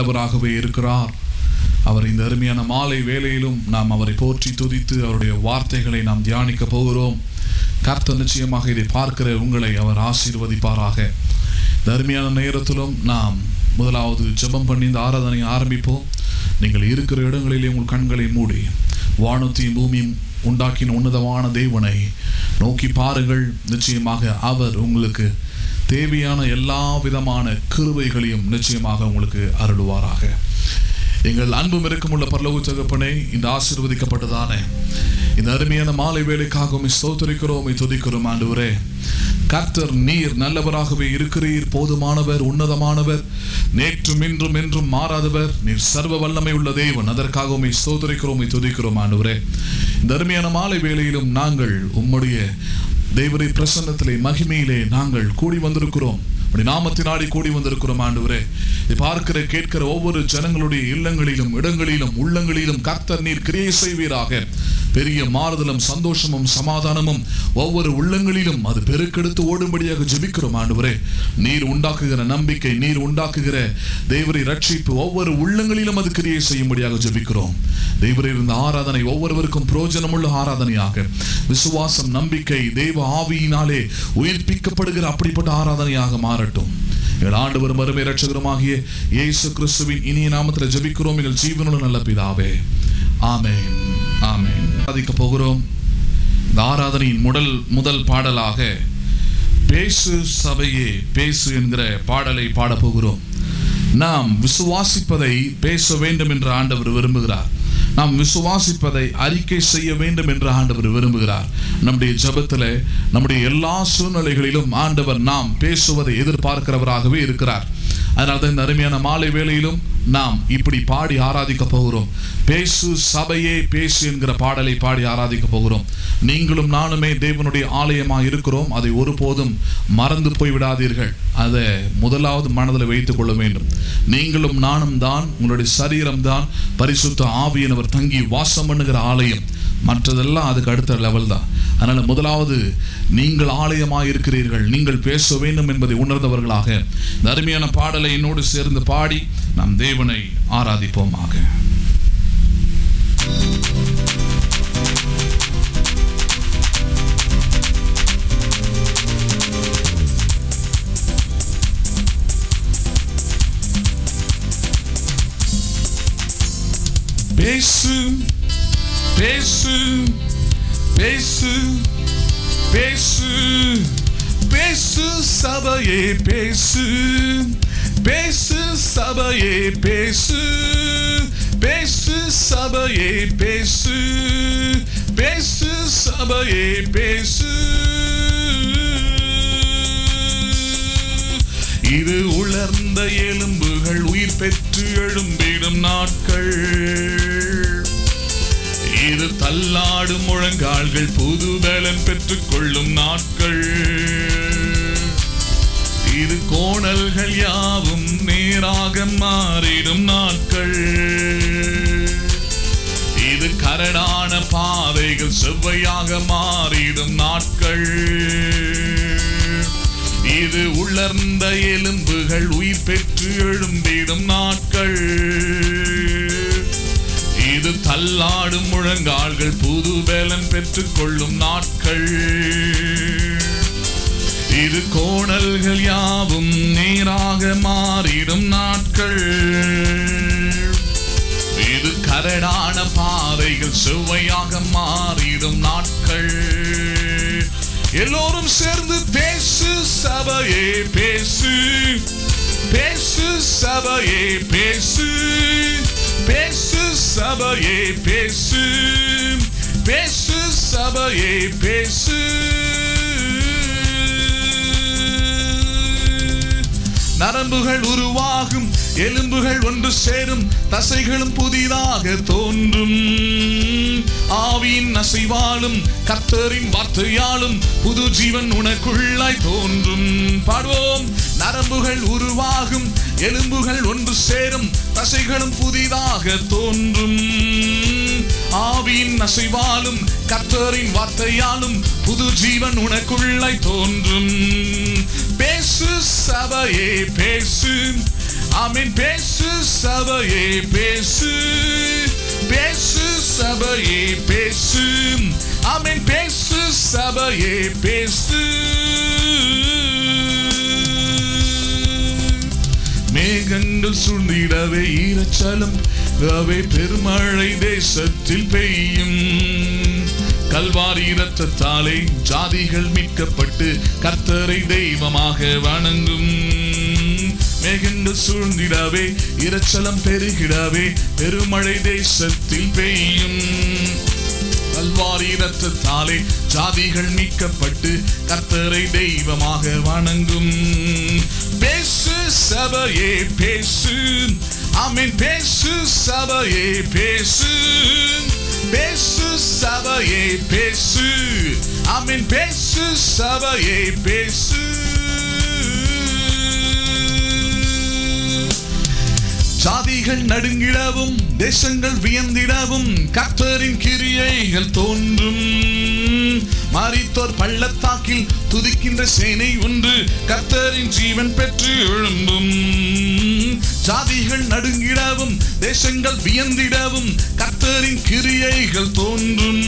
நல்லவராகவே இருக்கிறார். அவர் இந்த அருமையான மாலை வேளையிலும் நாம் அவரை போற்றி துதித்து அவருடைய வார்த்தைகளை நாம் தியானிக்க போகிறோம். கர்த்தர் நிச்சயமாக இதை பார்க்கிற உங்களை அவர் ஆசீர்வதிப்பாராக. இந்த அருமையான நேரத்திலும் நாம் முதலாவது ஜெபம் பண்ணி இந்த ஆராதனை ஆரம்பிப்போம். நீங்கள் இருக்கிற இடங்களிலே உங்கள் கண்களை மூடி வானத்தையும் பூமியும் உண்டாக்கின உன்னதமான தேவனை நோக்கி பாருங்கள். நிச்சயமாக அவர் உங்களுக்கு தேவையான எல்லா விதமான கிருபைகளையும் நிச்சயமாக உங்களுக்கு அருளுவாராக. எங்கள் அன்பும் இருக்குமுள்ள பரலோக தகப்பனே, இந்த ஆசீர்வதிக்கப்பட்டதான இந்த அருமையான மாலை வேளைக்காக ஸ்தோத்திரிக்கிறோம், துதிக்கிறோம். ஆண்டவரே, கர்த்தர் நீர் நல்லவராகவே இருக்கிறீர், போதுமானவர், உன்னதமானவர், நேற்றும் இன்றும் என்றும் மாறாதவர், நீர் சர்வ வல்லமை உள்ள தேவன். அதற்காக ஸ்தோத்திரிக்கிறோம், துதிக்கிறோம். ஆண்டவரே, இந்த அருமையான மாலை வேளையிலும் நாங்கள் உம்முடைய தேவனுடைய பிரசன்னத்திலே மகிமையிலே நாங்கள் கூடி வந்திருக்கிறோம். நாமத்தினாடி கூடி வந்திருக்கிறோம். ஆண்டவரே, பார்க்கிற கேட்கிற ஒவ்வொரு ஜனங்களுடைய இல்லங்களிலும் இடங்களிலும் உள்ளங்களிலும் கர்த்தர் நீர் கிரியை செய்வீராக. பெரிய மாறுதலும் சந்தோஷமும் சமாதானமும் ஒவ்வொரு உள்ளங்களிலும் அது பெருக்கெடுத்து ஓடும்படியாக ஜெபிக்கிறோம். ஆண்டவரே, நீர் உண்டாக்குகிற நம்பிக்கை, நீர் உண்டாக்குகிற தேவரை ரட்சிப்பு ஒவ்வொரு உள்ளங்களிலும் அது கிரியை செய்யும்படியாக ஜெபிக்கிறோம். தேவரே, இருந்த ஆராதனை ஒவ்வொருவருக்கும் பிரயோஜனமுள்ள ஆராதனையாக, விசுவாசம், நம்பிக்கை, தேவ ஆவியினாலே உயிர்ப்பிக்கப்படுகிற அப்படிப்பட்ட ஆராதனையாக மாறட்டும். எங்கள் ஆண்டவரும் அருமை இரட்சகருமாகிய இயேசு கிறிஸ்துவின் இனிய நாமத்தில் ஜெபிக்கிறோம் எங்கள் ஜீவனுள்ள நல்ல பிதாவே, ஆமென், ஆமென். ஆராதிக்க போகிறோம். இந்த ஆராதனையின் முதல் பாடலாக பேசு சபையே பேசு என்கிற பாடலை பாடப்போகிறோம். நாம் விசுவாசிப்பதை பேச வேண்டும் என்று ஆண்டவர் விரும்புகிறார். நாம் விசுவாசிப்பதை அறிக்கை செய்ய வேண்டும் என்று ஆண்டவர் விரும்புகிறார். நம்முடைய ஜெபத்திலே, நம்முடைய எல்லா சூழ்நிலைகளிலும் ஆண்டவர் நாம் பேசுவதை எதிர்பார்க்கிறவராகவே இருக்கிறார். அதனால்தான் இந்த அருமையான மாலை வேளையிலும் நாம் இப்படி பாடி ஆராதிக்க போகிறோம். பேசு சபையே பேசு என்கிற பாடலை பாடி ஆராதிக்க போகிறோம். நீங்களும் நானுமே தேவனுடைய ஆலயமாக இருக்கிறோம். அதை ஒருபோதும் மறந்து போய்விடாதீர்கள். அதை முதலாவது மனதில் வைத்துக் கொள்ள வேண்டும். நீங்களும் நானும் தான், உங்களுடைய சரீரம் தான் பரிசுத்த ஆவியானவர் தங்கி வாசம் பண்ணுகிற ஆலயம். மற்றதெல்லாம் அதுக்கு அடுத்த லெவல் தான். அதனால் முதலாவது நீங்கள் ஆலயமாக இருக்கிறீர்கள், நீங்கள் பேச வேண்டும் என்பதை உணர்ந்தவர்களாக இந்த அருமையான பாடலை என்னோடு சேர்ந்து பாடி நாம் தேவனை ஆராதிப்போமாக. பேசு பேசு பேசு பேசு பேசு சபையே பேசு பேசு சபையே பேசு பேசு சபையே பேசு பேசு சபையே பேசு. இது உலர்ந்த எலும்புகள் உயிர் பெற்று எழும்பிடும் நாட்கள். இது தள்ளாடும் முழங்கால்கள் புது பலன் பெற்றுக் கொள்ளும் நாட்கள். இது கோணல்கள் யாவும் நேராக மாறிடும் நாட்கள். இது கரடான பாதைகள் செவ்வையாக மாறிடும் நாட்கள். இது உலர்ந்த எலும்புகள் உயிர் பெற்று எழும்பிடும் நாட்கள். இது தள்ளாடும் முழங்கால்கள் புது பலன் பெற்றுக் கொள்ளும் நாட்கள். இது கோணல்கள் யாவும் நேராக மாறிடும் நாட்கள். இது கரடான பாதைகள் செவ்வையாக மாறிடும் நாட்கள். எல்லோரும் சேர்ந்து பேசு சபையே பேசு பேசு சபையே பேசு பேசு சபையே பேசு பேசு சபையே பேசு. நரம்புகள் உருவாகும், எலும்புகள் ஒன்று சேரும், தசைகளும் புதிதாக தோன்றும். ஆவியின் அசைவாலும் கர்த்தரின் வார்த்தையாலும் புது ஜீவன் உனக்குள்ளாய் தோன்றும். பாடுவோம். நரம்புகள் உருவாகும், எலும்புகள் ஒன்று சேரும், தசைகளும் புதிதாக தோன்றும். ஆவியின் அசைவாலும் கர்த்தரின் வார்த்தையாலும் புது ஜீவன் உனக்குள்ளாய் தோன்றும். பேசு சபையே பேசு, ஆமென். பேசு சபையே பேசு, பேசு சபையே பேசு, ஆமென் பேசு சபையே பேசு. மேகங்கள் சூழ்ந்திடவே ஈரச்சலம் அவை பெருமழை தேசத்தில் பெய்யும். கல்வாரி இரத்தத்தாலே ஜாதிகள் மீட்கப்பட்டு கர்த்தரை தெய்வமாக வணங்கும். மேகங்கள் சூழ்ந்திடவே இரச்சலம் பெருகிடவே பெருமழை தேசத்தில் பெய்யும். கல்வாரி இரத்தத்தாலே ஜாதிகள் மீட்கப்பட்டு கர்த்தரை தெய்வமாக வணங்கும். பேசு சபையே பேசு, ஆமென் பேசு சபையே பேசு, பேசு சபையே பேசு, ஆமென் பேசு சபையே பேசு. ஜாதிகள் நடுங்கிடவும் தேசங்கள் வியந்திடவும் கர்த்தரின் கிரியைகள் தோன்றும். மரித்தோர் பள்ளத்தாக்கில் துதிக்கின்ற சேனை ஒன்று கர்த்தரின் ஜீவன் பெற்று எழும்பும். ஜாதிகள் நடுங்கிடவும் தேசங்கள் வியந்திடவும் கர்த்தரின் கிரியைகள் தோன்றும்.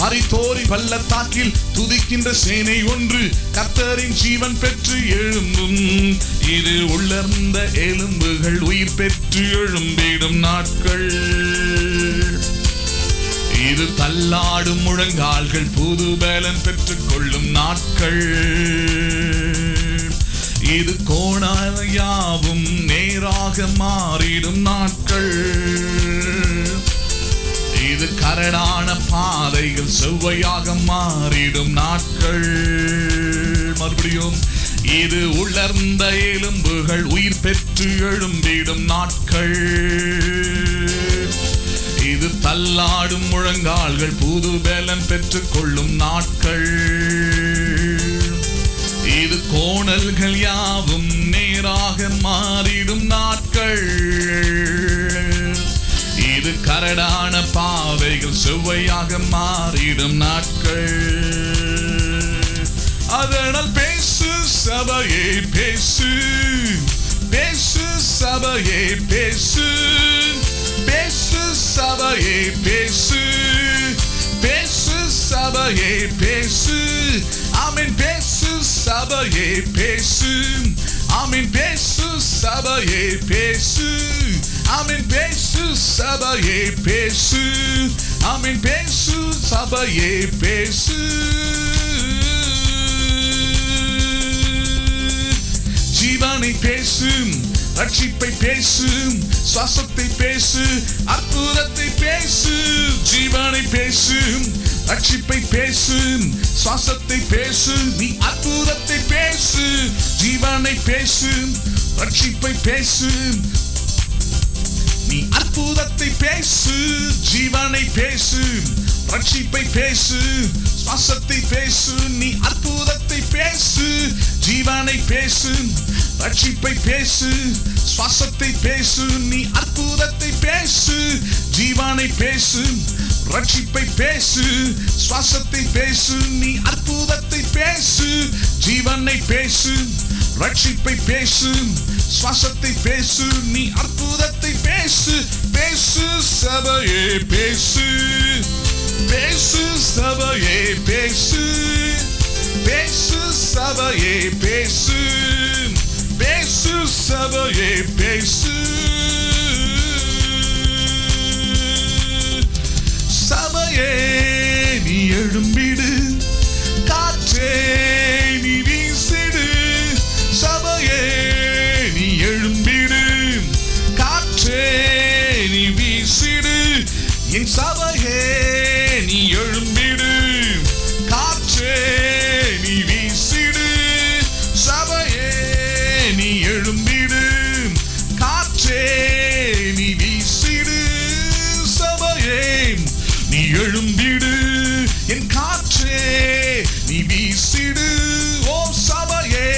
மரித்தோரின் பள்ளத்தாக்கில் துதிக்கின்ற சேனை ஒன்று கர்த்தரின் ஜீவன் பெற்று எழும்பும். இது உலர்ந்த எலும்புகள் உயிர் பெற்று எழும்பிடும் நாட்கள். இது தள்ளாடும் முழங்கால்கள் புது பலன் பெற்றுக் கொள்ளும் நாட்கள். இது கோணாயாவும் நேராக மாறிடும் நாட்கள். இது கரடான பாதைகள் செவ்வையாக மாறிடும் நாட்கள். மறுபடியும் இது உலர்ந்த எலும்புகள் உயிர் பெற்று எழும்பிடும் நாட்கள். இது தள்ளாடும் முழங்கால்கள் புது பலன் பெற்றுக் கொள்ளும் நாட்கள். இது கோணல்கள் யாவும் நேராக மாறிடும் நாட்கள். இது கரடான பாதைகள் செவ்வையாக மாறிடும் நாட்கள். அதனால் பேசு சபையே பேசு, பேசு சபையே பேசு, பேசு சபையே பேசு, பேசு சபையே பேசு, ஆமென் பேசு சபையே பேசு, ஆமென் பேசு சபையே பேசு, ஆமென் பேசு சபையே பேசு, ஆமென் பேசு சபையே பேசு. ஜீவனை பேசு, ரட்சிப்பை பேசு, சுவாசத்தை பேசு, அற்புதத்தை பேசு. ஜீவனை பேசு, ரட்சிப்பை பேசு, சுவாசத்தை பேசு, நீ அற்புதத்தை பேசு. ஜீவனை பேசு, ரட்சிப்பை பேசு, நீ அற்புதத்தை பேசு. ஜீவனை பேசு, ரட்சிப்பை பேசு, சுவாசத்தை பேசு, நீ அற்புதத்தை பேசு. ஜீவனை பேசு, ரட்சிப்பை பேசு, சுவாசத்தை பேசு, நீ அற்புதத்தை பேசு. ஜீவனை பேசு, ரட்சிப்பை பேசு, சுவாசத்தை பேசு, நீ அற்புதத்தை பேசு. ஜீவனை பேசு, ரட்சிப்பை பேசு, சுவாசத்தை பேசு, நீ அற்புதத்தை பேசு. பேசு சபையே பேசு, பேசு சபையே பேசு, பேசு சபையே பேசு, பேசு சபையே பேசு. சபையே நீ எழும்பிடு, காற்றே நீ வீசிடு. சபையே நீ எழும்பிடு, காற்றே நீ வீசிடு. என் சபையே நீ எழும்பிடு, காற்றே நீ வீசிடு. சபையே நீ எழும்பிடு, காற்றே நீ வீசிடு. சபையே நீ எழும்பிடு, என் காற்றே நீ வீசிடு. ஓ சபையே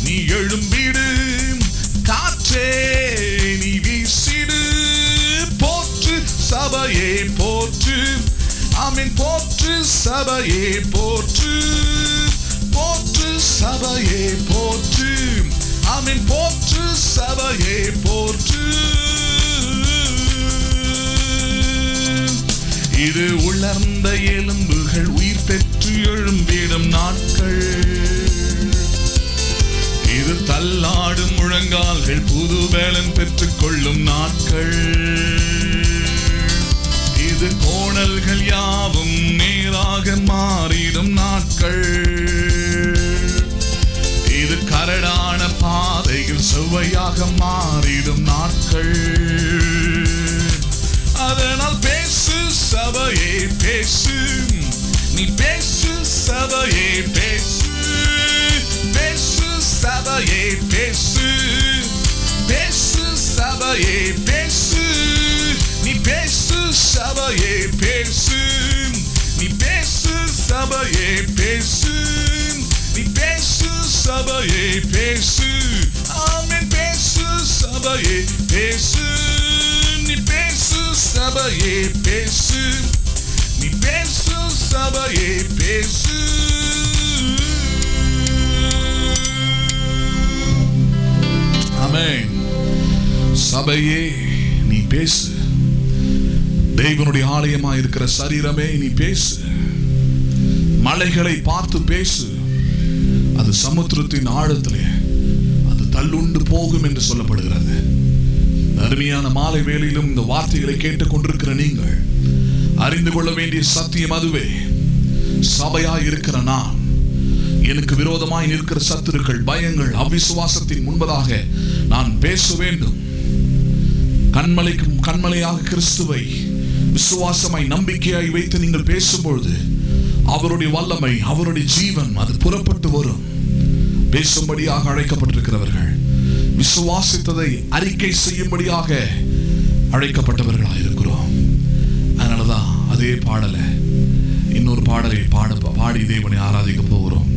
நீ எழும்பிடு, காற்றே நீ வீசிடு. போற்று சபையே போற்று, ஆமென் போற்று சபையே போற்று, போற்று சபையே போற்று, ஆமென் போற்று சபையே போற்று. இது உலர்ந்த எலும்புகள் உயிர் பெற்று எழும்பிடும் நாட்கள். இது தள்ளாடும் முழங்கால்கள் புது பலன் பெற்றுக் கொள்ளும் நாட்கள். இது கோணல்கள் யாவும் நேராக மாறிடும் நாட்கள். இது கரடான பாதைகள் செவ்வையாக மாறிடும் நாட்கள். அதனால் பேசு சபையே பேசு, நீ பேசு சபையே பேசு, பேசு சபையே பேசு, பேசு சபையே பேசு, நீ பேசு சபையே பேசு, நீ பேசு சபையே பேசு, நீ பேசு சபையே பேசு. ஆமென். பேசு சபையே பேசு, நீ பேசு சபையே பேசு, நீ பேசு சபையே பேசு. ஆமென். சபையே நீ பேசு. தேவனுடைய ஆலயமாய் இருக்கிற சரீரமே நீ பேசு. மலைகளை பார்த்து பேசு. அது சமுத்திரத்தின் ஆழத்திலே அது தள்ளுண்டு போகும் என்று சொல்லப்படுகிறது. அருமையான மாலை வேளையிலும் இந்த வார்த்தைகளை கேட்டுக் கொண்டிருக்கிற நீங்கள் அறிந்து கொள்ள வேண்டிய சத்தியம் அதுவே. சபையாய் இருக்கிற நான், எனக்கு விரோதமாய் நிற்கிற சத்துருக்கள், பயங்கள், அவிசுவாசத்தின் முன்பதாக நான் பேச வேண்டும். கண்மலைக்கும் கண்மலையாக கிறிஸ்துவை விசுவாசமாய் நம்பிக்கையாய் வைத்து நீங்கள் பேசும்பொழுது அவருடைய வல்லமை, அவருடைய ஜீவன் அது புறப்பட்டு வரும். பேசும்படியாக அழைக்கப்பட்டிருக்கிறவர்கள் விசுவாசித்ததை அறிக்கை செய்யும்படியாக அழைக்கப்பட்டவர்களாக இருக்கிறோம். அதனாலதான் அதே பாடலை இன்னொரு பாடலை பாடி தேவனை ஆராதிக்க போகிறோம்.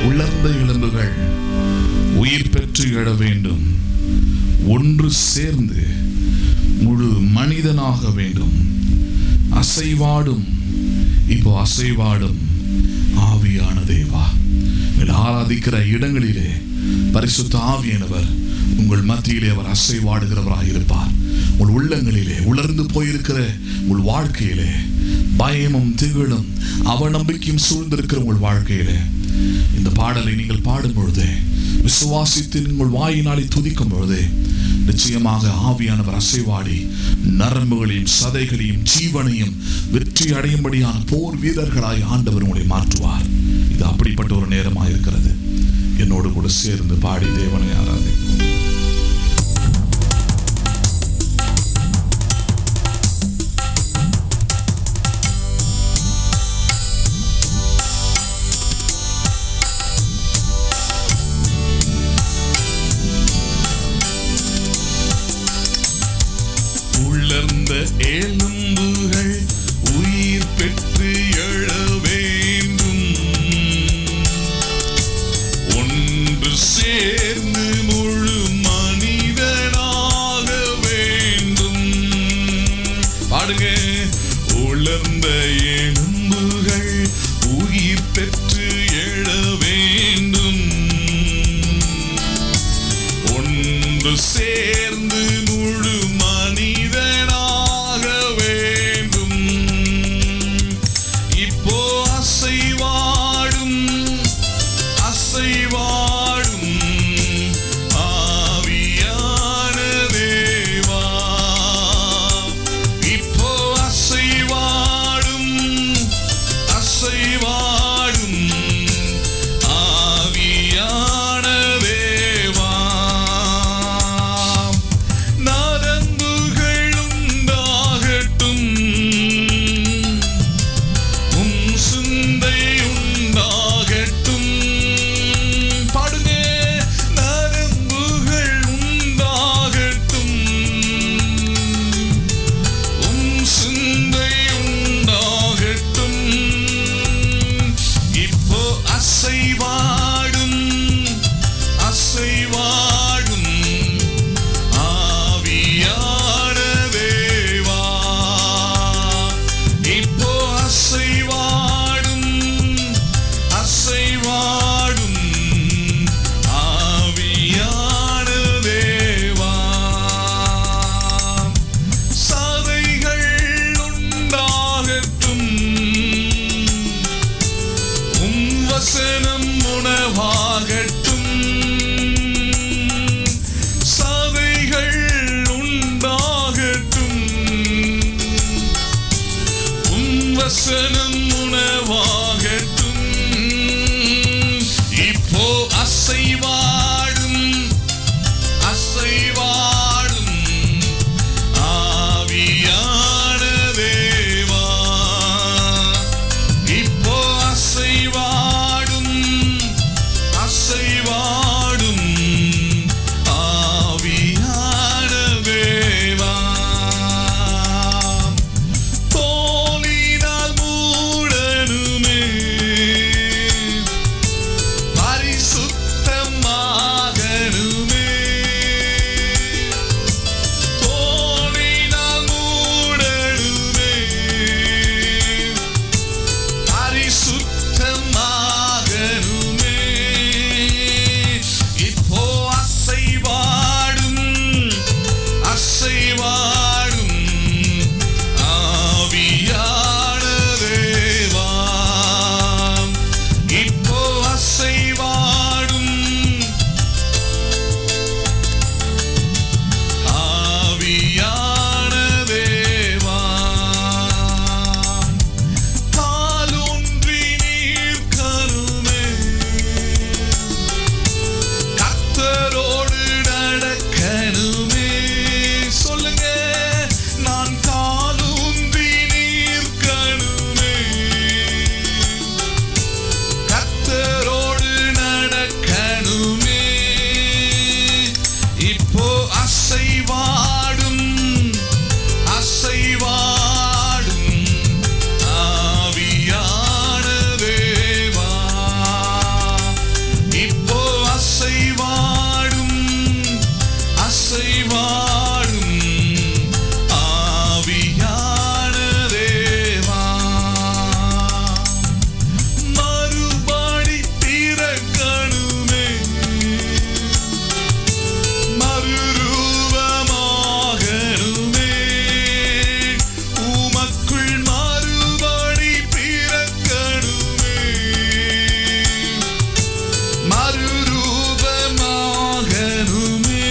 உலர்ந்த எலும்புகள் உயிர் பெற்று எழ வேண்டும், ஒன்று சேர்ந்து முழு மனிதனாக வேண்டும். அசைவாடும், இப்போ அசைவாடும் ஆவியான தேவா, ஆராதிக்கிற இடங்களிலே பரிசுத்த ஆவியானவர் உங்கள் மத்தியிலே அவர் அசைவாடுகிறவராக இருப்பார். உங்கள் உள்ளங்களிலே உலர்ந்து போயிருக்கிற உங்கள் வாழ்க்கையிலே பயமும் திகிலும் அவநம்பிக்கையும் சூழ்ந்திருக்கிற உங்கள் வாழ்க்கையிலே இந்த பாடலை நீங்கள் பாடும் பொழுது, விசுவாசித்து உங்கள் வாயினாலே துதிக்கும் பொழுது நிச்சயமாக ஆவியானவர் அசைவாடி நரம்புகளையும் சதைகளையும் ஜீவனையும் வெற்றி அடையும்படியான போர் வீரர்களாய் ஆண்டவர் உங்களை மாற்றுவார். இது அப்படிப்பட்ட ஒரு நேரமாக இருக்கிறது. என்னோடு கூட சேர்ந்து பாடி தேவனை ஆராதிப்போம். உலர்ந்த எலும்புகள் உயிர் பெற்று எழ வேண்டும், ஒன்று சேர்ந்து முழு மனிதனாக வேண்டும். பாடுங்க. உலர்ந்த எலும்புகள் உயிர் பெற்று எழ வேண்டும், ஒன்று சேர்ந்து முழு மனிதனாக வேண்டும். இப்போ அசைவாடும் அசைவாடும் ஆவியான தேவா, இப்போ அசைவாடும் அசைவாடும் ஆவியான தேவா, வசனம் உணவாகட்டும். இப்போ அசைவாடும் அசைவாடும் ஆவியான தேவா. இப்போ அசைவாடும் அசைவாடும் ஆவியான தேவா. தோளினால் மூடனுமே பரிசுத்தமாகனுமே. தோளினால் மூடனுமே பரிசுத்தமாகனுமே. இப்போ அசைவாடும் அசைவாடும் ஆவியான தேவா. இப்போ அசைவாடும் ஆவியான தேவா. காலொன்றி நீர் கருமே கர்த்தரோடு நடக்கணுமே. சொல்லுங்க, நான் காலூன்றி நீர் கணுமே கர்த்தரோடு நடக்கணுமே. இப்போ அசைவாடும் அசைவாடும் ஆவியான தேவா. இப்போ அசைவாடும் அசைவாடும் ஆவியான தேவா. மறுபடி பிறக்கணுமே மறுரூபமாகணுமே. உமக்குள் மறுபடி பிறக்கணுமே மறுரூபமாகணுமே.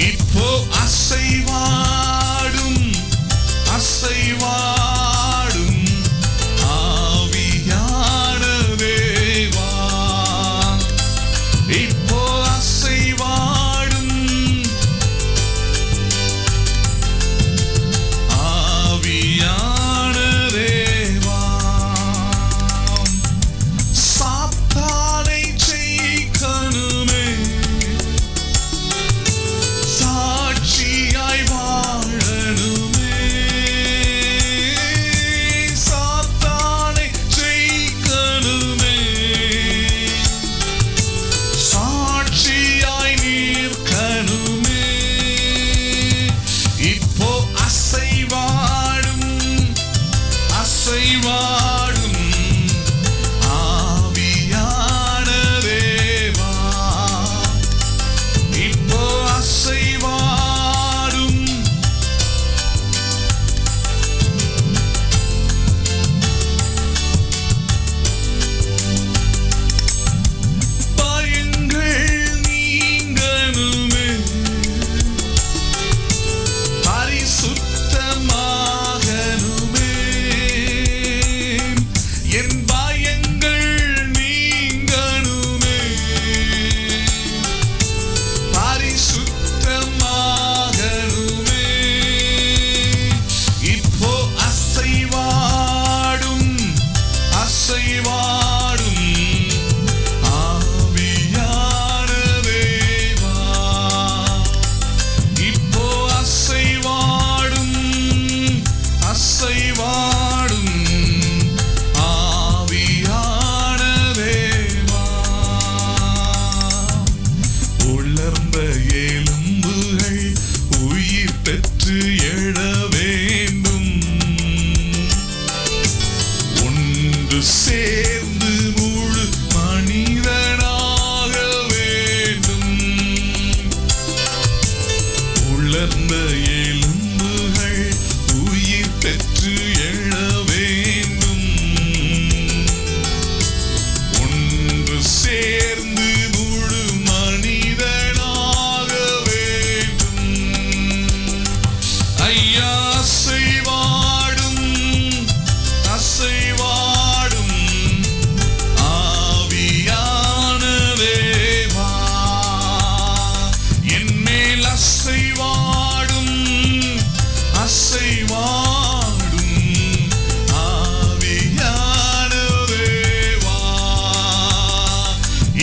இப்போ அசைவாடும் அசைவாடும் ஆவியான தேவா. இப்போ அசைவாடும் ஆவியான தேவா. சாத்தானை ஜெயிக்கணுமே சாட்சியாய் வாழணுமே. சாத்தானை ஜெயிக்கணுமே சாட்சியாய் நிற்கணுமே. இப்போ அசைவாடும் அசைவாடும் ஆவியான தேவா. இப்போ அசைவாடும் பயங்கள் நீங்கணுமே பரிசுத்தமாகணுமே. என் பயங்கள் நீங்கணுமே பரிசுத்தமாகணுமே. இப்போ அசைவாடும் அசைவாடும் ஆவியான தேவா. இப்போ அசைவாடும் அசைவாடும் ஆவியான தேவா. உலர்ந்த எலும்புகள் உயிர் பெற்று எழ வேண்டும். ஒன்று சேர்ந்து முழு மனிதனாக வேண்டும். உலர்ந்த எலும்புகள் உயிர் பெற்று எழ வேண்டும். ஒன்று சேர்ந்து முழு மனிதனாக வேண்டும். ஐயா அசைவாடும் அசைவாடும் அசைவாடும் ஆவியானவரே வா.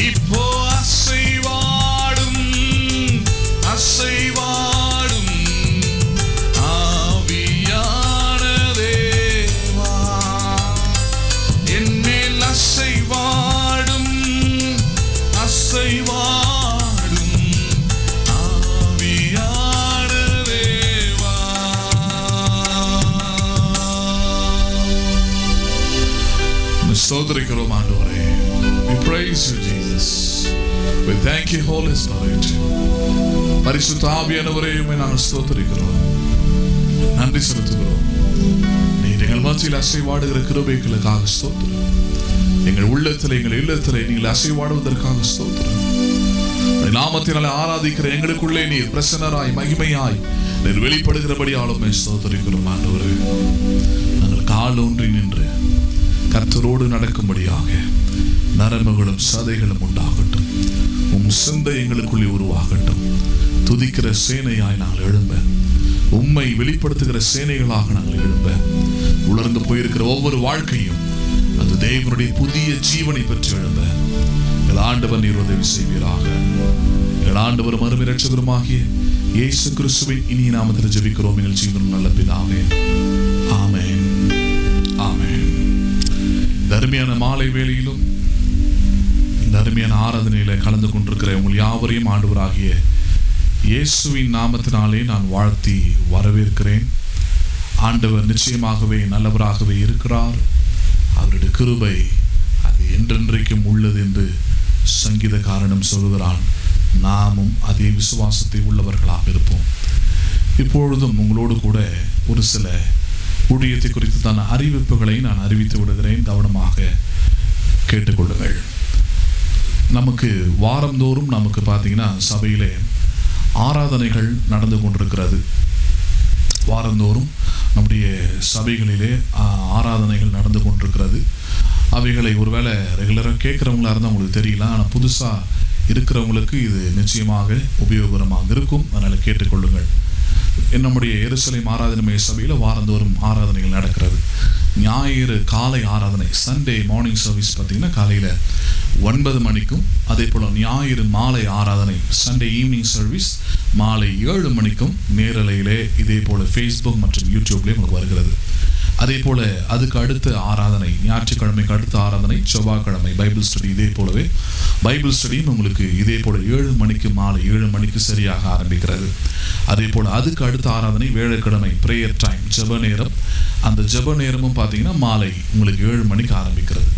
இப்போ அசைவாடும் அசைவாடும் ஆவியானவரே வா. என்மேல் அசைவாடும் அசைவாடும் ஆவியானவரே வா. ஸ்தோத்திரிக்கிறோம் ஆண்டவரே. We praise you Jesus. We thank you Holy Spirit. பரிசுத்த ஆவியானவரே உம்மை நாங்கள் ஸ்தோத்திரிக்கிறோம், நன்றி செலுத்துகிறோம். நீர் எங்கள் மத்தியில் அசைவாடுகிற கிருபைகளுக்காக ஸ்தோத்திரம். எங்கள் உள்ளத்தில் எங்கள் இல்லத்தில் நீங்கள் அசைவாடுவதற்காக ஸ்தோத்திரம். நாமத்தினால ஆராதிக்கிற எங்களுக்குள்ளே நீர் பிரசன்னராய் மகிமையாய் நீர் வெளிப்படுகிறபடியாலும் ஸ்தோத்திரிக்கிறோம் ஆண்டவரே. நாங்கள் கால் ஊன்றி நின்று கர்த்தரோடு நடக்கும்படியாக நரம்புகளும் சதைகளும் உண்டாகட்டும். சிந்தை எங்களுக்குள்ளே உருவாகட்டும். துதிக்கிற சேனையாய் நாங்கள் எழும்ப, உம்மை வெளிப்படுத்துகிற சேனைகளாக நாங்கள் எழும்ப, உலர்ந்து போயிருக்கிற ஒவ்வொரு வாழ்க்கையும் அந்த தேவனுடைய புதிய ஜீவனை பெற்று எழும்ப எங்கள் ஆண்டவர் நீர் உதவி செய்வீராக. எங்கள் ஆண்டவர் மறுமை இரட்சகருமாகிய இயேசு கிறிஸ்துவின் இனிய நாமத்தில் ஜெபிக்கிறோம் எங்கள் ஜீவனும் நல்ல பிதாவே. ஆமென், ஆமென். அருமையான மாலை வேளையிலும் இந்த அருமையான ஆராதனையில கலந்து கொண்டிருக்கிற உங்கள் யாவரையும் ஆண்டவராகிய இயேசுவின் நாமத்தினாலே நான் வாழ்த்தி வரவேற்கிறேன். ஆண்டவர் நிச்சயமாகவே நல்லவராகவே இருக்கிறார். அவருடைய கிருபை அது என்றென்றைக்கும் உள்ளது என்று சங்கீதக்காரனும் சொல்கிறான். நாமும் அதே விசுவாசத்தை உள்ளவர்களாக இருப்போம். இப்பொழுதும் உங்களோடு கூட ஒரு சில ஊழியத்தை குறித்தான அறிவிப்புகளை நான் அறிவித்து விடுகிறேன். கவனமாக கேட்டுக்கொள்ளுங்கள். நமக்கு வாரந்தோறும் நமக்கு பார்த்தீங்கன்னா சபையிலே ஆராதனைகள் நடந்து கொண்டிருக்கிறது. வாரந்தோறும் நம்முடைய சபைகளிலே ஆராதனைகள் நடந்து கொண்டிருக்கிறது. அவைகளை ஒருவேளை ரெகுலராக கேட்குறவங்களா இருந்தால் உங்களுக்கு தெரியல, ஆனால் புதுசாக இருக்கிறவங்களுக்கு இது நிச்சயமாக உபயோகரமாக இருக்கும். அதனால் கேட்டுக்கொள்ளுங்கள். நம்முடைய எருசலேம் ஆராதனை சபையில் வாரந்தோறும் ஆராதனைகள் நடக்கிறது. ஞாயிறு காலை ஆராதனை, சண்டே மார்னிங் சர்வீஸ் பார்த்தீங்கன்னா காலையில் 9 மணிக்கும், அதே போல் ஞாயிறு மாலை ஆராதனை சண்டே ஈவினிங் சர்வீஸ் மாலை 7 மணிக்கும் நேரலையிலே இதே போல் ஃபேஸ்புக் மற்றும் யூடியூப்லேயும் உங்களுக்கு வருகிறது. அதே போல் அதுக்கு அடுத்த ஆராதனை ஞாயிற்றுக்கிழமைக்கு அடுத்த ஆராதனை செவ்வாய்க்கிழமை பைபிள் ஸ்டடி. இதே போலவே பைபிள் ஸ்டடியும் உங்களுக்கு இதே போல் 7 மணிக்கு மாலை 7 மணிக்கு சரியாக ஆரம்பிக்கிறது. அதே போல் அதுக்கு அடுத்த ஆராதனை வேளைக்கிழமை ப்ரேயர் டைம் ஜெப நேரம். அந்த ஜெப நேரமும் பார்த்தீங்கன்னா மாலை உங்களுக்கு 7 மணிக்கு ஆரம்பிக்கிறது.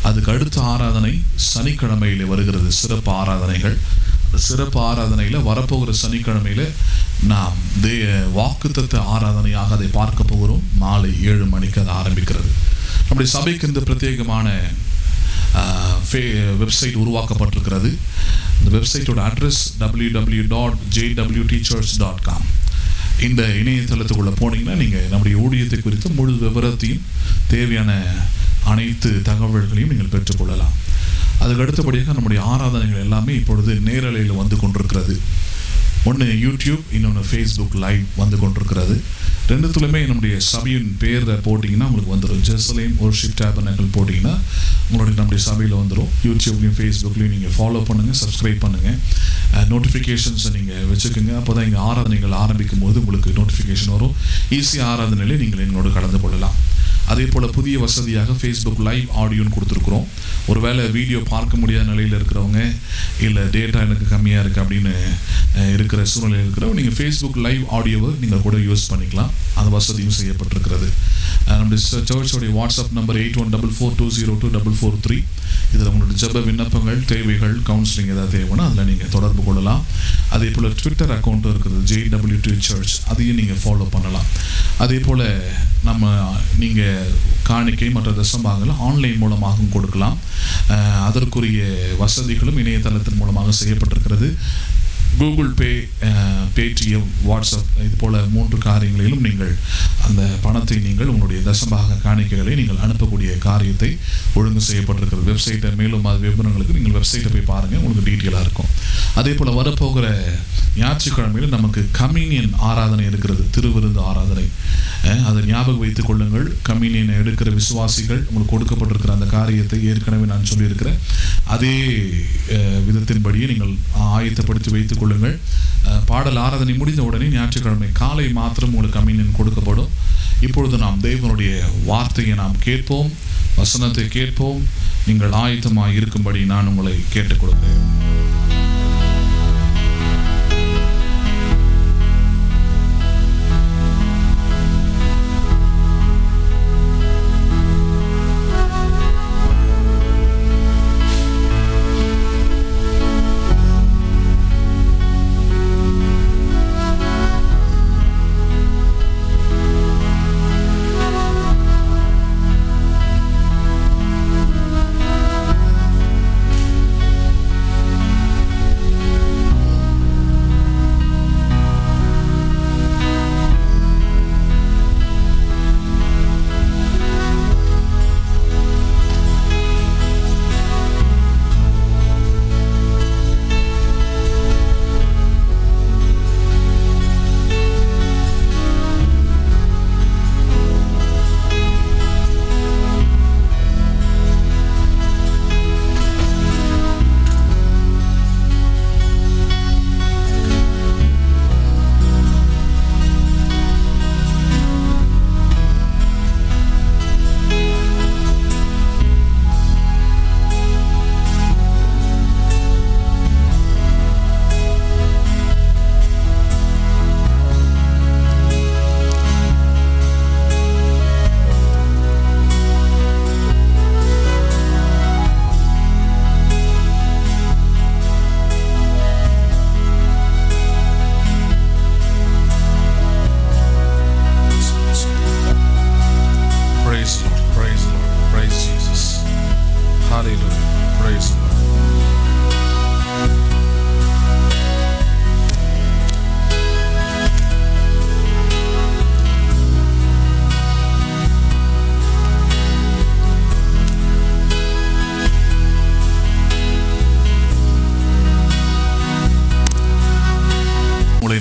அதுக்கு அடுத்த ஆராதனை சனிக்கிழமையில் வருகிறது, சிறப்பு ஆராதனைகள். அந்த சிறப்பு ஆராதனையில் வரப்போகிற சனிக்கிழமையில் நாம் வாக்குத்தத்த ஆராதனையாக அதை பார்க்க போகிறோம். மாலை 7 மணிக்கு அது ஆரம்பிக்கிறது. நம்முடைய சபைக்கு இந்த பிரத்யேகமான வெப்சைட் உருவாக்கப்பட்டிருக்கிறது. இந்த வெப்சைட்டோட அட்ரஸ் www.jwtchurch.com. இந்த இணையதளத்துக்குள்ளே போனீங்கன்னா நீங்கள் நம்முடைய ஊழியத்தை குறித்த முழு விவரத்தையும் தேவையான அனைத்து தகவல்களையும் நீங்கள் பெற்றுக்கொள்ளலாம். அதுக்கு அடுத்தபடியாக நம்முடைய ஆராதனைகள் எல்லாமே இப்பொழுது நேரலையில் வந்து கொண்டிருக்கிறது. ஒன்று யூடியூப், இன்னொன்று ஃபேஸ்புக் லைவ் வந்து கொண்டிருக்கிறது. ரெண்டுத்துலையுமே நம்முடைய சபையின் பேரை போட்டிங்கன்னா உங்களுக்கு வந்துடும். ஜெருசலேம் வொர்ஷிப் டேபர்னக்கிள் போட்டிங்கன்னா உங்களுடைய நம்முடைய சபையில் வந்துடும். யூடியூப்லேயும் ஃபேஸ்புக்லேயும் நீங்கள் ஃபாலோ பண்ணுங்கள், சப்ஸ்கிரைப் பண்ணுங்கள், நோட்டிஃபிகேஷன்ஸை நீங்கள் வச்சுக்கோங்க. அப்போ தான் எங்கள் ஆராதனைகள் ஆரம்பிக்கும் போது உங்களுக்கு நோட்டிஃபிகேஷன் வரும். ஈஸியாக ஆராதனையிலே நீங்கள் எங்களோட கலந்து கொள்ளலாம். அதே போல் புதிய வசதியாக ஃபேஸ்புக் லைவ் ஆடியோன்னு கொடுத்துருக்குறோம். ஒருவேளை வீடியோ பார்க்க முடியாத நிலையில் இருக்கிறவங்க, இல்லை டேட்டா எனக்கு கம்மியாக இருக்குது அப்படின்னு இருக்கிற சூழ்நிலையில் இருக்கிறவங்க, நீங்கள் ஃபேஸ்புக் லைவ் ஆடியோவை நீங்கள் கூட யூஸ் பண்ணிக்கலாம். அந்த வசதியும் செய்யப்பட்டிருக்கிறது. நம்முடைய சர்ச்சோடைய வாட்ஸ்அப் நம்பர் 8144202443. இதில் உங்களுடைய ஜெப விண்ணப்பங்கள், தேவைகள், கவுன்சிலிங் ஏதாவது தேவைன்னா அதில் நீங்கள் தொடர்பு கொள்ளலாம். அதே போல் ட்விட்டர் அக்கௌண்ட்டும் இருக்குது, JWT சர்ச், அதையும் நீங்கள் ஃபாலோ பண்ணலாம். அதே போல் நீங்கள் காணிக்கை மற்ற தசம்பாகங்களை ஆன்லைன் மூலமாகவும் கொடுக்கலாம். அதற்குரிய வசதிகளும் இணையதளத்தின் மூலமாக செய்யப்பட்டிருக்கிறது. கூகுள் பே, பேடிஎம், வாட்ஸ்அப் இது போல 3 காரியங்களிலும் நீங்கள் அந்த பணத்தை நீங்கள் உங்களுடைய தசமபாக காணிக்கைகளை நீங்கள் அனுப்பக்கூடிய காரியத்தை ஒழுங்கு செய்யப்பட்டிருக்கிறது வெப்சைட்டை. மேலும் அது விவரங்களுக்கு நீங்கள் வெப்சைட்டை போய் பாருங்கள், உங்களுக்கு டீட்டெயிலாக இருக்கும். அதே போல் வரப்போகிற ஞாயிற்றுக்கிழமையில் நமக்கு கம்யூனியன் ஆராதனை இருக்கிறது, திருவிருந்து ஆராதனை. அதை ஞாபகம் வைத்துக் கொள்ளுங்கள். கம்யூனியனை எடுக்கிற விசுவாசிகள் உங்களுக்கு கொடுக்கப்பட்டிருக்கிற அந்த காரியத்தை ஏற்கனவே நான் சொல்லியிருக்கிறேன். அதே விதத்தின்படியே நீங்கள் ஆயத்தப்படுத்தி வைத்துக் கொள்ளுங்கள். பாடல் ஆராதனை முடிந்த உடனே ஞாயிற்றுக்கிழமை காலை மாத்திரம் உங்களுக்கு கம்யூனியன் கொடுக்கப்படும். இப்பொழுது நாம் தேவனுடைய வார்த்தையை நாம் கேட்போம், வசனத்தை கேட்போம். நீங்கள் ஆயத்தமாக இருக்கும்படி நான் உங்களை கேட்டுக் கொடுக்கிறேன்.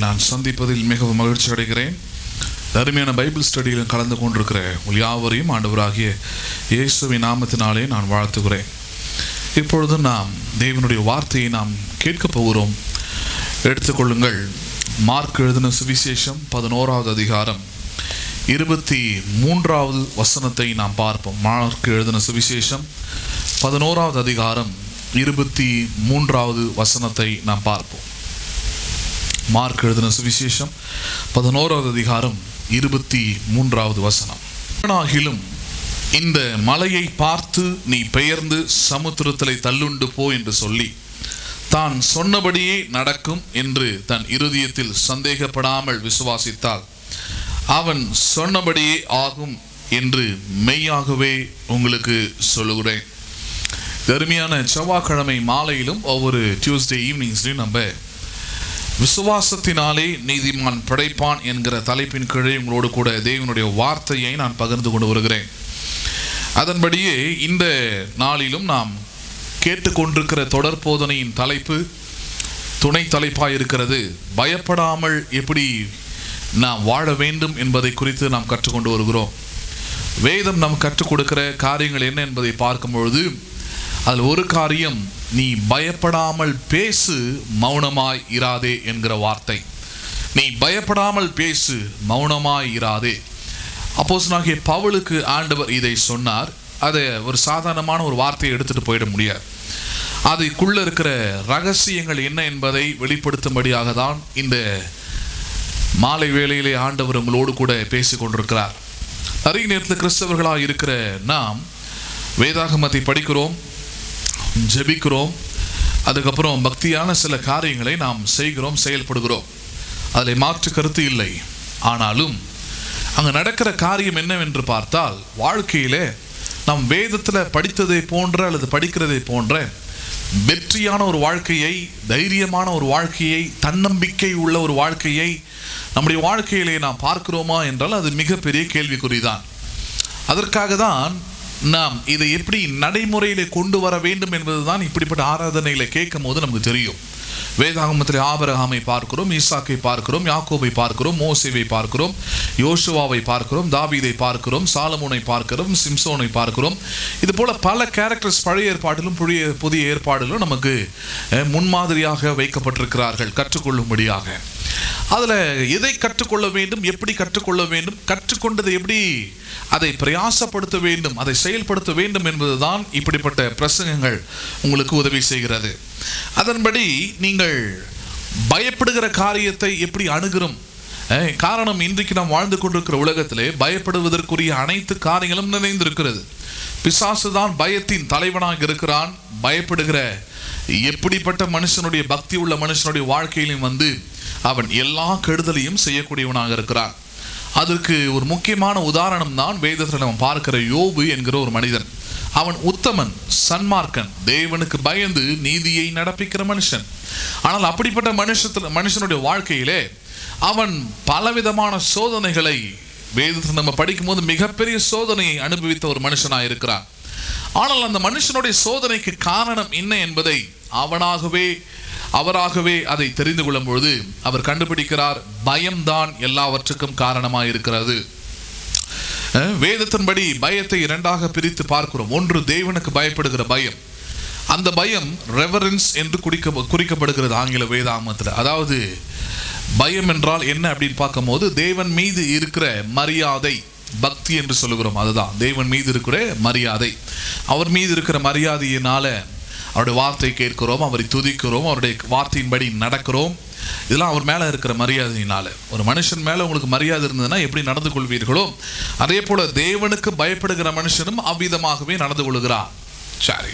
நான் சந்திப்பதில் மிகவும் மகிழ்ச்சி அடைகிறேன். அருமையான பைபிள் ஸ்டடியில் கலந்து கொண்டிருக்கிற யாவரையும் ஆண்டவராகிய இயேசுவின் நாமத்தினாலே நான் வாழ்த்துகிறேன். இப்பொழுது நாம் தேவனுடைய வார்த்தையை நாம் கேட்கப் போகிறோம். எடுத்துக்கொள்ளுங்கள். மார்க் எழுதின சுவிசேஷம் 11வது அதிகாரம் 23வது வசனத்தை நாம் பார்ப்போம். மார்க் எழுதின சுவிசேஷம் 11வது அதிகாரம் 23வது வசனத்தை நாம் பார்ப்போம். மார்க் எழுதின சுவிசேஷம் 11வது அதிகாரம் 23வது வசனம். ஆகிலும் இந்த மலையை பார்த்து நீ பெயர்ந்து சமுத்திரத்திலே தள்ளுண்டு போ என்று சொல்லி தான் சொன்னபடியே நடக்கும் என்று தன் இருதயத்தில் சந்தேகப்படாமல் விசுவாசித்தால் அவன் சொன்னபடியே ஆகும் என்று மெய்யாகவே உங்களுக்கு சொல்லுகிறேன். அருமையான செவ்வாய்க்கிழமை மாலையிலும் ஒவ்வொரு டியூஸ்டே ஈவினிங்ஸ்லையும் நம்ம விசுவாசத்தினாலே நீதிமான் படைப்பான் என்கிற தலைப்பின் கீழே உங்களோடு கூட தேவனுடைய வார்த்தையை நான் பகிர்ந்து கொண்டு வருகிறேன். அதன்படியே இந்த நாளிலும் நாம் கேட்டுக்கொண்டிருக்கிற தொடர் போதனையின் தலைப்பு துணை தலைப்பாக இருக்கிறது. பயப்படாமல் எப்படி நாம் வாழ வேண்டும் என்பதை குறித்து நாம் கற்றுக்கொண்டு வருகிறோம். வேதம் நாம் கற்றுக் கொடுக்கிற காரியங்கள் என்ன என்பதை பார்க்கும் பொழுது அதில் ஒரு காரியம், நீ பயப்படாமல் பேசு, மௌனமாய் இராதே என்கிற வார்த்தை. நீ பயப்படாமல் பேசு, மௌனமாய் இராதே. அப்போஸ்தலனாகிய பவுலுக்கு ஆண்டவர் இதை சொன்னார். அதை ஒரு சாதாரணமான ஒரு வார்த்தையை எடுத்துட்டு போயிட முடியாது. அதுக்குள்ள இருக்கிற ரகசியங்கள் என்ன என்பதை வெளிப்படுத்தும்படியாக தான் இந்த மாலை வேளையிலே ஆண்டவர் உங்களோடு கூட பேசி கொண்டிருக்கிறார். நிறைய நேரத்தில் கிறிஸ்தவர்களாக இருக்கிற நாம் வேதாகமத்தை படிக்கிறோம், ஜெபிக்கிறோம், அதுக்கப்புறம் பக்தியான சில காரியங்களை நாம் செய்கிறோம், செயல்படுகிறோம். அதில் மாற்று கருத்து இல்லை. ஆனாலும் அங்கே நடக்கிற காரியம் என்னவென்று பார்த்தால், வாழ்க்கையிலே நாம் வேதத்தில் படித்ததை போன்ற அல்லது படிக்கிறதை போன்ற வெற்றியான ஒரு வாழ்க்கையை, தைரியமான ஒரு வாழ்க்கையை, தன்னம்பிக்கை உள்ள ஒரு வாழ்க்கையை நம்முடைய வாழ்க்கையிலே நாம் பார்க்கிறோமா என்றால் அது மிகப்பெரிய கேள்விக்குறிதான். அதற்காக தான் நாம் இதை எப்படி நடைமுறையிலே கொண்டு வர வேண்டும் என்பதுதான் இப்படிப்பட்ட ஆராதனைகளை கேட்கும் போது நமக்கு தெரியும். வேதாகமத்தில் ஆபிரகாமை பார்க்கிறோம், ஈசாக்கை பார்க்கிறோம், யாக்கோபை பார்க்கிறோம், மோசேவை பார்க்கிறோம், யோசுவாவை பார்க்கிறோம், தாவீதை பார்க்கிறோம், சாலமோனை பார்க்கிறோம், சிம்சோனை பார்க்கிறோம். இது போல பல கேரக்டர்ஸ் பழைய ஏற்பாட்டிலும் புதிய ஏற்பாடிலும் நமக்கு முன்மாதிரியாக வைக்கப்பட்டிருக்கிறார்கள் கற்றுக்கொள்ளும்படியாக. அதில் எதை கற்றுக்கொள்ள வேண்டும், எப்படி கற்றுக்கொள்ள வேண்டும், கற்றுக்கொண்டதை எப்படி அதை பிரயாசப்படுத்த வேண்டும், அதை செயல்படுத்த வேண்டும் என்பதுதான் இப்படிப்பட்ட பிரசங்கங்கள் உங்களுக்கு உதவி செய்கிறது. அதன்படி நீங்கள் பயப்படுகிற காரியத்தை எப்படி அணுகிறோம். காரணம், இன்றைக்கு நாம் வாழ்ந்து கொண்டிருக்கிற உலகத்திலே பயப்படுவதற்குரிய அனைத்து காரியங்களும் நிறைந்திருக்கிறது. பிசாசு தான் பயத்தின் தலைவனாக இருக்கிறான். பயப்படுகிற எப்படிப்பட்ட மனுஷனுடைய, பக்தி உள்ள மனுஷனுடைய வாழ்க்கையிலும் வந்து அவன் எல்லா கெடுதலையும் செய்யக்கூடியவனாக இருக்கிறான். அதற்கு ஒரு முக்கியமான உதாரணம் தான் வேதத்தில் நம்ம பார்க்கிற யோபு என்கிற ஒரு மனிதன். அவன் உத்தமன், சன்மார்க்கன், தேவனுக்கு பயந்து நீதியை நடப்பிக்கிற மனுஷன். ஆனால் அப்படிப்பட்ட மனுஷனுடைய வாழ்க்கையிலே அவன் பலவிதமான சோதனைகளை, வேதத்தில் நம்ம படிக்கும் போது மிகப்பெரிய சோதனையை அனுபவித்த ஒரு மனுஷனாக இருக்கிறான். ஆனால் அந்த மனுஷனுடைய சோதனைக்கு காரணம் என்ன என்பதை அவராகவே அதை தெரிந்து கொள்ளும் பொழுது அவர் கண்டுபிடிக்கிறார், பயம்தான் எல்லாவற்றுக்கும் காரணமாக இருக்கிறது. வேதத்தின்படி பயத்தை இரண்டாக பிரித்து பார்க்கிறோம். ஒன்று தேவனுக்கு பயப்படுகிற பயம். அந்த பயம் ரெவரன்ஸ் என்று குறிக்கப்படுகிறது ஆங்கில வேதாகமத்தில். அதாவது பயம் என்றால் என்ன அப்படின்னு பார்க்கும் போது தேவன் மீது இருக்கிற மரியாதை, பக்தி என்று சொல்லுகிறோம். அதுதான் தேவன் மீது இருக்கிற மரியாதை. அவர் மீது இருக்கிற மரியாதையினால அவருடைய வார்த்தை கேட்கிறோம், அவரை துதிக்கிறோம், அவருடைய வார்த்தையின்படி நடக்கிறோம். இதெல்லாம் அவர் மேலே இருக்கிற மரியாதையினால. ஒரு மனுஷன் மேலே உங்களுக்கு மரியாதை இருந்ததுன்னா எப்படி நடந்து கொள்வீர்களோ அதே போல தேவனுக்கு பயப்படுகிற மனுஷனும் அவ்விதமாகவே நடந்து கொள்கிறார். சரி,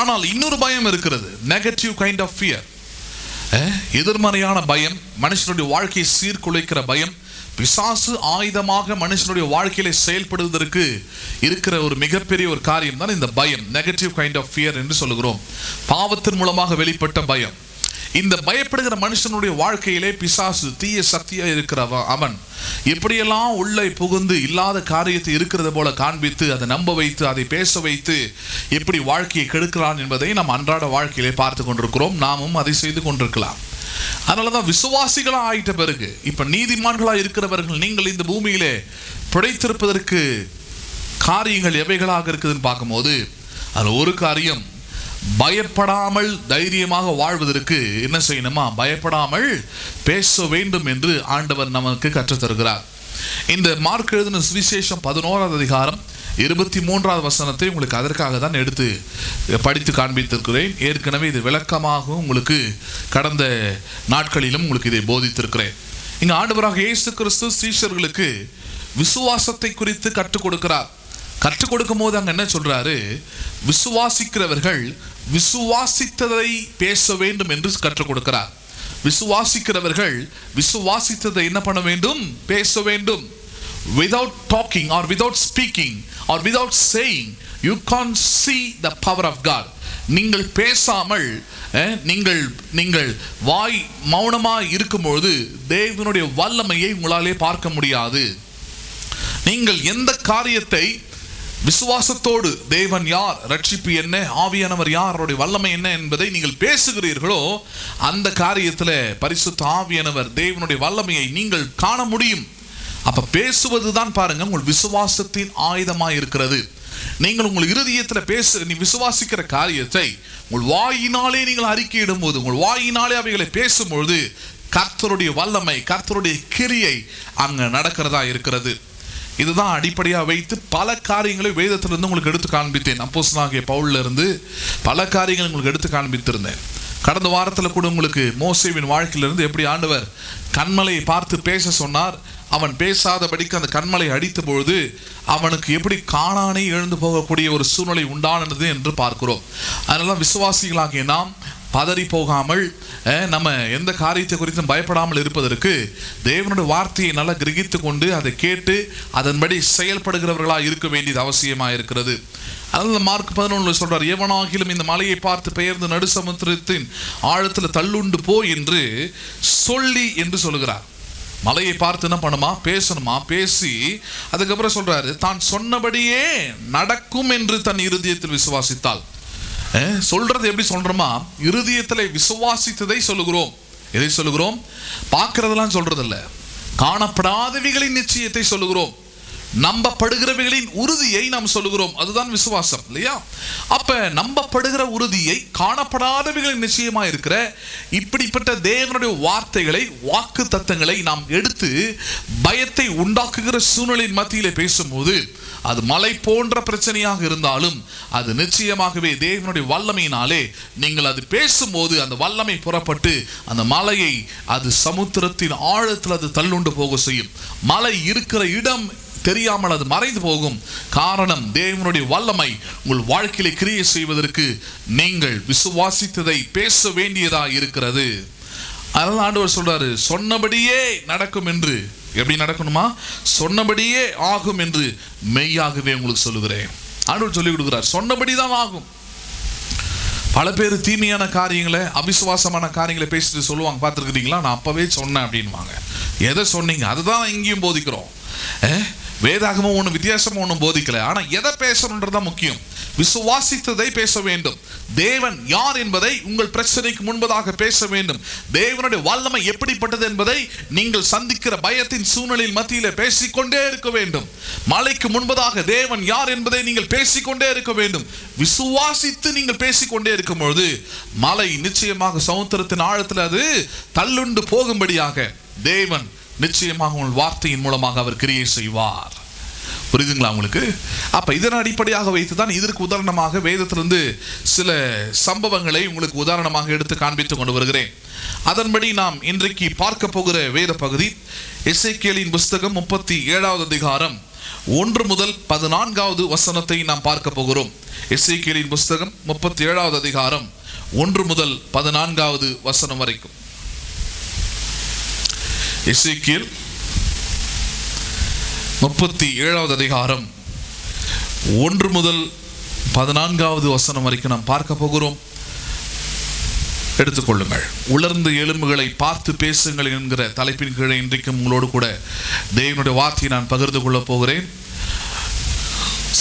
ஆனால் இன்னொரு பயம் இருக்கிறது, நெகட்டிவ் கைண்ட் ஆஃப் ஃபியர். எதிர்மறையான பயம், மனுஷனுடைய வாழ்க்கையை சீர்குலைக்கிற பயம். பிசாசு ஆயுதமாக மனுஷனுடைய வாழ்க்கையில செயல்படுவதற்கு இருக்கிற ஒரு மிகப்பெரிய ஒரு காரியம் தான் இந்த பயம், நெகட்டிவ் கைண்ட் ஆஃப் ஃபியர் என்று சொல்லுகிறோம். பாவத்தின் மூலமாக வெளிப்பட்ட பயம். இந்த பயப்படுகிற மனுஷனுடைய வாழ்க்கையிலே பிசாசு, தீய சக்தியா இருக்கிறவன், அவன் எப்படியெல்லாம் உள்ளே புகுந்து இல்லாத காரியத்தை இருக்கிறது போல காண்பித்து அதை நம்ப வைத்து அதை பேச வைத்து எப்படி வாழ்க்கையை கெடுக்கிறான் என்பதை நாம் அன்றாட வாழ்க்கையிலே பார்த்து கொண்டிருக்கிறோம். நாமும் அதை செய்து கொண்டிருக்கலாம். அதனாலதான் விசுவாசிகளா ஆயிட்ட பிறகு இப்ப நீதிமான்களா இருக்கிறவர்கள் நீங்கள் இந்த பூமியிலே பிழைத்திருப்பதற்கு காரியங்கள் எவைகளாக இருக்குதுன்னு பார்க்கும்போது அதுல ஒரு காரியம், பயப்படாமல் தைரியமாக வாழ்வதற்கு என்ன செய்யணுமா, பயப்படாமல் பேச வேண்டும் என்று ஆண்டவர் நமக்கு கற்றுத்தருகிறார். இந்த மார்க் எழுதின சுவிசேஷம் 11வது அதிகாரம் 23வது வசனத்தை உங்களுக்கு அதற்காக தான் எடுத்து படித்து காண்பித்திருக்கிறேன். ஏற்கனவே இது விளக்கமாக உங்களுக்கு கடந்த நாட்களிலும் உங்களுக்கு இதை போதித்திருக்கிறேன். இங்கு ஆண்டவராக இயேசு கிறிஸ்து சீஷர்களுக்கு விசுவாசத்தை குறித்து கற்றுக் கொடுக்கிறார். கற்றுக் கொடுக்கும் போது அங்க என்ன சொல்றாரு, விசுவாசிக்கிறவர்கள் விசுவாசித்ததை பேச வேண்டும் என்று கற்றுக் கொடுக்கிறார். விசுவாசிக்கிறவர்கள் விசுவாசித்ததை என்ன பண்ண வேண்டும், பேச வேண்டும். Without talking or without speaking or without saying you can't see the power of God. நீங்கள் பேசாமல் நீங்கள் வாய் மௌனமாக இருக்கும்போது தேவனுடைய வல்லமையை உங்களாலே பார்க்க முடியாது. நீங்கள் எந்த காரியத்தை விசுவாசத்தோடு தேவன் யார், ரட்சிப்பு என்ன, ஆவியானவர் யார், அவருடைய வல்லமை என்ன என்பதை நீங்கள் பேசுகிறீர்களோ அந்த காரியத்தில் பரிசுத்த ஆவியானவர் தேவனுடைய வல்லமையை நீங்கள் காண முடியும். அப்ப பேசுவதுதான் பாருங்க உங்கள் விசுவாசத்தின் ஆயுதமாக இருக்கிறது. நீங்கள் உங்கள் இருதயத்தில் நீ விசுவாசிக்கிற காரியத்தை உங்கள் வாயினாலே நீங்கள் அறிக்கையிடும் போது, உங்கள் வாயினாலே அவைகளை பேசும்பொழுது கர்த்தருடைய வல்லமை, கர்த்தருடைய கிரியை அங்க நடக்கிறதா இருக்கிறது. இதுதான் அடிப்படையாக வைத்து பல காரியங்களை வேதத்திலிருந்து உங்களுக்கு எடுத்து காண்பித்தேன். அப்போஸ்தலனாகிய பவுல்ல இருந்து பல காரியங்களை உங்களுக்கு எடுத்து காண்பித்திருந்தேன். கடந்த வாரத்தில் கூட உங்களுக்கு மோசேவின் வாழ்க்கையிலிருந்து எப்படி ஆண்டவர் கன்மலையை பார்த்து பேச சொன்னார், அவன் பேசாதபடிக்கு அந்த கண்மலை அடித்த பொழுது அவனுக்கு எப்படி காணானே எழுந்து போகக்கூடிய ஒரு சூழ்நிலை உண்டானது என்று பார்க்கிறோம். அதனால விசுவாசிகளாகிய நாம் பதறி போகாமல், நம்ம எந்த காரியத்தை குறித்தும் பயப்படாமல் இருப்பதற்கு தேவனுடைய வார்த்தையை நல்லா கிரகித்து கொண்டு அதை கேட்டு அதன்படி செயல்படுகிறவர்களாக இருக்க வேண்டியது அவசியமாக இருக்கிறது. அதில் மார்க் 11 சொல்றார், எவனாகிலும் இந்த மலையை பார்த்து பெயர்ந்து நடு சமுத்திரத்தின் ஆழத்தில் தள்ளுண்டு போ என்று சொல்லி என்று சொல்லுகிறார். மலையை பார்த்து என்ன பண்ணுமா? பேசணுமா? பேசி அதுக்கப்புறம் சொல்றாரு, தான் சொன்னபடியே நடக்கும் என்று தன் இருதயத்தில் விசுவாசித்தால். சொல்றது எப்படி சொல்றோமா? இருதயத்தில் விசுவாசித்ததை சொல்லுகிறோம். எதை சொல்லுகிறோம்? பார்க்கறதெல்லாம் சொல்றது இல்ல, காணப்படாதவைகளின் நிச்சயத்தை சொல்லுகிறோம், நம்பப்படுகிறவைகளின் உறுதியை நாம் சொல்லுகிறோம். அதுதான் விசுவாசம் இல்லையா? அப்ப நம்பப்படுகிற உறுதியை, காணப்படாதவைகளின் நிச்சயமா இருக்கிற இப்படிப்பட்ட தேவனுடைய வார்த்தைகளை, வாக்கு தத்தங்களை நாம் எடுத்து பயத்தை உண்டாக்குகிற சூழ்நிலையின் மத்தியிலே பேசும்போது அது மலை போன்ற பிரச்சனையாக இருந்தாலும் அது நிச்சயமாகவே தேவனுடைய வல்லமையினாலே நீங்கள் அது பேசும்போது அந்த வல்லமை புறப்பட்டு அந்த மலையை அது சமுத்திரத்தின் ஆழத்தில் அது தள்ளுண்டு போக செய்யும். மலை இருக்கிற இடம் தெரியாமல் அது மறைந்து போகும். காரணம், தேவனுடைய வல்லமை உங்கள் வாழ்க்கையிலே கிரியை செய்வதற்கு நீங்கள் விசுவாசித்ததை பேச வேண்டியதா இருக்கிறது. அதனால ஆண்டவர் சொல்றாரு, சொன்னபடியே நடக்கும் என்று. எப்படி நடக்கணுமா? சொன்னபடியே ஆகும் என்று மெய்யாகவே உங்களுக்கு சொல்லுகிறேன். ஆண்டவர் சொல்லி கொடுக்கிறார், சொன்னபடிதான் ஆகும். பல பேர் தீமையான காரியங்களை, அவிசுவாசமான காரியங்களை பேசிட்டு சொல்லுவாங்க, பார்த்துருக்கிறீங்களா? நான் அப்பவே சொன்னேன் அப்படின்வாங்க. எதை சொன்னீங்க? அதுதான் இங்கேயும் போதிக்கிறோம். வேதாகமும் ஒன்றும் வித்தியாசமும் ஒன்றும் போதிக்கல. ஆனால் எதை பேசணுன்றதான் முக்கியம். விசுவாசித்ததை பேச வேண்டும். தேவன் யார் என்பதை உங்கள் பிரச்சனைக்கு முன்பதாக பேச வேண்டும். தேவனுடைய வல்லமை எப்படிப்பட்டது என்பதை நீங்கள் சந்திக்கிற பயத்தின் சூழ்நிலையில் மத்தியில் பேசிக்கொண்டே இருக்க வேண்டும். மலைக்கு முன்பதாக தேவன் யார் என்பதை நீங்கள் பேசிக்கொண்டே இருக்க வேண்டும். விசுவாசித்து நீங்கள் பேசிக்கொண்டே இருக்கும் பொழுது மலை நிச்சயமாக சமுத்திரத்தின் ஆழத்தில் அது தள்ளுண்டு போகும்படியாக தேவன் நிச்சயமாக உங்கள் வார்த்தையின் மூலமாக அவர் கிரியை செய்வார். புரியுதுங்களா உங்களுக்கு? அப்ப இதன் அடிப்படையாக வைத்துதான் இதற்கு உதாரணமாக வேதத்திலிருந்து சில சம்பவங்களை உங்களுக்கு உதாரணமாக எடுத்து காண்பித்துக் கொண்டு வருகிறேன். அதன்படி நாம் இன்றைக்கு பார்க்க போகிற வேத பகுதி எசேக்கியேலின் புஸ்தகம் 37வது அதிகாரம் 1 முதல் 14வது வசனத்தை நாம் பார்க்க போகிறோம். எசேக்கியேலின் புஸ்தகம் 37வது அதிகாரம் 1 முதல் 14வது வசனம் வரைக்கும். எசேக்கியேல் 37வது அதிகாரம் 1 முதல் 14வது வசனம் வரைக்கும் நாம் பார்க்க போகிறோம். எடுத்துக்கொள்ளுங்கள். உலர்ந்த எலும்புகளை பார்த்து பேசுங்கள் என்கிற தலைப்பின் கீழே இன்றைக்கும் உங்களோடு கூட தேவனுடைய வார்த்தையை நான் பகிர்ந்து கொள்ள போகிறேன்.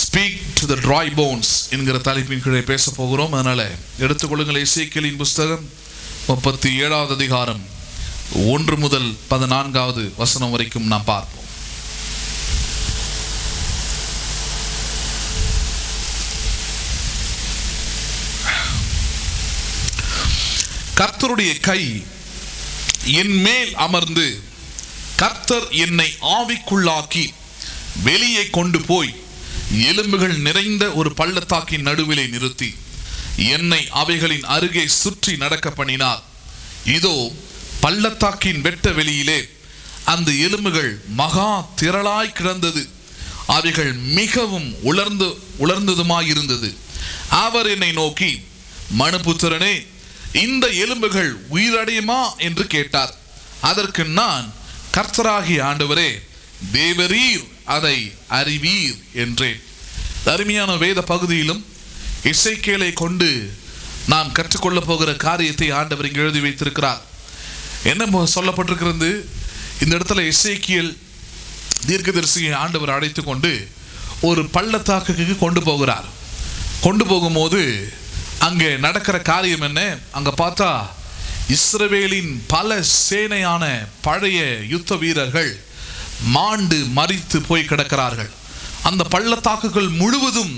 Speak to the dry bones என்கிற தலைப்பின் கீழே பேச போகிறோம். அதனால எடுத்துக்கொள்ளுங்கள். எசேக்கியேலின் புஸ்தகம் 37வது அதிகாரம் 1 முதல் 14வது வசனம் வரைக்கும் நாம் பார்ப்போம். கர்த்தருடைய கை என் மேல் அமர்ந்து கர்த்தர் என்னை ஆவிக்குள்ளாக்கி வெளியே கொண்டு போய் எலும்புகள் நிறைந்த ஒரு பள்ளத்தாக்கின் நடுவிலே நிறுத்தி என்னை அவைகளின் அருகே சுற்றி நடக்க பண்ணினார். இதோ பள்ளத்தாக்கின் வெட்ட வெளியிலே அந்த எலும்புகள் மகா திரளாய் கிடந்தது. அவைகள் மிகவும் உலர்ந்ததுமாயிருந்தது. அவர் என்னை நோக்கி, மனுபுத்திரனே, இந்த எலும்புகள் உயிரடையுமா என்று கேட்டார். அதற்கு நான், கர்த்தராகிய ஆண்டவரே, தேவரீர் அதை அறிவீர் என்றேன். அருமையான வேத பகுதியிலும் எசேக்கியேலை கொண்டு நாம் கற்றுக்கொள்ள போகிற காரியத்தை ஆண்டவர் இங்கு எழுதி வைத்திருக்கிறார். என்ன சொல்லப்பட்டிருக்கிறது? இந்த இடத்துல எசேக்கியேல் தீர்க்கதரிசியை ஆண்டவர் அழைத்து கொண்டு ஒரு பள்ளத்தாக்குக்கு கொண்டு போகிறார். கொண்டு போகும்போது அங்கே நடக்கிற காரியம் என்ன? அங்க பார்த்தா இஸ்ரவேலின் பல சேனையான பழைய யுத்த வீரர்கள் மாண்டு மரித்து போய் கிடக்கிறார்கள். அந்த பள்ளத்தாக்குகள் முழுவதும்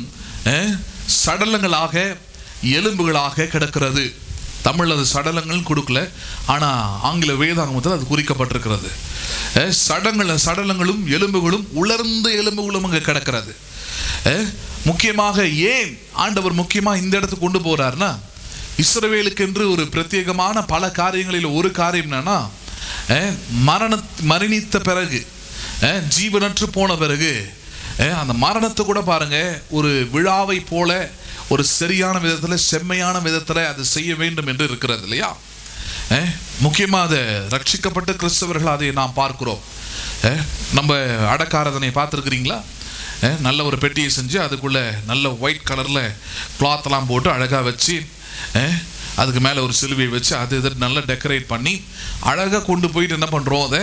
சடலங்களாக, எலும்புகளாக கிடக்கிறது. தமிழ் அது சடலங்கள் கொடுக்கல, ஆனா ஆங்கில வேதாகமத்தில் அது குறிக்கப்பட்டிருக்கிறது. சடலங்களும் எலும்புகளும், உலர்ந்த எலும்புகளும் அங்கே கிடக்கிறது. முக்கியமாக ஏன் ஆண்டவர் முக்கியமா இந்த இடத்துக்கு கொண்டு போறாருன்னா, இஸ்ரவேலுக்கு என்று ஒரு பிரத்யேகமான பல காரியங்களில் ஒரு காரியம் என்னன்னா, மரணித்த பிறகு ஜீவனற்று போன பிறகு அந்த மரணத்தை கூட பாருங்க ஒரு விழாவை போல ஒரு சரியான விதத்தில் செம்மையான விதத்தில் அது செய்ய வேண்டும் என்று இருக்கிறது இல்லையா? முக்கியமாக அதை ரட்சிக்கப்பட்ட கிறிஸ்தவர்கள் அதை நாம் பார்க்கிறோம். நம்ம அடக்காரதனை பார்த்துருக்குறீங்களா? நல்ல ஒரு பெட்டியை செஞ்சு அதுக்குள்ளே நல்ல ஒயிட் கலரில் கிளாத்லாம் போட்டு அழகாக வச்சு அதுக்கு மேலே ஒரு சிலுவையை வச்சு அது இதை நல்லா டெக்கரேட் பண்ணி அழகாக கொண்டு போயிட்டு என்ன பண்ணுறோம், அதை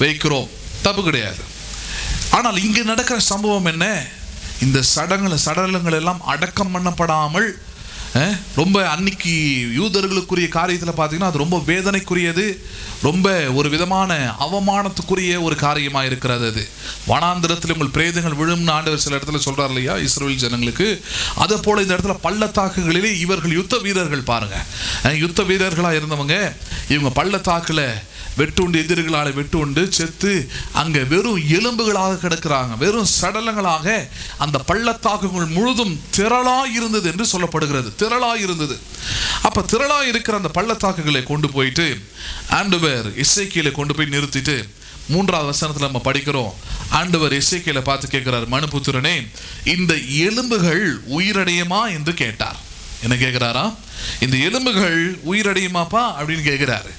வைக்கிறோம். தப்பு கிடையாது. ஆனால் இங்கே நடக்கிற சம்பவம் என்ன? இந்த சடலங்கள் எல்லாம் அடக்கம் பண்ணப்படாமல் ரொம்ப அன்னைக்கு யூதர்களுக்குரிய காரியத்தில் பார்த்தீங்கன்னா அது ரொம்ப வேதனைக்குரியது, ரொம்ப ஒரு விதமான அவமானத்துக்குரிய ஒரு காரியமாக இருக்கிறது. அது வனாந்திரத்தில் உங்கள் பிரேதங்கள் விழும்னு ஆண்டவர் சில இடத்துல சொல்கிறார் இல்லையா இஸ்ரவேல் ஜனங்களுக்கு? அதை போல் இந்த இடத்துல பள்ளத்தாக்குகளிலே இவர்கள் யுத்த வீரர்கள் பாருங்க, யுத்த வீரர்களாக இருந்தவங்க இவங்க பள்ளத்தாக்கில் வெட்டுண்டு எதிரிகளால் வெட்டுண்டு செத்து அங்கே வெறும் எலும்புகளாக கிடக்கிறாங்க, வெறும் சடலங்களாக. அந்த பள்ளத்தாக்குகள் முழுதும் திரளாக இருந்தது என்று சொல்லப்படுகிறது. திரளாக இருந்தது. அப்போ திரளாக இருக்கிற அந்த பள்ளத்தாக்குகளை கொண்டு போயிட்டு ஆண்டவர் எசேக்கியேலை கொண்டு போய் நிறுத்திட்டு 3வது வசனத்தில் நம்ம படிக்கிறோம். ஆண்டவர் எசேக்கியேலை பார்த்து கேட்கிறார், மனுபுத்திரனே, இந்த எலும்புகள் உயிரடையுமா என்று கேட்டார். என்ன கேட்கிறாரா? இந்த எலும்புகள் உயிரடையுமாப்பா அப்படின்னு கேட்கிறாரு.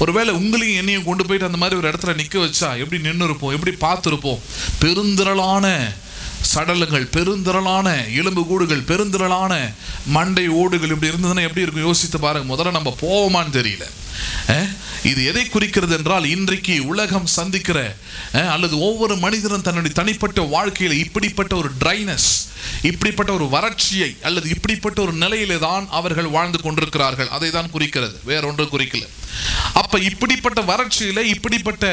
ஒருவேளை உங்களையும் என்னையும் கொண்டு போயிட்டு அந்த மாதிரி ஒரு இடத்துல நிற்க வச்சா எப்படி நின்று இருப்போம், எப்படி பார்த்துருப்போம்? பெருந்திரளான சடலங்கள், பெருந்திரளான எலும்பு கூடுகள், பெருந்திரளான மண்டை ஓடுகள் இப்படி இருந்ததுன்னா எப்படி இருக்கும் யோசித்து பாருங்க. முதல்ல நம்ம போவோமான்னு தெரியல. இது எதை குறிக்கிறது என்றால் இன்றைக்கு உலகம் சந்திக்கிற அல்லது ஒவ்வொரு மனிதனும் தன்னுடைய தனிப்பட்ட வாழ்க்கையில் இப்படிப்பட்ட ஒரு ட்ரைனஸ், இப்படிப்பட்ட ஒரு வறட்சியை அல்லது இப்படிப்பட்ட ஒரு நிலையிலே தான் அவர்கள் வாழ்ந்து கொண்டிருக்கிறார்கள். அதை தான் குறிக்கிறது, வேற ஒன்று குறிக்கல. அப்ப இப்படிப்பட்ட வறட்சியில இப்படிப்பட்ட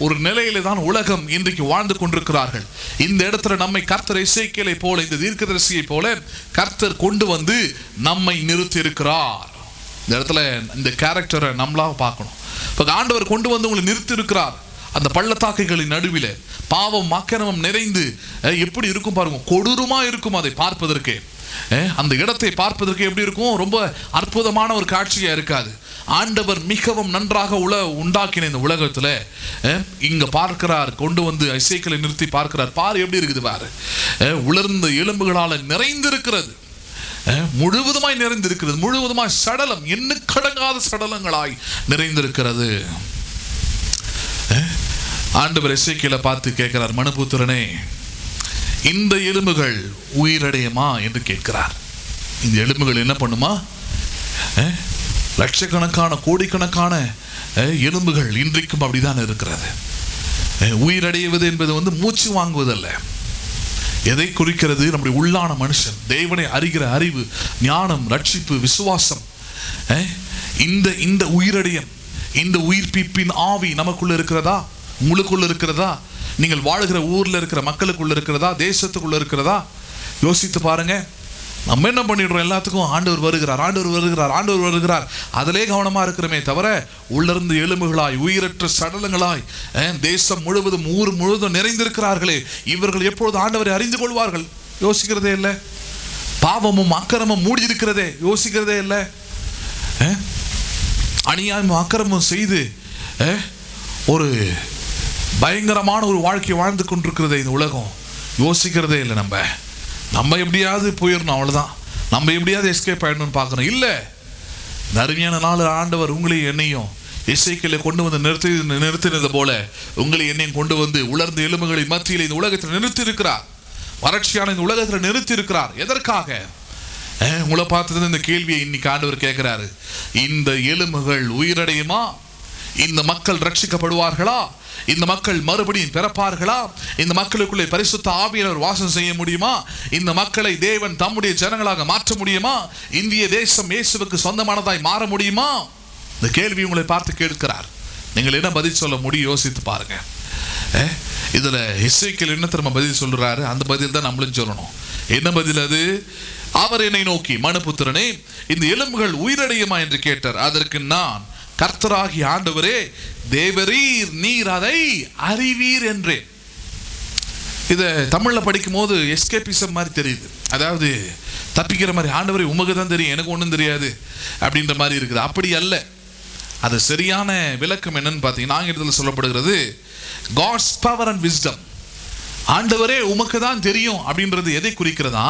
ஒரு நிலையில தான் உலகம் இன்றைக்கு வாழ்ந்து கொண்டிருக்கிறார்கள். இந்த இடத்துல நம்மை கர்த்தர் எசேக்கியேலை போல, இந்த தீர்க்கதரிசியை போல கர்த்தர் கொண்டு வந்து நம்மை நிறுத்தி இருக்கிறார். இந்த இடத்துல இந்த கேரக்டரை நம்மளாக பார்க்கணும். இப்போ ஆண்டவர் கொண்டு வந்து உங்களை நிறுத்தி இருக்கிறார். அந்த பள்ளத்தாக்குகளின் நடுவில் பாவம் அக்கிரமம் நிறைந்து எப்படி இருக்கும் பாருங்க, கொடூரமா இருக்கும். அதை பார்ப்பதற்கு, அந்த இடத்தை பார்ப்பதற்கு எப்படி இருக்கும்? ரொம்ப அற்புதமான ஒரு காட்சியா இருக்காது. ஆண்டவர் மிகவும் நன்றாக உண்டாக்கின இந்த உலகத்துல இங்க பார்க்கிறார், கொண்டு வந்து எசேக்கியேலை நிறுத்தி பார்க்கிறார். பாரு எப்படி இருக்குது பாரு, உலர்ந்த எலும்புகளால் நிறைந்திருக்கிறது, முழுவதுமாய் நிறைந்திருக்கிறது, முழுவதுமாய் சடலம், எண்ணுக்கடங்காத சடலங்களாய் நிறைந்திருக்கிறது. ஆண்டவர் எசேக்கியேலை பார்த்து கேட்கிறார், மனுபுத்திரனே, இந்த எலும்புகள் உயிரடையுமா என்று கேட்கிறார். இந்த எலும்புகள் என்ன பண்ணுமா? லட்சக்கணக்கான கோடிக்கணக்கான எலும்புகள் இன்றைக்கும் அப்படிதான் இருக்கிறது. உயிரடைவது என்பது மூச்சு வாங்குவதல்ல. எதை குறிக்கிறது? நம்முடைய உள்ளான மனுஷன், தேவனை அறிகிற அறிவு, ஞானம், ரட்சிப்பு, விசுவாசம். இந்த உயிரடையம், இந்த உயிர்ப்பிப்பின் ஆவி நமக்குள்ள இருக்கிறதா? உங்களுக்குள்ள இருக்கிறதா? நீங்கள் வாழ்கிற ஊர்ல இருக்கிற மக்களுக்குள்ள இருக்கிறதா? தேசத்துக்குள்ள இருக்கிறதா? யோசித்து பாருங்க. நம்ம என்ன பண்ணிடுறோம்? எல்லாத்துக்கும் ஆண்டவர் வருகிறார், ஆண்டவர் வருகிறார், ஆண்டவர் வருகிறார், அதிலே கவனமா இருக்கிறோமே தவிர உள்ளிருந்து எலும்புகளாய், உயிரற்ற சடலங்களாய் தேசம் முழுவதும், ஊர் முழுவதும் நிறைந்திருக்கிறார்களே, இவர்கள் எப்பொழுது ஆண்டவரை அறிந்து கொள்வார்கள்? யோசிக்கிறதே இல்லை. பாவமும் அக்கிரமும் மூடி இருக்கிறதே, யோசிக்கிறதே இல்லை. அநியாயமும் அக்கிரமும் செய்து ஒரு பயங்கரமான ஒரு வாழ்க்கையை வாழ்ந்து கொண்டிருக்கிறதே இந்த உலகம், யோசிக்கிறதே இல்லை. நம்ம எப்படியாவது போயிடணும், அவ்வளோதான். நம்ம எப்படியாவது எஸ்கேப் ஆகிடணும்னு பார்க்கணும். இல்லை, அருமையான நாள் ஆண்டவர் உங்களையும் என்னையும் எசேக்கியேலை கொண்டு வந்து நிறுத்தினது போல உங்களை என்னையும் கொண்டு வந்து உலர்ந்த எலும்புகளின் மத்தியில் இந்த உலகத்தில் நிறுத்தி இருக்கிறார். வறட்சியான இந்த உலகத்தில் நிறுத்தி இருக்கிறார். எதற்காக? உங்களை பார்த்தது இந்த கேள்வியை இன்னைக்கு ஆண்டவர் கேட்கிறாரு. இந்த எலும்புகள் உயிரடையுமா? இந்த மக்கள் ரட்சிக்கப்படுவார்களா? இந்த மக்கள் மறுபடியும் பிறப்பார்களா? இந்த மக்களுக்குள்ளே பரிசுத்த ஆவியானவர் வாசம் செய்ய முடியுமா? இந்த மக்களை தேவன் தம்முடைய ஜனங்களாக மாற்ற முடியுமா? இந்திய தேசம் இயேசுவுக்கு சொந்தமானதாய் மாற முடியுமா? இந்த கேள்வி உங்களை பார்த்து கேட்கிறார். நீங்கள் என்ன பதில் சொல்ல முடியும்? யோசித்து பாருங்க. இதுல எசேக்கியேல் என்ன திரும்ப பதில் சொல்றாரு? அந்த பதில் தான் நம்மளும் சொல்லணும். என்ன பதில் அது? அவர் என்னை நோக்கி, மனுபுத்திரனே, இந்த எலும்புகள் உயிரடையுமா என்று கேட்டார். அதற்கு நான், கர்த்தராகிய ஆண்டவரே, தேவரீர் நீர் அதை அறிவீர் என்றேன். இதை தமிழில் படிக்கும் போது எஸ்கேபிசம் மாதிரி தெரியுது. அதாவது தப்பிக்கிற மாதிரி. ஆண்டவரே உமக்கு தான் தெரியும், எனக்கு ஒன்றும் தெரியாது அப்படின்ற மாதிரி இருக்குது. அப்படி அல்ல. அது சரியான விளக்கம் என்னன்னு பார்த்தீங்கன்னா ஆங்கிலத்தில் சொல்லப்படுகிறது காட்ஸ் பவர் அண்ட் விஸ்டம். ஆண்டவரே உமக்கு தான் தெரியும் அப்படின்றது எதை குறிக்கிறதா?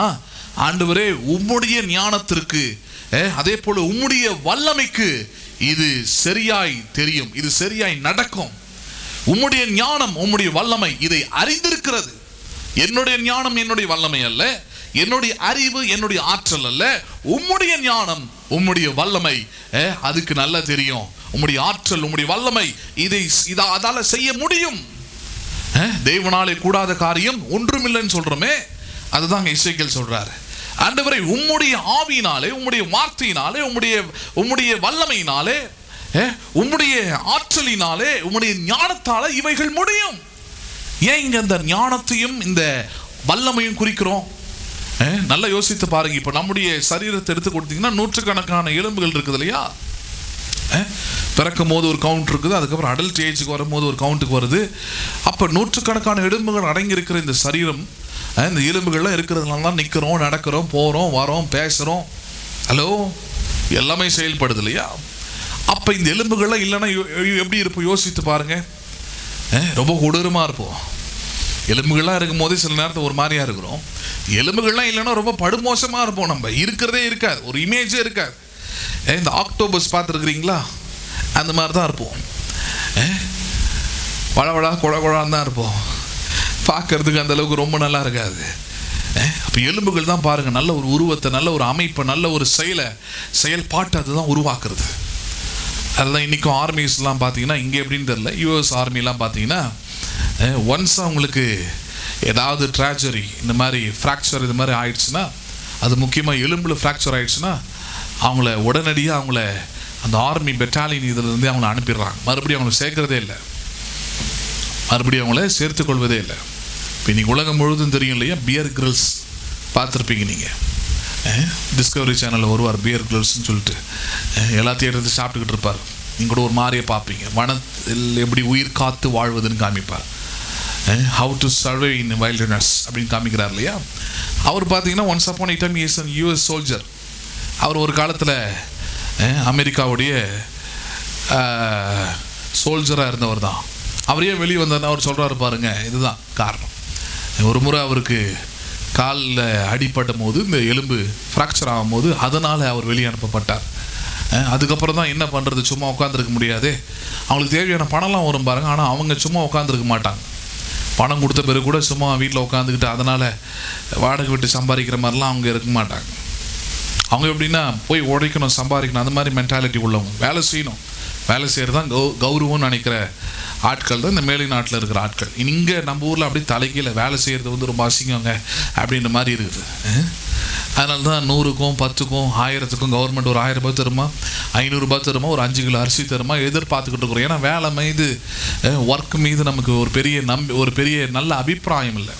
ஆண்டவரே உம்முடைய ஞானத்திற்கு, அதே போல உம்முடைய வல்லமைக்கு இது சரியாய் தெரியும், இது சரியாய் நடக்கும். உம்முடைய ஞானம் உம்முடைய வல்லமை இதை அறிந்திருக்கிறது. என்னுடைய ஞானம் என்னுடைய வல்லமை அல்ல, என்னுடைய அறிவு என்னுடைய ஆற்றல் அல்ல, உம்முடைய ஞானம் உம்முடைய வல்லமை அதுக்கு நல்லா தெரியும். உம்முடைய ஆற்றல் உம்முடைய வல்லமை இதை அதால செய்ய முடியும். தேவனாலே கூடாத காரியம் ஒன்றுமில்லைன்னு சொல்றோமே, அதுதான் எசேக்கியேல் சொல்றாரு. ஆண்டவரே உம்முடைய ஆவியினாலே, உம்முடைய வார்த்தையினாலே, உம்முடைய வல்லமையினாலே, உம்முடைய ஆற்றலினாலே, உம்முடைய ஞானத்தாலே இவைகள் முடியும். ஏன் இங்க இந்த ஞானத்தையும் இந்த வல்லமையும் குறிக்கிறோம்? நல்லா யோசித்து பாருங்க. இப்ப நம்முடைய சரீரத்தை எடுத்து கொடுத்தீங்கன்னா நூற்றுக்கணக்கான எலும்புகள் இருக்குது இல்லையா? பிறக்கும் போது ஒரு கவுண்ட் இருக்குது, அதுக்கப்புறம் அடல்ட் ஏஜுக்கு வரும்போது ஒரு கவுண்ட்டுக்கு வருது. அப்போ நூற்றுக்கணக்கான எலும்புகள் அடங்கி இருக்கிற இந்த சரீரம், இந்த எலும்புகள்லாம் இருக்கிறதுனால தான் நிற்கிறோம், நடக்கிறோம், போகிறோம், வரோம், பேசுகிறோம், ஹலோ எல்லாமே செயல்படுது இல்லையா? அப்போ இந்த எலும்புகள்லாம் இல்லைன்னா எப்படி இருப்போம் யோசித்து பாருங்க. ரொம்ப கொடூரமாக இருப்போம். எலும்புகள்லாம் இருக்கும் போதே சில நேரத்தில் ஒரு மாதிரியாக இருக்கிறோம். எலும்புகள்லாம் இல்லைன்னா ரொம்ப படுமோசமாக இருப்போம். நம்ம இருக்கிறதே இருக்காது, ஒரு இமேஜே இருக்காது. இந்த ஆக்டோபஸ் பார்த்துருக்குறீங்களா? அந்த மாதிரி தான் இருப்போம். வளவளா குழகுழான்னு தான் இருப்போம். பார்க்கறதுக்கு அந்த அளவுக்கு ரொம்ப நல்லா இருக்காது. அப்போ எலும்புகள் தான் பாருங்கள் நல்ல ஒரு உருவத்தை, நல்ல ஒரு அமைப்பை, நல்ல ஒரு செயல்பாட்டை அதுதான் உருவாக்குறது. அதெல்லாம் இன்றைக்கும் ஆர்மிஸ்லாம் பார்த்தீங்கன்னா இங்கே எப்படின்னு தெரியல, யூஎஸ் ஆர்மிலாம் பார்த்தீங்கன்னா ஒன்ஸ் அவங்களுக்கு ஏதாவது ட்ராஜரி இந்த மாதிரி ஃப்ராக்சர் இது மாதிரி ஆயிடுச்சுன்னா, அது முக்கியமாக எலும்பில் ஃப்ராக்சர் ஆகிடுச்சுன்னா அவங்கள உடனடியாக அவங்கள அந்த ஆர்மி பெட்டாலியன் இதிலேருந்து அவங்கள அனுப்பிடுறாங்க. மறுபடியும் அவங்கள சேர்க்குறதே இல்லை, மறுபடியும் அவங்கள சேர்த்து கொள்வதே இல்லை. இப்போ இன்றைக்கி உலகம் முழுவதும் தெரியும் இல்லையா, பியர் கிரில்ஸ் பார்த்துருப்பீங்க நீங்கள். டிஸ்கவரி சேனலில் வருவார் பியர் கிரில்ஸ்ன்னு சொல்லிட்டு, எல்லாத்தையும் எடுத்து சாப்பிட்டுக்கிட்டு இருப்பார். நீங்கள் கூட ஒரு மாதிரியே பார்ப்பீங்க. வனத்தில் எப்படி உயிர் காத்து வாழ்வதுன்னு காமிப்பார். How to survive in wilderness அப்படின்னு காமிக்கிறார் இல்லையா? அவர் பார்த்தீங்கன்னா once upon a time is an US soldier. அவர் ஒரு காலத்தில் அமெரிக்காவுடைய சோல்ஜராக இருந்தவர் தான். அவரையே வெளியே வந்தார்னா அவர் சொல்கிறாரு பாருங்க, இதுதான் காரணம். ஒரு முறை அவருக்கு காலில் அடிப்பட்ட போது இந்த எலும்பு ஃப்ராக்சர் ஆகும் போது அதனால் அவர் வெளியே அனுப்பப்பட்டார். அதுக்கப்புறம் தான் என்ன பண்ணுறது, சும்மா உட்காந்துருக்க முடியாது, அவங்களுக்கு தேவையான பணம்லாம் வரும் பாருங்கள். ஆனால் அவங்க சும்மா உட்காந்துருக்க மாட்டாங்க. பணம் கொடுத்த பிறகு கூட சும்மா வீட்டில் உட்காந்துக்கிட்டு அதனால் வாடகை விட்டு சம்பாதிக்கிற மாதிரிலாம் அவங்க இருக்க மாட்டாங்க. அவங்க எப்படின்னா போய் உழைக்கணும், சம்பாதிக்கணும், அந்த மாதிரி மென்டாலிட்டி உள்ளவங்க. வேலை செய்யணும், வேலை செய்கிறது தான் கௌரவம்னு நினைக்கிற ஆட்கள் தான் இந்த மேலை நாட்டில் இருக்கிற ஆட்கள். இங்கே நம்ம ஊரில் அப்படி தலைக்கீழ வேலை செய்கிறது வந்து ரொம்ப அசிங்கங்க அப்படின்ற மாதிரி இருக்குது. அதனால தான் 100க்கும் 10க்கும் 1000க்கும் கவர்மெண்ட் ஒரு 1000 ரூபாய் தருமா, 500 ரூபாய் தருமா, ஒரு 5 கிலோ அரிசி தருமா எதிர்பார்த்துக்கிட்டு இருக்கிறோம். ஏன்னா வேலை மீது, ஒர்க் மீது நமக்கு ஒரு பெரிய நல்ல அபிப்பிராயம் இல்லை.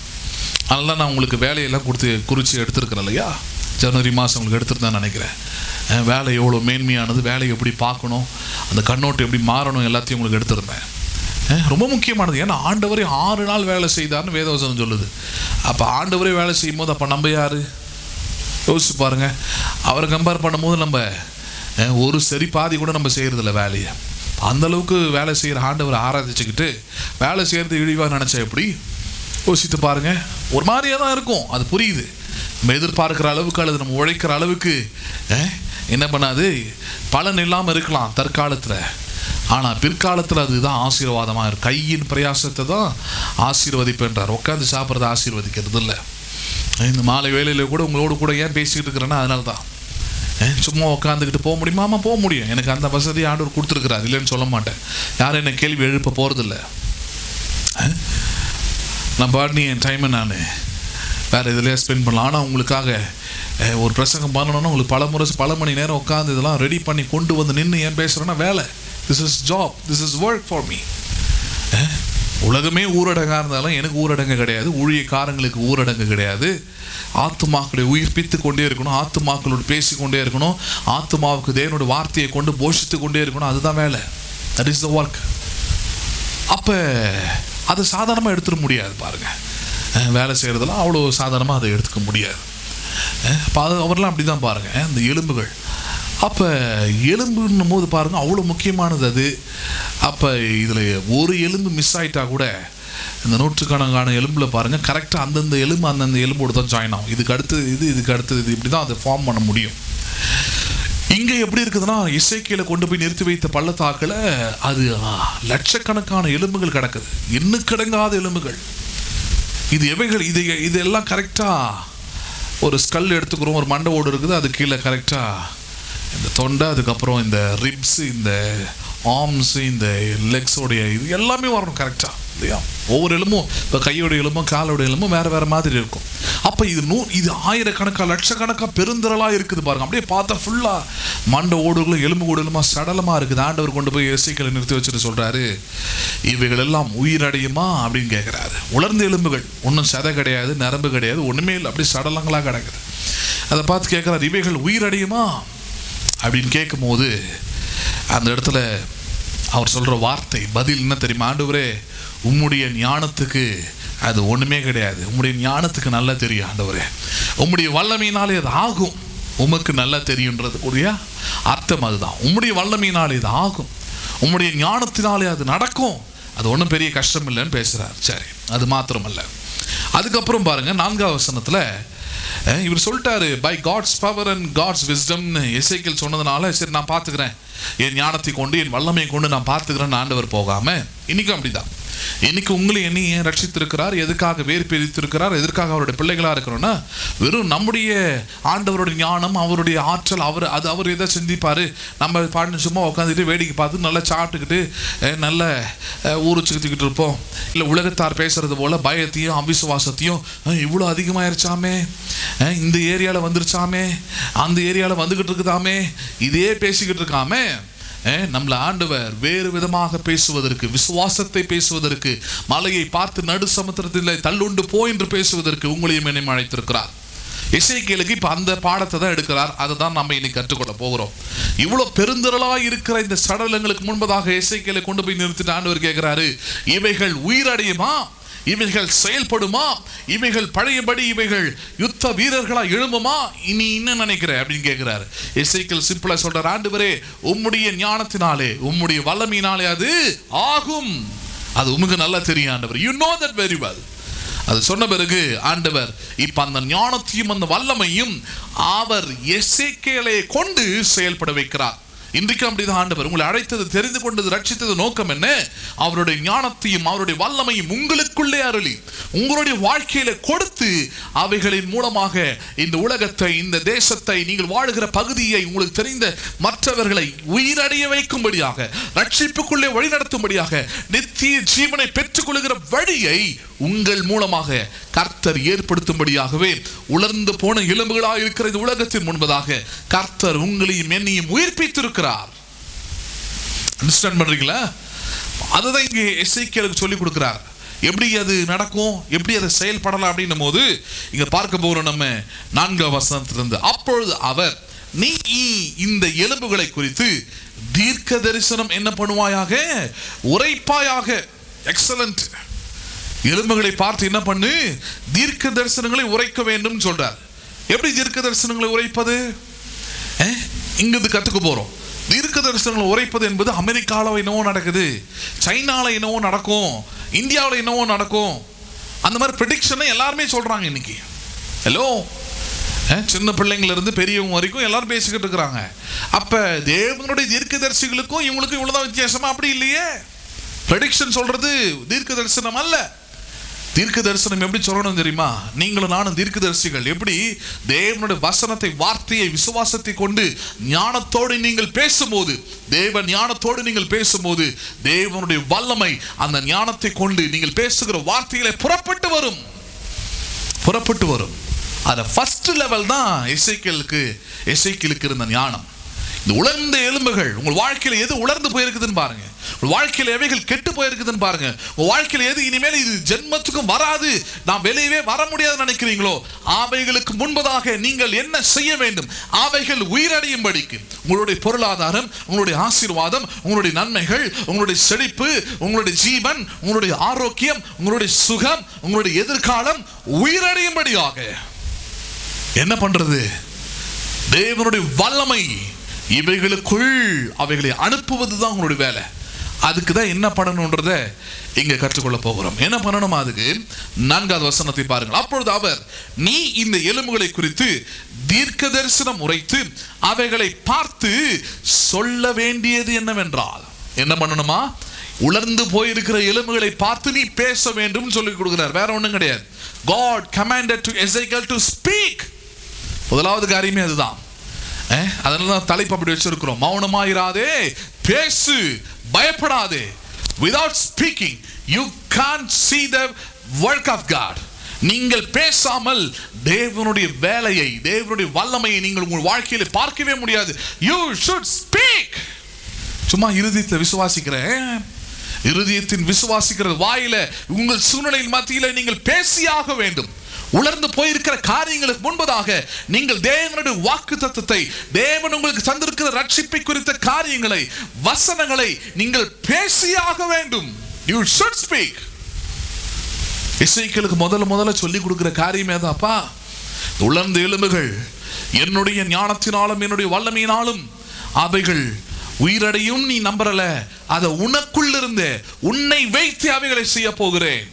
அதனால நான் உங்களுக்கு வேலையெல்லாம் குறித்து எடுத்துருக்கிறேன் இல்லையா? ஜனவரி மாதம் உங்களுக்கு எடுத்துருந்தேன் நினைக்கிறேன். வேலை எவ்வளோ மேன்மையானது, வேலையை எப்படி பார்க்கணும், அந்த கண்ணோட்டம் எப்படி மாறணும், எல்லாத்தையும் உங்களுக்கு எடுத்துருந்தேன். ரொம்ப முக்கியமானது. ஏன்னா ஆண்டவரே 6 நாள் வேலை செய்தார்னு வேதவசனம் சொல்லுது. அப்போ ஆண்டவரே வேலை செய்யும் போது அப்போ நம்ம யார் யோசிச்சு பாருங்க. அவரை கம்பேர் பண்ணும்போது நம்ம ஒரு சரி பாதி கூட நம்ம செய்கிறதில்ல வேலையை. அந்தளவுக்கு வேலை செய்கிற ஆண்டவரை ஆராதிச்சுக்கிட்டு வேலை செய்கிறது இழிவாக நினச்சா எப்படி யோசித்து பாருங்கள். ஒரு மாதிரியாக தான் இருக்கும், அது புரியுது. நம்ம எதிர்பார்க்குற அளவுக்கு அல்லது நம்ம உழைக்கிற அளவுக்கு என்ன பண்ணாது, பலன் இல்லாமல் இருக்கலாம் தற்காலத்தில். ஆனால் பிற்காலத்தில் அதுதான் ஆசீர்வாதமாக இருக்கும். கையின் பிரயாசத்தை தான் ஆசீர்வதிப்பேன்றார். உட்காந்து சாப்பிட்றத ஆசீர்வதிக்கிறது இல்லை. இந்த மாலை வேலையில் கூட உங்களோடு கூட ஏன் பேசிக்கிட்டு இருக்கிறேன்னா அதனால தான். சும்மா உட்காந்துக்கிட்டு போக முடியுமா? போக முடியும். எனக்கு அந்த வசதி ஆண்டவர் கொடுத்துருக்குறாரு, இல்லைன்னு சொல்ல மாட்டேன். யாரும் என்னை கேள்வி எழுப்ப போகிறதில்ல. நான் பாடி என் டைமை நான் வேறு இதில் ஸ்பெண்ட் பண்ணலாம். ஆனால் உங்களுக்காக ஒரு பிரசங்கம் பண்ணணுன்னா உங்களுக்கு பல மணி நேரம் உட்காந்து இதெல்லாம் ரெடி பண்ணி கொண்டு வந்து நின்று ஏன் பேசுகிறேன்னா வேலை. This is job, this is work for me. உலகமே ஊரடங்காக இருந்தாலும் எனக்கு ஊரடங்கு கிடையாது, ஊழியக்காரங்களுக்கு ஊரடங்கு கிடையாது. ஆத்துமாக்களை உயிர்ப்பித்து கொண்டே இருக்கணும், ஆத்துமாக்களோடு பேசி கொண்டே இருக்கணும், ஆத்துமாவுக்கு தேவனோட வார்த்தையை கொண்டு போஷித்து கொண்டே இருக்கணும். அதுதான் வேலை. That is the work. அப்போ அதை சாதாரணமாக எடுத்துட முடியாது பாருங்கள். வேலை செய்கிறதெல்லாம் அவ்வளோ சாதாரணமாக அதை எடுத்துக்க முடியாது. அப்போ அவரெல்லாம் அப்படி தான் பாருங்கள். இந்த எலும்புகள் அப்போ எலும்புன்னும் போது பாருங்கள் அவ்வளோ முக்கியமானது அது. அப்போ இதில் ஒரு எலும்பு மிஸ் ஆகிட்டா கூட இந்த நூற்றுக்கணக்கான எலும்பில் பாருங்கள் கரெக்டாக அந்தந்த எலும்போடு தான் ஜாயின் ஆகும். இதுக்கு அடுத்தது இதுக்கு அடுத்தது இப்படி தான் அதை ஃபார்ம் பண்ண முடியும். இங்கே எப்படி இருக்குதுன்னா, எசேக்கியேலை கொண்டு போய் நிறுத்தி வைத்த பள்ளத்தாக்கில் அது லட்சக்கணக்கான எலும்புகள் கிடக்குது, எண்ணுக்கடங்காத எலும்புகள். இது எவைகள்? இதெல்லாம் கரெக்டாக ஒரு ஸ்கல் எடுத்துக்கிறோம், ஒரு மண்டை ஓடு இருக்குது, அது கீழே கரெக்டாக இந்த தொண்டை, அதுக்கப்புறம் இந்த ரிப்ஸு, இந்த ஆர்ம்ஸு, இந்த லெக்ஸோடைய இது எல்லாமே வரணும் கரெக்டாக இல்லையா? ஒவ்வொரு எலும்பும் இப்போ கையோடைய எலும்பும் காலோடைய எலும்பும் வேறு மாதிரி இருக்கும். அப்போ இது ஆயிரக்கணக்காக லட்சக்கணக்காக பெருந்திரளாக இருக்குது பாருங்கள். அப்படியே பார்த்தா ஃபுல்லாக மண்டை ஓடுகளும் எலும்பு ஓடுகளுமா சடலமாக இருக்குது. ஆண்டவர் கொண்டு போய் எசேக்கியேலை நிறுத்தி வச்சுட்டு சொல்கிறாரு, இவைகள் எல்லாம் உயிரடையுமா அப்படின்னு கேட்குறாரு. உலர்ந்த எலும்புகள், ஒன்றும் சதை கிடையாது, நரம்பு கிடையாது, ஒன்றுமே இல்லை, அப்படியே சடலங்களாக கிடக்குது. அதை பார்த்து கேட்குறாரு, இவைகள் உயிரடையுமா அப்படின்னு கேட்கும்போது அந்த இடத்துல அவர் சொல்கிற வார்த்தை பதில் என்ன தெரியுமா? ஆண்டவரே, உம்முடைய ஞானத்துக்கு அது ஒன்றுமே கிடையாது, உம்முடைய ஞானத்துக்கு நல்லா தெரியும் ஆண்டவரே, உம்முடைய வல்லமையினாலே அது ஆகும், உமக்கு நல்லா தெரியுன்றதுக்குரிய அர்த்தம் அதுதான். உம்முடைய வல்லமையினாலே இது ஆகும், உம்முடைய ஞானத்தினாலே அது நடக்கும், அது ஒன்றும் பெரிய கஷ்டம் இல்லைன்னு பேசுகிறார். சரி, அது மாத்திரமல்ல, அதுக்கப்புறம் பாருங்க 4ஆம் வசனத்தில் இவர் சொல்லிட்டாரு, by God's power and God's விஸ்டம்னு எசேக்கியேல் சொன்னதுனால சரி நான் பார்த்துக்கிறேன், என் ஞானத்தை கொண்டு என் வல்லமையை கொண்டு நான் பார்த்துக்கிறேன்னு ஆண்டவர் போகாமல் இன்றைக்கும் அப்படிதான். இன்னைக்கு உங்களை என்னையும் ரட்சித்திருக்கிறார், எதுக்காக வேறு பிரித்திருக்கிறார், எதற்காக அவருடைய பிள்ளைகளாக இருக்கிறோன்னா, வெறும் நம்முடைய ஆண்டவருடைய ஞானம், அவருடைய ஆற்றல், அவர் எதை சிந்திப்பார், நம்ம பாட்டு சும்மா உட்காந்துட்டு வேடிக்கை பார்த்து நல்லா சாப்பிட்டுக்கிட்டு நல்ல ஊரு சுற்றிக்கிட்டு இருப்போம். இல்லை உலகத்தார் பேசுறது போல் பயத்தையும் அவிசுவாசத்தையும், இவ்வளோ அதிகமாகிருச்சாமே, இந்த ஏரியாவில் வந்துருச்சாமே, அந்த ஏரியாவில் வந்துக்கிட்டு இருக்குதாமே, இதே பேசிக்கிட்டு இருக்காமே. நம்மள ஆண்டவர் வேறு விதமாக பேசுவதற்கு, விசுவாசத்தை பேசுவதற்கு, மலையை பார்த்து நடு சமுத்திரத்தில் தள்ளுண்டு போ என்று பேசுவதற்கு உங்களையும் என்னையும் அழைத்திருக்கிறார். எசேக்கியேலுக்கு இப்போ அந்த பாடத்தை தான் எடுக்கிறார். அதை தான் நம்ம இன்னைக்கு கற்றுக்கொள்ள போகிறோம். இவ்வளோ பெருந்திரளாக இருக்கிற இந்த சடலங்களுக்கு முன்பதாக எசேக்கியேலை கொண்டு போய் நிறுத்திட்டு ஆண்டவர் கேட்கிறாரு, இவைகள் உயிரடையுமா, இவைகள் செயல்படுமா, இவைகள் பழையபடி இவைகள் யுத்த வீரர்களா எழும்புமா, இனி என்ன நினைக்கிற அப்படின்னு கேட்கிறாரு. எசேக்கியேல் சிம்பிளா சொல்றார், ஆண்டவரே, உம்முடைய ஞானத்தினாலே உம்முடைய வல்லமையினாலே அது ஆகும், அது உமக்கு நல்லா தெரியும் ஆண்டவர், you know that very well. அது சொன்ன பிறகு ஆண்டவர் இப்ப அந்த ஞானத்தையும் அந்த வல்லமையும் அவர் எசேக்கியேலை கொண்டு செயல்பட வைக்கிறார். இன்றைக்கு அப்படிதான் ஆண்டவர் உங்களை அழைத்தது, தெரிந்து கொண்டது, ரட்சித்தது நோக்கம் என்ன? அவருடைய ஞானத்தையும் அவருடைய வல்லமையும் உங்களுக்குள்ளே அருளி உங்களுடைய வாழ்க்கையில கொடுத்து அவைகளின் மூலமாக இந்த உலகத்தை, இந்த தேசத்தை, நீங்கள் வாழுகிற பகுதியை, உங்களுக்கு தெரிந்த மற்றவர்களை உயிரடைய வைக்கும்படியாக, ரட்சிப்புக்குள்ளே வழிநடத்தும்படியாக, நித்திய ஜீவனை பெற்றுக் கொள்கிற வழியை உங்கள் மூலமாக கர்த்தர் ஏற்படுத்தும்படியாகவே உலர்ந்து போன எலும்புகளாக இருக்கிற இந்த உலகத்தின் முன்பதாக கர்த்தர் உங்களையும் என்னையும் உயிர்ப்பித்திருக்கிறார். அண்டர்ஸ்டாண்ட் பண்றீங்களா? அதுதான் இங்கே எசேக்கியேலுக்கு சொல்லிக் கொடுக்கிறார். எப்படி அது நடக்கும், எப்படி அதை செயல்படலாம் அப்படின்னும் போது இங்க பார்க்க போறோம் நம்ம 4ஆம் வசனத்திலிருந்து. அப்பொழுது அவர், நீ இந்த எலும்புகளை குறித்து தீர்க்க தரிசனம் என்ன பண்ணுவாயாக, உரைப்பாயாக. எக்ஸலண்ட். எலும்புகளை பார்த்து என்ன பண்ணு, தீர்க்க தரிசனங்களை உரைக்க வேண்டும் சொல்றார். எப்படி தீர்க்க தரிசனங்களை உரைப்பது? இங்கிருந்து கத்துக்க போறோம். தீர்க்க தரிசனங்களை உரைப்பது என்பது அமெரிக்காவில் என்னவோ நடக்குது, சைனாவில் என்னவோ நடக்கும், இந்தியாவில் என்னவோ நடக்கும், அந்த மாதிரி ப்ரெடிக்ஷனை எல்லாருமே சொல்றாங்க இன்னைக்கு. ஹலோ, சின்ன பிள்ளைங்கள இருந்து பெரியவங்க வரைக்கும் எல்லாரும் பேசிக்கிட்டு இருக்கிறாங்க. அப்ப தேவனுடைய தீர்க்க தரிசிகளுக்கும் இவங்களுக்கும் இவ்வளவுதான் வித்தியாசமா? அப்படி இல்லையே. ப்ரெடிக்ஷன் சொல்றது தீர்க்க தரிசனம் அல்ல. தீர்க்க தரிசனம் எப்படி சொல்லணும் தெரியுமா? நீங்களும் நானும் தீர்க்க தரிசிகள். எப்படி தேவனுடைய வசனத்தை, வார்த்தையை, விசுவாசத்தை கொண்டு ஞானத்தோடு நீங்கள் பேசும்போது, தேவ ஞானத்தோடு நீங்கள் பேசும்போது தேவனுடைய வல்லமை அந்த ஞானத்தை கொண்டு நீங்கள் பேசுகிற வார்த்தைகளை புறப்பட்டு வரும். அது ஃபர்ஸ்ட் லெவல் தான் எசேக்கியேலுக்கு இருந்த ஞானம். இந்த உலர்ந்த எலும்புகள், உங்கள் வாழ்க்கையில எது உலர்ந்து போயிருக்குதுன்னு பாருங்க, உங்கள் வாழ்க்கையில எவைகள் கெட்டு போயிருக்குதுன்னு பாருங்க, உங்கள் வாழ்க்கையில எது இனிமேல் இது ஜென்மத்துக்கும் வராது, நான் வெளியவே வர முடியாதுன்னு நினைக்கிறீங்களோ, அவைகளுக்கு முன்பதாக நீங்கள் என்ன செய்ய வேண்டும்? அவைகள் உயிரடையும்படிக்கு உங்களுடைய பொருளாதாரம், உங்களுடைய ஆசீர்வாதம், உங்களுடைய நன்மைகள், உங்களுடைய செழிப்பு, உங்களுடைய ஜீவன், உங்களுடைய ஆரோக்கியம், உங்களுடைய சுகம், உங்களுடைய எதிர்காலம் உயிரடையும்படியாக என்ன பண்றது? தேவனுடைய வல்லமை இவைகளுக்குள் அவைகளை அனுப்புவதுதான் உங்களுடைய வேலை. அதுக்கு தான் என்ன பண்ணணும்ன்றத இங்க கற்றுக்கொள்ள போகிறோம். என்ன பண்ணணும்? அதுக்கு 4வது வசனத்தை பாருங்கள். அப்பொழுது அவர், நீ இந்த எலும்புகளை குறித்து தீர்க்க தரிசனம் உரைத்து அவைகளை பார்த்து சொல்ல வேண்டியது என்னவென்றால், என்ன பண்ணணுமா? உலர்ந்து போயிருக்கிற எலும்புகளை பார்த்து நீ பேச வேண்டும் சொல்லி கொடுக்கிறார். வேற ஒண்ணும் கிடையாது. God commanded to Ezekiel to speak. முதலாவது காரியமே அதுதான். அதனால தலைப்பு அப்படி வச்சிருக்கிறோம். மௌனமாயிராதே, பேசு, பயப்படாதே. Without speaking you can't see the work of God. நீங்கள் பேசாமல் தேவனுடைய வேலையை, தேவனுடைய வல்லமையை நீங்கள் உங்கள் வாழ்க்கையில பார்க்கவே முடியாது. You should speak. சும்மா இருதயத்தில் விசுவாசிக்கிறேன், இருதயத்தின் விசுவாசிக்கிற வாயில உங்கள் சூழ்நிலையின் மத்தியில நீங்கள் பேசியாக வேண்டும். உலர்ந்து போயிருக்கிற காரியங்களுக்கு முன்பதாக நீங்கள் தேவனுடைய வாக்குத்தத்தத்தை, தேவன் உங்களுக்கு தந்திருக்கிற ரட்சிப்பை குறித்த காரியங்களை, வசனங்களை நீங்கள் பேசியாக வேண்டும். You should speak. எசேக்கியேலுக்கு முதல்ல சொல்லி கொடுக்கிற காரியமே தான்ப்பா. உலர்ந்த எலும்புகள் என்னுடைய ஞானத்தினாலும் என்னுடைய வல்லமையினாலும் அவைகள் உயிரடையும். நீ நம்பறல, அதை உனக்குள்ள இருந்து உன்னை வைத்து அவைகளை செய்ய போகிறேன்.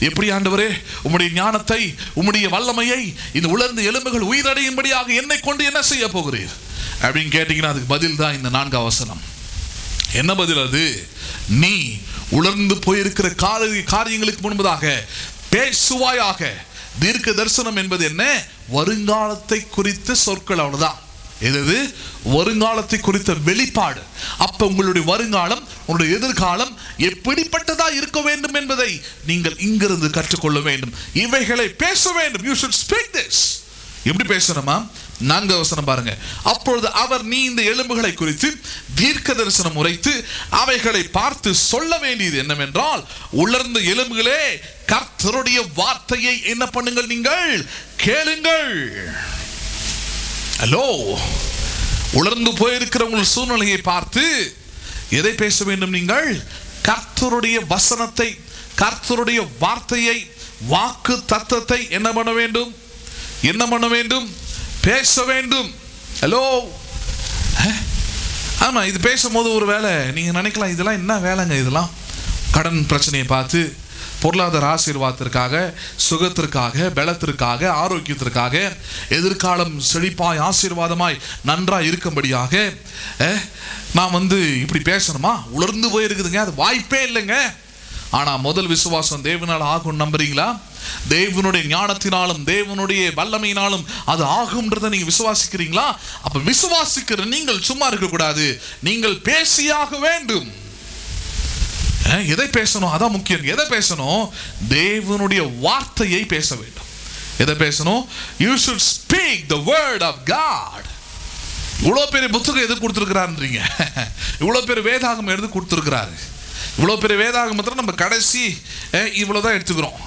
எப்படி ஆண்டவரே உம்முடைய ஞானத்தை, உம்முடைய வல்லமையை இந்த உலர்ந்த எலும்புகள் உயிரடையும்படியாக என்னை கொண்டு என்ன செய்ய போகிறீர் அப்படின்னு கேட்டீங்கன்னா அதுக்கு பதில் தான் இந்த 4வது வசனம். என்ன பதில் அது? நீ உலர்ந்து போயிருக்கிற காரியங்களுக்கு முன்பதாக பேசுவாயாக. தீர்க்க தரிசனம் என்பது என்ன? வருங்காலத்தை குறித்த சொற்கள், அவ்வளவுதான். எது? வருங்காலத்தை குறித்த வெளிப்பாடு. அப்ப உங்களுடைய வருங்காலம், உங்களுடைய எதிர்காலம் எப்படிப்பட்டதா இருக்க வேண்டும் என்பதை நீங்கள் இங்கிருந்து கற்றுக்கொள்ள வேண்டும். இவைகளை பேச வேண்டும். You should speak this. எப்படி பேசணுமா? 4வது வசனம் பாருங்க. அப்பொழுது அவர், நீ இந்த எலும்புகளை குறித்து தீர்க்க தரிசனம் உரைத்து அவைகளை பார்த்து சொல்ல வேண்டியது என்னவென்றால், உலர்ந்த எலும்புகளே, கர்த்தருடைய வார்த்தையை என்ன பண்ணுங்கள்? நீங்கள் கேளுங்கள். ஹலோ, உலர்ந்து போயிருக்கிற உங்கள் சூழ்நிலையை பார்த்து எதை பேச வேண்டும்? நீங்கள் கர்த்தருடைய வசனத்தை, கர்த்தருடைய வார்த்தையை, வாக்கு தத்தத்தை என்ன பண்ண வேண்டும்? பேச வேண்டும். ஹலோ, ஆமா, இது பேசும்போது ஒரு வேலை நீங்க நினைக்கலாம், இதெல்லாம் என்ன வேலைங்க? இதெல்லாம் கடன் பிரச்சனையை பார்த்து, பொருளாதார ஆசீர்வாதத்திற்காக, சுகத்திற்காக, பலத்திற்காக, ஆரோக்கியத்திற்காக, எதிர்காலம் செழிப்பாய் ஆசீர்வாதமாய் நன்றாய் இருக்கும்படியாக நான் இப்படி பேசணுமா? உலர்ந்து போயிருக்குதுங்க, அது வாய்ப்பே இல்லைங்க. ஆனா முதல் விசுவாசம் தேவனால் ஆகும் நம்புறீங்களா? தேவனுடைய ஞானத்தினாலும் தேவனுடைய வல்லமையினாலும் அது ஆகும்ன்றதை நீங்க விசுவாசிக்கிறீங்களா? அப்ப விசுவாசிக்கிற நீங்கள் சும்மா இருக்க கூடாது, நீங்கள் பேசியாக வேண்டும். எதை பேசணும்? அதான் முக்கியம். எதை பேசணும்? தேவனுடைய வார்த்தையை பேச வேண்டும். எதை பேசணும்? You should speak the word of God. இவ்வளவு பெரிய புத்தகம் எது கொடுத்திருக்கிறாருன்றீங்க? இவ்வளவு பெரிய வேதாகம் எது கொடுத்திருக்கிறாரு? இவ்வளவு பெரிய வேதாகமத்தில் நம்ம கடைசி இவ்வளவுதான் எடுத்துக்கிறோம்.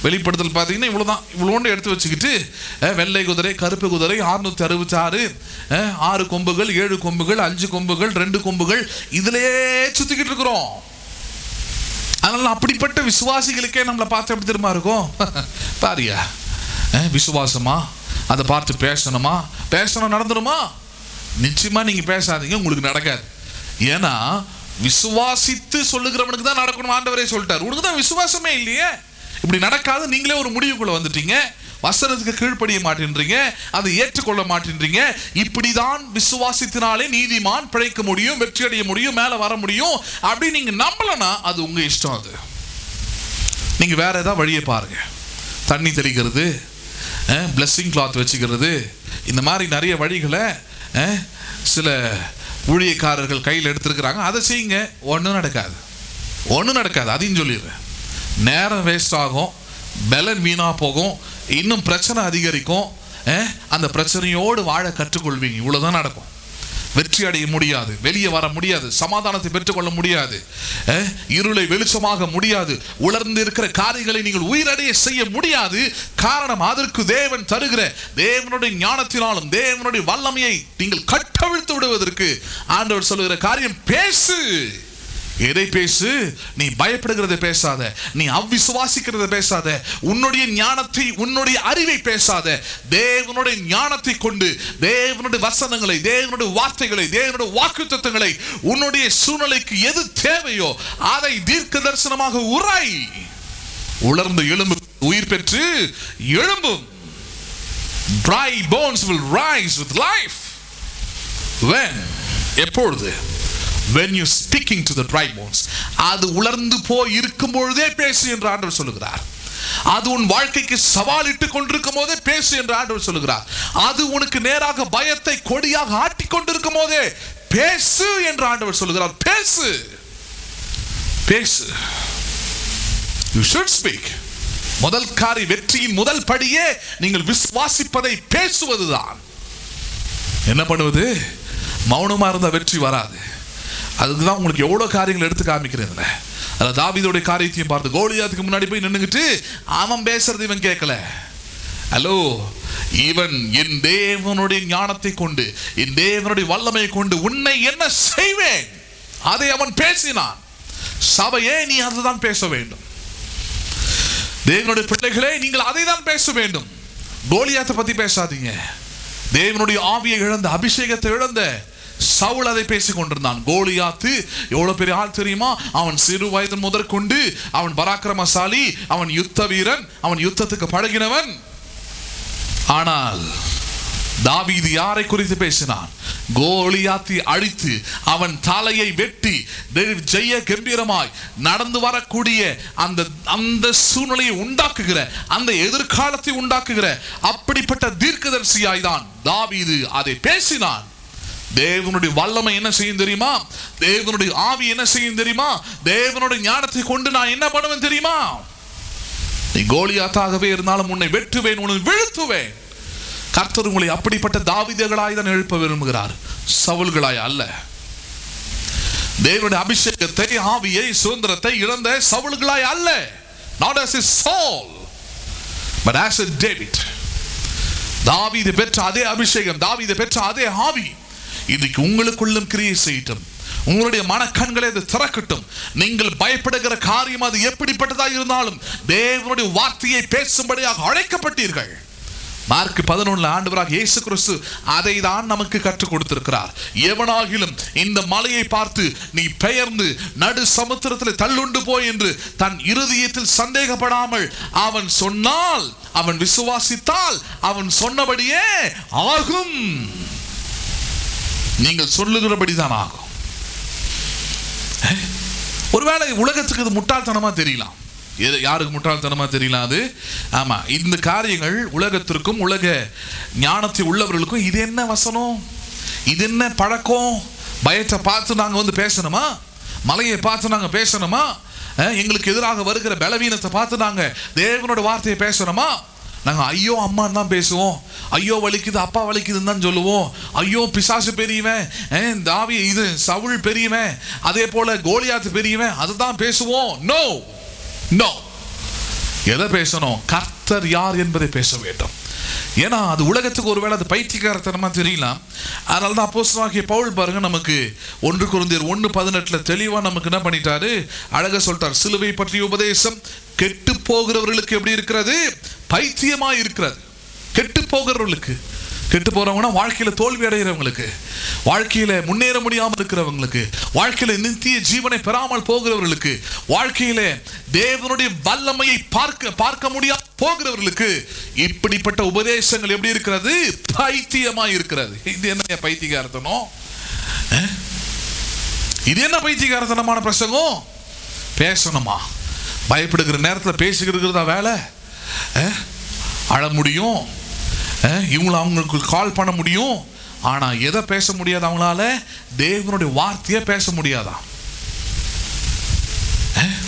வெளிப்படுத்தல் பார்த்தீங்கன்னா இவ்வளவுதான், இவ்வளோண்டு எடுத்து வச்சுக்கிட்டு வெள்ளை குதிரை, கருப்பு குதிரை, 666, 6 கொம்புகள், 7 கொம்புகள், 5 கொம்புகள், 2 கொம்புகள், இதிலே சுத்திக்கிட்டு இருக்கிறோம். அதனால அப்படிப்பட்ட விசுவாசிகளுக்கே நம்மளை பார்த்து எப்படி திரும்ப இருக்கும்? பாரியா, விசுவாசமா அதை பார்த்து பேசணுமா? பேசணும், நடந்துருமா? நிச்சயமா நீங்க பேசாதீங்க, உங்களுக்கு நடக்காது. ஏன்னா விசுவாசித்து சொல்லுகிறவனுக்கு தான் நடக்கணும் ஆண்டவரே சொல்லிட்டார். உனக்கு தான் விசுவாசமே இல்லையே, இப்படி நடக்காது. நீங்களே ஒரு முடிவுக்குள்ள வந்துட்டீங்க, வசனத்துக்கு கீழ்ப்படிய மாட்டேன்றீங்க, அதை ஏற்றுக்கொள்ள மாட்டேன்றீங்க. இப்படிதான் விசுவாசத்தினாலே நீதிமான் பிழைக்க முடியும், வெற்றி அடைய முடியும், மேல வர முடியும் அப்படி நீங்க நம்பலனா அது உங்க இஷ்டம். அது நீங்க வேற ஏதாவது வழியை பாருங்க. தண்ணி தெளிக்கிறது, பிளெஸிங் கிளாத் வச்சுக்கிறது, இந்த மாதிரி நிறைய வழிகளை சில ஊழியக்காரர்கள் கையில் எடுத்திருக்கிறாங்க. அதை செய்யுங்க, ஒன்றும் நடக்காது. அதையும் சொல்லிடுறேன். நேரம் வேஸ்ட் ஆகும், பலன் வீணா போகும், இன்னும் பிரச்சனை அதிகரிக்கும். அந்த பிரச்சனையோடு வாழ கற்றுக்கொள்வீங்க. இவ்வளவுதான் நடக்கும். வெற்றி அடைய முடியாது, வெளியே வர முடியாது, சமாதானத்தை பெற்றுக்கொள்ள முடியாது, இருளை வெளிச்சமாக முடியாது, உலர்ந்து இருக்கிற காரியங்களை நீங்கள் உயிரடைய செய்ய முடியாது. காரணம், அதற்கு தேவன் தருகிற தேவனுடைய ஞானத்தினாலும் தேவனுடைய வல்லமையை நீங்கள் கட்டவிழ்த்து விடுவதற்கு ஆண்டவர் சொல்லுகிற காரியம் பேசு. எதை பேசு? நீ பயப்படுகிறத பேசாத, நீ அவிசுவாசிக்கிறத பேசாத, உன்னுடைய ஞானத்தை உன்னுடைய அறிவை பேசாத. தேவனுடைய ஞானத்தை கொண்டு தேவனுடைய வசனங்களை, தேவனுடைய வார்த்தைகளை, தேவனுடைய வாக்குத்தத்தங்களை உன்னுடைய சூழ்நிலைக்கு எது தேவையோ அதை தீர்க்க தரிசனமாக உரை. உலர்ந்து எழும்பு, உயிர் பெற்று எழும்பும். Dry bones will rise with life. When? எப்பொழுது? When you speaking to the dry bones. அது உலர்ந்து போய் இருக்கும் பொழுதே பேசு என்று ஆண்டவர் சொல்லுகிறார். அது உன் வாழ்க்கைக்கு சவாலிட்டு கொண்டிருக்கும் போதே பேசு என்று ஆண்டவர் சொல்லுகிறார். அது உனக்கு நேராக பயத்தை கொடியாக ஆட்டிக் கொண்டிருக்கும் போதே பேசு என்று ஆண்டவர் சொல்லுகிறார். பேசு, பேசு. You should speak. முதல் காரி, வெற்றியின் முதல் படியே நீங்கள் விசுவாசிப்பதை பேசுவதுதான். என்ன பண்ணுவது? மௌனமா இருந்தா வெற்றி வராது. அதுக்குதான் உங்களுக்கு எவ்வளவு காரியங்கள் எடுத்து காமிக்கிறேன். அதாவது தாவீதுடைய காரியத்தையும் பார்த்து, கோலியாத்துக்கு முன்னாடி போய் நின்னுகிட்டு அவன் பேசுறது இவன் கேட்கல. ஹலோ, இவன் என் தேவனுடைய ஞானத்தை கொண்டு, என் தேவனுடைய வல்லமை கொண்டு உன்னை என்ன செய்வேன் அதை அவன் பேசினான். சபையே, நீ அதுதான் பேச வேண்டும். தேவனுடைய பிள்ளைகளே, நீங்கள் அதை தான் பேச வேண்டும். கோலியாத்தை பத்தி பேசாதீங்க. தேவனுடைய ஆவியை இழந்த, அபிஷேகத்தை இழந்த சவுல் அதை பேசிக் கொண்டிருந்தான். கோலியாத்து எவ்வளவு பெரிய ஆள் தெரியுமா? அவன் சிறு வயது முதற்கொண்டு அவன் பராக்கிரமசாலி, அவன் யுத்த வீரன், அவன் யுத்தத்துக்கு பழகினவன். ஆனால் தாவீது யாரை குறித்து பேசினான்? கோலியாத்தை அழித்து அவன் தலையை வெட்டி ஜெய கம்பீரமாய் நடந்து வரக்கூடிய அந்த சூழ்நிலையை உண்டாக்குகிற, அந்த எதிர்காலத்தை உண்டாக்குகிற அப்படிப்பட்ட தீர்க்கதரிசியாய் தான் தாவீது அதை பேசினான். தேவனுடைய வல்லமை என்ன செய்யும் தெரியுமா? தேவனுடைய ஆவி என்ன செய்யும் தெரியுமா? தேவனுடைய ஞானத்தை கொண்டு நான் என்ன பண்ணுவேன் தெரியுமா? நீ கோலியாத்தாகவே இருந்தாலும் உன்னை வெட்டுவேன், உன்னை வீழ்த்துவேன். கர்த்தர் உங்களை அப்படிப்பட்ட தாவீதுகளாய் தான் எழுப்ப விரும்புகிறார், சவுல்களாய் அல்ல. தேவனுடைய அபிஷேகத்தை, ஆவியை, சுதந்திரத்தை இழந்த சவுல்களாய் அல்ல. Not as a Saul, but as a David. தாவீது பெற்ற அதே அபிஷேகம், தாவீது பெற்ற அதே ஆவி இதுக்கு உங்களுக்குள்ளும் கிரியை செய்யட்டும். உங்களுடைய மனக்கண்களை அது திறக்கட்டும். நீங்கள் பயப்படுகிற காரியம் அது எப்படிப்பட்டதாக இருந்தாலும் தேவனுடைய வார்த்தையை பேசும்படியாக அழைக்கப்பட்டீர்கள். மார்க் 11 ஆண்டவராக இயேசு கிறிஸ்து அதை தான் நமக்கு கற்றுக் கொடுத்திருக்கிறார். எவனாகிலும் இந்த மலையை பார்த்து நீ பெயர்ந்து நடு சமுத்திரத்தில் தள்ளுண்டு போய் என்று தன் இருதயத்தில் சந்தேகப்படாமல் அவன் சொன்னால், அவன் விசுவாசித்தால் அவன் சொன்னபடியே ஆகும். நீங்கள் சொல்லுகிறபடிதான் ஆகும். ஒருவேளை உலகத்துக்கு இது முட்டாள்தனமா தெரியலாம். யாருக்கு முட்டாள்தனமா தெரியலாம் அது? ஆமா, இந்த காரியங்கள் உலகத்திற்கும் உலக ஞானத்தை உள்ளவர்களுக்கும் இது என்ன வசனம், இது என்ன பழக்கம்? பயத்தை பார்த்து நாங்க வந்து பேசணுமா? மலையை பார்த்து நாங்க பேசணுமா? எங்களுக்கு எதிராக வருகிற பலவீனத்தை பார்த்து நாங்க தேவனோட வார்த்தையை பேசணுமா? நாங்க ஐயோ அம்மான்னு தான் பேசுவோம். ஐயோ வலிக்குது, அப்பா வலிக்குதுன்னு தான் சொல்லுவோம். ஐயோ பிசாசு பெரியவன், தாவி இது சவுல் பெரியவன், அதே போல கோலியாத்து பெரியவன், அதுதான் பேசுவோம். நோ நோ, எதை பேசணும்? கர்த்தர் யார் என்பதை பேச வேண்டும். ஏன்னா அது உலகத்துக்கு ஒருவேளை அது பைத்தியக்காரத்தனமா தெரியலாம். அதனால தான் அப்போஸ்தலனாகிய பவுல் பாருங்க, நமக்கு 1 கொரிந்தியர் 1:18 தெளிவா நமக்கு என்ன பண்ணிட்டாரு, அழகா சொல்லிட்டார். சிலுவை பற்றிய உபதேசம் கெட்டு போகிறவர்களுக்கு எப்படி இருக்கிறது? பைத்தியமா இருக்கிறது. கெட்டு போகிறவர்களுக்கு, கெட்டு போறவங்கன்னா வாழ்க்கையில தோல்வி அடைகிறவங்களுக்கு, வாழ்க்கையில முன்னேற முடியாமல் இருக்கிறவங்களுக்கு, வாழ்க்கையில நித்திய ஜீவனை பெறாமல் போகிறவர்களுக்கு, வாழ்க்கையில தேவனுடைய வல்லமையை பார்க்க முடியாம போகிறவர்களுக்கு இப்படிப்பட்ட உபதேசங்கள் எப்படி இருக்கிறது? பைத்தியமா இருக்கிறது. இது என்ன பைத்தியக்காரத்தனம்? இது என்ன பைத்தியக்காரத்தனமான பிரசங்கம்? பேசணுமா? பயப்படுகிற நேரத்தில் பேசிக்கிறதா வேலை? அழ முடியும், இவங்களை அவங்களுக்கு கால் பண்ண முடியும், ஆனா எதை பேச முடியாது அவங்களால? தேவனுடைய வார்த்தையை பேச முடியாதா?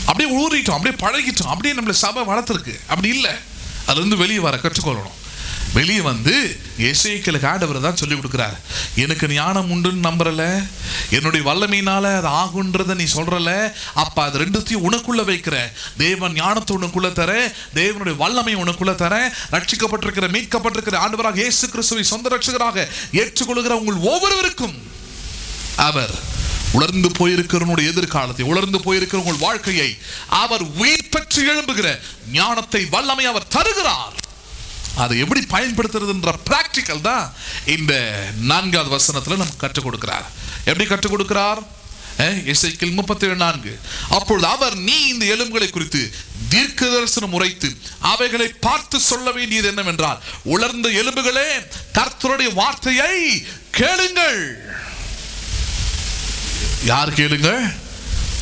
அப்படியே ஊறிட்டோம், அப்படியே பழகிட்டோம், அப்படியே நம்மள சபை வளர்த்துருக்கு. அப்படி இல்லை, அதுல இருந்து வெளியே வர கற்றுக்கொள்ளணும். வெளியே வந்து எசேக்கியேலுக்கு ஆண்டவர் தான் சொல்லி கொடுக்குறார். எனக்கு ஞானம் உண்டுன்னு நம்புறல, என்னுடைய வல்லமையினால அது ஆகுன்றத நீ சொல்றல, அப்ப அது ரெண்டுத்தையும் உனக்குள்ள வைக்கிற. தேவன் ஞானத்தை உனக்குள்ள தர, தேவனுடைய வல்லமை உனக்குள்ள தர, ரட்சிக்கப்பட்டிருக்கிற, மீட்கப்பட்டிருக்கிற ஆண்டவராக இயேசு கிறிஸ்துவை சொந்த ரட்சகராக ஏற்றுக்கொள்கிற உங்கள் ஒவ்வொருவருக்கும் அவர் உலர்ந்து போயிருக்கிறவனுடைய எதிர்காலத்தை, உலர்ந்து போயிருக்கிற உங்கள் வாழ்க்கையை அவர் உயிர் பெற்று எழும்புகிற ஞானத்தை, வல்லமை அவர் தருகிறார். அதை எப்படி பயன்படுத்துறதுன்ற பிராக்டிக்கல் தான் இந்த 4வது வசனத்துல நமக்கு கற்றுக் கொடுக்கிறார். எப்படி கற்றுக் கொடுக்கிறார்? எசேக்கியேல் 37:4. அப்பொழுது அவர், நீ இந்த எலும்புகளை குறித்து தீர்க்க தரிசனம் உரைத்து அவைகளை பார்த்து சொல்ல வேண்டியது என்னவென்றால், உலர்ந்த எலும்புகளே, கர்த்தருடைய வார்த்தையை கேளுங்கள். யார் கேளுங்க?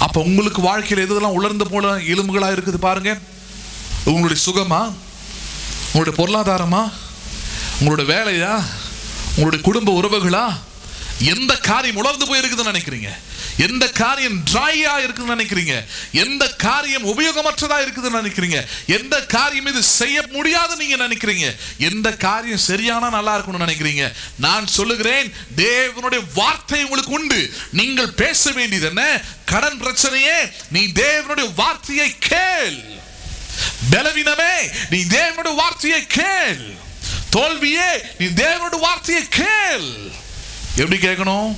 அப்ப உங்களுக்கு வாழ்க்கையில் எதெல்லாம் உலர்ந்த போல எலும்புகளா இருக்குது பாருங்க. உங்களுடைய சுகமா, உங்களுடைய பொருளாதாரமா, உங்களுடைய வேலையா, உங்களுடைய குடும்ப உறவுகளா, எந்த காரியம் உலர்ந்து போயிருக்குதுன்னு நினைக்கிறீங்க? எந்த காரியம் ட்ரையா இருக்குதுன்னு நினைக்கிறீங்க? எந்த காரியம் உபயோகமற்றதா இருக்குதுன்னு நினைக்கிறீங்க? எந்த காரியம் இது செய்ய முடியாது நீங்க நினைக்கிறீங்க? எந்த காரியம் சரியானா நல்லா இருக்கும்னு நினைக்கிறீங்க? நான் சொல்லுகிறேன், தேவனுடைய வார்த்தை உங்களுக்கு உண்டு. நீங்கள் பேச வேண்டியது என்ன? கடன் பிரச்சனையே, நீ தேவனுடைய வார்த்தையை கேள். பலவீனமே, நீ தேவனுடைய வார்த்தையை கேள். தோல்வியே, நீ தேவனுடைய வார்த்தையை கேள். எப்படி கேட்கணும்?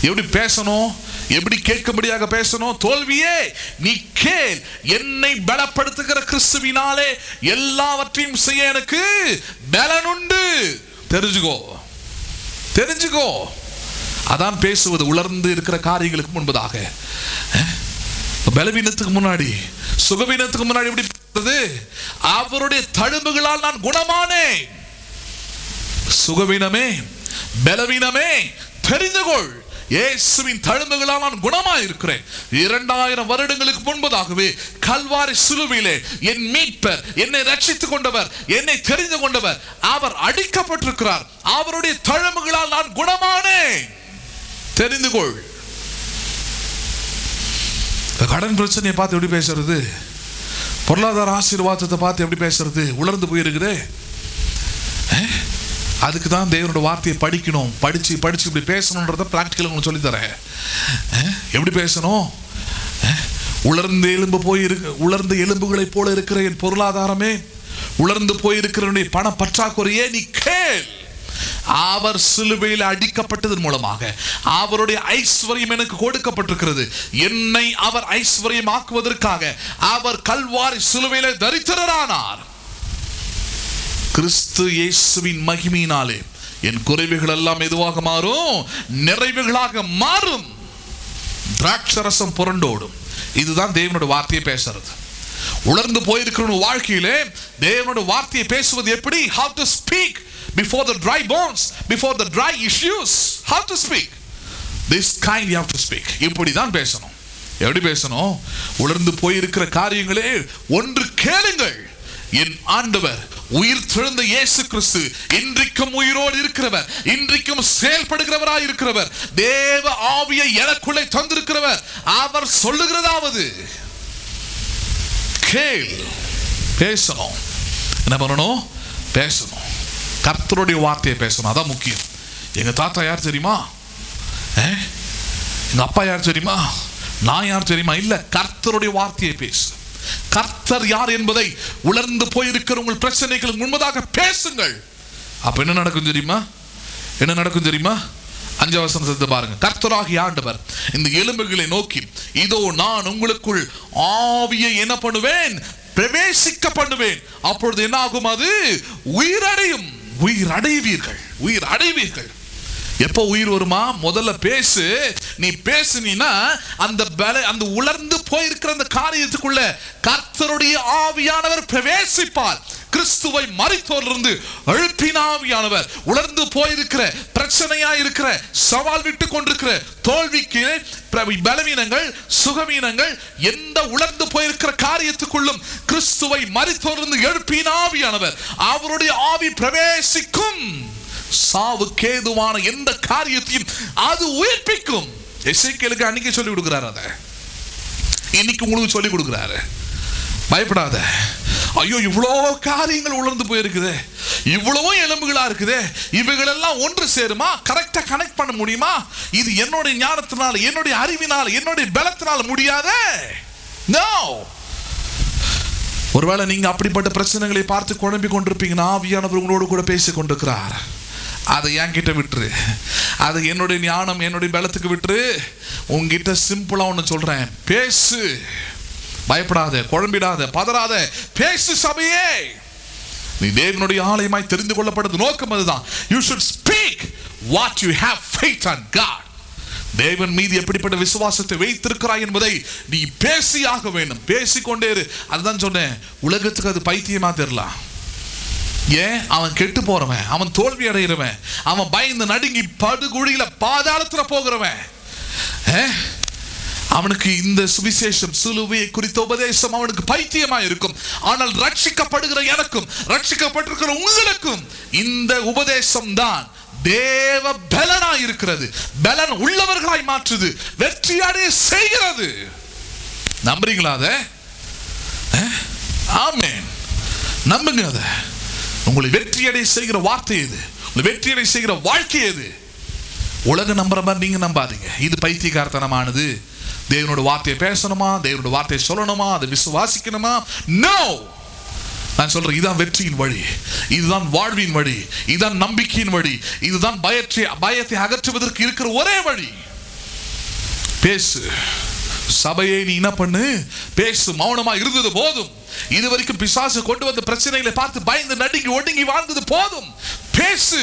எப்படி பேசணும்? எப்படி கேட்கும்படியாக பேசணும்? தோல்வியே, நீ கேள். என்னை பலப்படுத்துகிற கிறிஸ்துவினாலே எல்லாவற்றையும் செய்ய எனக்கு பலன் உண்டு. தெரிஞ்சுக்கோ, தெரிஞ்சுக்கோ. அதான் பேசுவது. உலர்ந்து இருக்கிற காரியங்களுக்கு முன்பதாக, பலவீனத்துக்கு முன்னாடி, சுகவீனத்துக்கு முன்னாடி எப்படி பேசுறது? அவருடைய தழும்புகளால் நான் குணமானேன். சுகவீனமே, பலவீனமே, தெரிந்துகொள், இயேசுவின் தழும்புகளால் நான் குணமாய் இருக்கிறேன். 2000 வருடங்களுக்கு முன்பதாகவே கல்வாரி சிலுவையிலே என் மீட்பர், என்னை ரட்சித்துக் கொண்டவர், என்னை தெரிந்து கொண்டவர், அவர் அடிக்கப்பட்டிருக்கிறார். அவருடைய தழும்புகளால் நான் குணமானேன். தெரிந்து கொள். கடன் பிரச்சனையை பார்த்து எப்படி பேசுறது? பொருளாதார ஆசீர்வாதத்தை பார்த்து எப்படி பேசுறது? உலர்ந்து போயிருக்குது. அதுக்கு தான் தேவனோட வார்த்தையை படிக்கணும். படிச்சு இப்படி பேசணுன்றத பிராக்டிக்கல் உங்களுக்கு சொல்லித்தரேன். எப்படி பேசணும்? உலர்ந்த எலும்பு உலர்ந்த எலும்புகளை போல இருக்கிற என் பொருளாதாரமே, உலர்ந்து போயிருக்கிற பண பற்றாக்குறையே, நீ கேள். அவர் சிலுவையில் அடிக்கப்பட்டதன் மூலமாக அவருடைய ஐஸ்வர்யம் எனக்கு கொடுக்கப்பட்டிருக்கிறது. என்னை அவர் ஐஸ்வர்யம் ஆக்குவதற்காக அவர் கல்வாரி சிலுவையிலே தரித்திரரானார். கிறிஸ்து இயேசுவின் மகிமையினாலே என் குறைவுகள் எல்லாம் எதுவாக மாறும்? நிறைவுகளாக மாறும். திராட்சரசம் புரண்டோடும். இதுதான் தேவனுடைய வார்த்தையை பேசுறது. உலர்ந்து போயிருக்கிற வாழ்க்கையிலே தேவனுடைய வார்த்தையை பேசுவது எப்படி? How to speak before the dry bones, before the dry issues. How to speak? This kind you have to speak. இப்படி தான் பேசணும். எப்படி பேசணும்? உலர்ந்து போயிருக்கிற காரியங்களே, ஒன்று கேளுங்கள். என் ஆண்டவர் உயிர் தெழுந்த இயேசு கிறிஸ்து இன்றைக்கும் உயிரோடு இருக்கிறவர், இன்றைக்கும் செயல்படுகிறவராய் இருக்கிறவர், தேவ ஆவியை எனக்குள்ளே தந்திருக்கிறவர். அவர் சொல்லுகிறதாவது கேள். பேசணும். என்ன பண்ணணும்? பேசணும். கர்த்தருடைய வார்த்தையை பேசணும். அதான் முக்கியம். எங்க தாத்தா யார் தெரியுமா? எங்க அப்பா யார் தெரியுமா? நான் யார் தெரியுமா? இல்ல, கர்த்தருடைய வார்த்தையை பேசு. கர்த்தர் யார் என்பதை உலர்ந்து போயிருக்கிற உங்கள் பிரச்சனைகளுக்கு முன்பதாக பேசுங்கள். அப்ப என்ன நடக்கும் தெரியுமா? என்ன நடக்கும் தெரியுமா? 5 வசனத்தை பாருங்க. கர்த்தராகிய ஆண்டவர் இந்த எலும்புகளை நோக்கி, இதோ நான் உங்களுக்குள் ஆவியை என்ன பண்ணுவேன்? பிரவேசிக்க பண்ணுவேன். அப்பொழுது என்ன ஆகும்? அது உயிரடையும். உயிர் அடைவீர்கள். உயிர் அடைவீர்கள். எப்போ உயிர் வருமா? முதல்ல பேசு. நீ பேசுனீனா அந்த உலர்ந்து போயிருக்கிற அந்த காரியத்துக்குள்ள கர்த்தருடைய ஆவியானவர் பிரவேசிப்பார். கிறிஸ்துவை மரித்தோரிலிருந்து எழுப்பின ஆவியானவர் உலர்ந்து போயிருக்கிற, பிரச்சனையா இருக்கிற, சவால் விட்டு கொண்டிருக்கிற தோல்விக்கு, பலவீனங்கள், சுகவீனங்கள், எந்த உலர்ந்து போயிருக்கிற காரியத்துக்குள்ளும் கிறிஸ்துவை மரித்தோரிலிருந்து எழுப்பின ஆவியானவர், அவருடைய ஆவி பிரவேசிக்கும். சாவுக்கு ஏதுவான எந்த காரியத்தையும் அது உயிர்ப்பிக்கும். எசேக்கியேலுக்கு அன்னைக்கு சொல்லி கொடுக்கிறார். அத இன்னைக்கு உங்களுக்கு சொல்லி கொடுக்கிறாரு. பயப்படாத. ஐயோ, இவ்வளோ காரியங்கள் உலர்ந்து போயிருக்குது, இவ்வளவோ எலும்புகளா இருக்குது, இவைகளெல்லாம் ஒன்று சேருமா? கரெக்டா கனெக்ட் பண்ண முடியுமா? இது என்னுடைய ஞானத்தினால, என்னுடைய அறிவினால, என்னுடைய பலத்தினால முடியாதே. நோ. ஒருவேளை நீங்க அப்படிப்பட்ட பிரச்சனைகளை பார்த்து குழம்பி கொண்டிருப்பீங்கன்னா, ஆவியானவர் உங்களோடு கூட பேசிக் கொண்டிருக்கிறார். அதை என்கிட்ட விட்டுரு, அது என்னுடைய ஞானம் என்னுடைய பலத்துக்கு விட்டுரு. உங்ககிட்ட சிம்பிளா ஒன்று சொல்றேன், பேசு, பயப்படாத, குழம்பிடாத, பதறாத, பேசு சபையே. நீ தேவனுடைய ஆலயமாய் தெரிந்து கொள்ளப்பட்டது நோக்கம் அதுதான். You should speak what you have faith on God. தேவன் மீது எப்படிப்பட்ட விசுவாசத்தை வைத்திருக்கிறாய் என்பதை நீ பேசியாக வேண்டும். பேசிக்கொண்டே இரு. அதுதான் சொன்னேன், உலகத்துக்கு அது பைத்தியமா தெரியலாம். ஏன்? அவன் கெட்டு போறவன், அவன் தோல்வி அடைகிறவன், அவன் பயந்து நடுங்கி படுகுழியில பாதாளத்துல போகிறவன், அவனுக்கு இந்த சுவிசேஷம் சிலுவையை குறித்த உபதேசம் அவனுக்கு பைத்தியமா இருக்கும். ஆனால் ரட்சிக்கப்படுகிற எனக்கும் ரட்சிக்கப்பட்டிருக்கிற உங்களுக்கும் இந்த உபதேசம் தான் தேவ பலனாய் இருக்கிறது. பலன் உள்ளவர்களாய் மாற்றுது, வெற்றியடைய செய்கிறது. நம்புறீங்களா அத? ஆமென். நம்புங்க அத. உங்களை வெற்றியடைய செய்கிற வார்த்தை இது, உங்களை வெற்றியடைய செய்கிற வாழ்க்கை இது. உலக நம்புற மாதிரி நீங்க நம்பாதீங்க. இது பைத்தியக்காரத்தனமானது. தேவனோட வார்த்தையை பேசணுமா, தேவனோட வார்த்தையை சொல்லணுமா, அதை விசுவாசிக்கணுமா? நோ. நான் சொல்றேன், இதுதான் வெற்றியின் வழி, இதுதான் வாழ்வின் வழி, இதுதான் நம்பிக்கையின் வழி, இதுதான் பயத்தை அகற்றுவதற்கு இருக்கிற ஒரே வழி. பேசு சபையை, நீ என்ன பண்ணு? பேசு. மௌனமா இருந்தது போதும். இதுவரைக்கும் பிசாசு கொண்டு வந்த பிரச்சனைகளை பார்த்து பயந்து நடுங்கி ஒடுங்கி வாழ்ந்தது போதும். பேசு.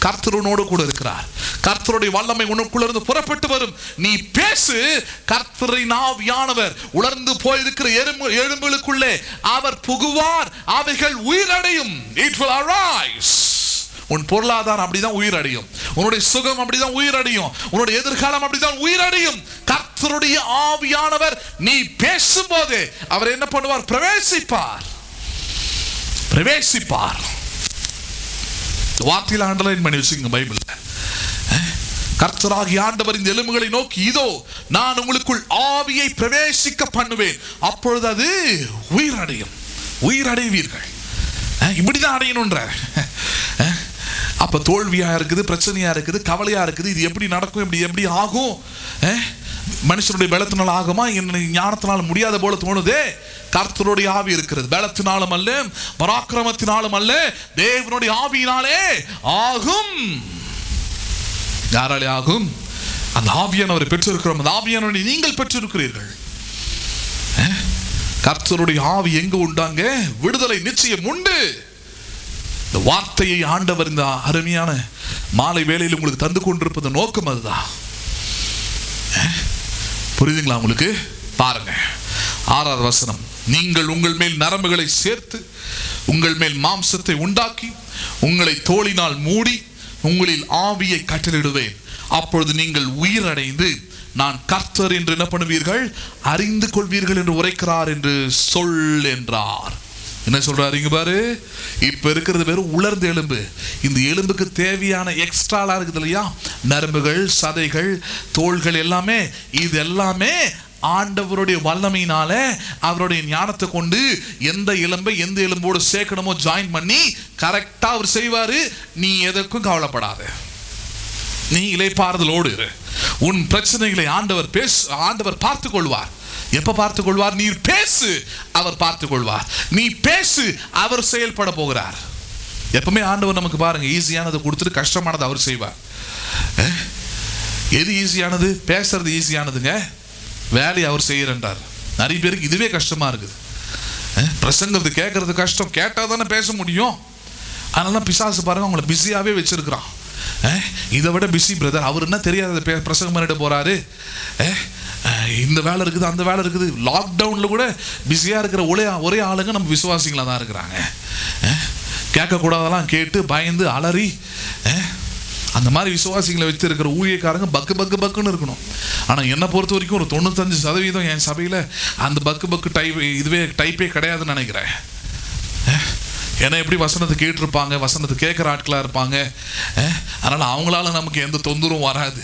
கர்த்தர் உன்னோடு கூட இருக்கிறார். கர்த்தருடைய வல்லமை உனக்குள்ள இருந்து புறப்பட்டு வரும். நீ பேசு. கர்த்தரின் ஆவியானவர் உலர்ந்து போயிருக்கிற எலும்புகளுக்குள்ளே அவர் புகுவார், அவைகள் உயிரடையும். It will arise. உன் பொருளாதாரம் அப்படிதான் உயிரடையும், உன்னுடைய சுகம் அப்படிதான் உயிரடையும், உன்னுடைய எதிர்காலம் அப்படிதான் உயிரடையும். கர்த்தருடைய ஆவியானவர் நீ பேசும்போது அவர் என்ன பண்ணுவார்? பிரவேசிப்பார். பிரவேசிப்பார். வார்த்தையில் அண்டர்லைன் பண்ணி வச்சுங்க பைபிள்ல. கர்த்தராகிய ஆண்டவர் இந்த எலும்புகளை நோக்கி, இதோ நான் உங்களுக்குள் ஆவியை பிரவேசிக்க பண்ணுவேன், அப்பொழுது அது உயிரடையும். உயிரடைவீர்கள். இப்படிதான் அடையணும்ன்ற. அப்ப தோல்வியா இருக்குது, பிரச்சனையா இருக்குது, கவலையா இருக்குது. இது எப்படி நடக்கும், இப்படி எப்படி ஆகும்? மனுஷனுடைய பலத்தினால ஆகுமா, என்ன ஞானத்தினால முடியாத போல தோணுதே. கர்த்தருடைய ஆவி இருக்கிறது. பலத்தினாலும் அல்ல, பராக்கிரமத்தினாலும் அல்ல, தேவனுடைய ஆவியினாலே ஆகும். யாராலே ஆகும்? அந்த ஆவியானவரை பெற்றிருக்கிறோம். அந்த ஆவியானவரை நீங்கள் பெற்றிருக்கிறீர்கள். கர்த்தருடைய ஆவி எங்க உண்டாங்க? விடுதலை நிச்சயம் உண்டு. இந்த வார்த்தையை ஆண்டவர் இந்த அருமையான மாலை வேளையில் உங்களுக்கு தந்து கொண்டிருப்பது நோக்கம் அதுதான். புரியுதுங்களா உங்களுக்கு? பாருங்க 6வது வசனம். நீங்கள் உங்கள் மேல் நரம்புகளை சேர்த்து உங்கள் மேல் மாம்சத்தை உண்டாக்கி உங்களை தோளினால் மூடி உங்களில் ஆவியை கட்டளிடுவேன், அப்பொழுது நீங்கள் உயிரடைந்து நான் கர்த்தர் என்று என்ன பண்ணுவீர்கள்? அறிந்து கொள்வீர்கள் என்று உரைக்கிறார் என்று சொல் என்றார். என்ன சொல்றாரு இங்க பாரு? இப்ப இருக்கிறது வெறும் உலர்ந்த எலும்பு. இந்த எலும்புக்கு தேவையான எக்ஸ்ட்ராலா இருக்குது இல்லையா, நரம்புகள், சதைகள், தோள்கள், எல்லாமே இது எல்லாமே ஆண்டவருடைய வல்லமையினால அவருடைய ஞானத்தை கொண்டு எந்த எலும்பை எந்த எலும்போடு சேர்க்கணுமோ ஜாயின் பண்ணி கரெக்டா அவர் செய்வாரு. நீ எதற்கும் கவலைப்படாத, நீ இளைப்பாறுதலோடு இரு. உன் பிரச்சனைகளை ஆண்டவர் பார்த்துக் கொள்வார். எப்ப பார்த்துக் கொள்வார்? நீ பேசு, அவர் பார்த்துக் கொள்வார். நீ பேசு, அவர் செயல்பட போகிறார். எப்பவுமே ஆண்டவர் நமக்கு பாருங்க ஈஸியானதை கொடுத்துட்டு கஷ்டமானது அவர் செய்வார். எது ஈஸியானது? பேசுறது ஈஸியானதுங்க, வேலையை அவர் செய்யறார். நிறைய பேருக்கு இதுவே கஷ்டமா இருக்குது. பிரசங்கிறது கேட்கறது கஷ்டம், கேட்டா தானே பேச முடியும். அதனால பிசாசு பாருங்க அவங்களை பிஸியாவே வச்சிருக்கிறான். இதை விட பிஸி பிரதர், அவர் என்ன தெரியாத பிரசங்கம் பண்ணிட்டு போறாரு, இந்த வேலை இருக்குது அந்த வேலை இருக்குது. லாக்டவுன்ல கூட பிஸியா இருக்கிற ஒரே ஆளுங்க நம்ம விசுவாசிகளா தான் இருக்கிறாங்க. கேட்கக்கூடாதெல்லாம் கேட்டு பயந்து அலறி அந்த மாதிரி விசுவாசிகளை வச்சு இருக்கிற ஊழியக்காரங்க பக்குன்னு இருக்கணும். ஆனால் என்னை பொறுத்த வரைக்கும் ஒரு 95% என் சபையில் அந்த பக்கு டைப்பே கிடையாதுன்னு நினைக்கிறேன். ஏன்னா எப்படி வசனத்தை கேட்டிருப்பாங்க, வசனத்தை கேட்குற ஆட்களாக இருப்பாங்க. அதனால் அவங்களால நமக்கு எந்த தொந்தரவும் வராது.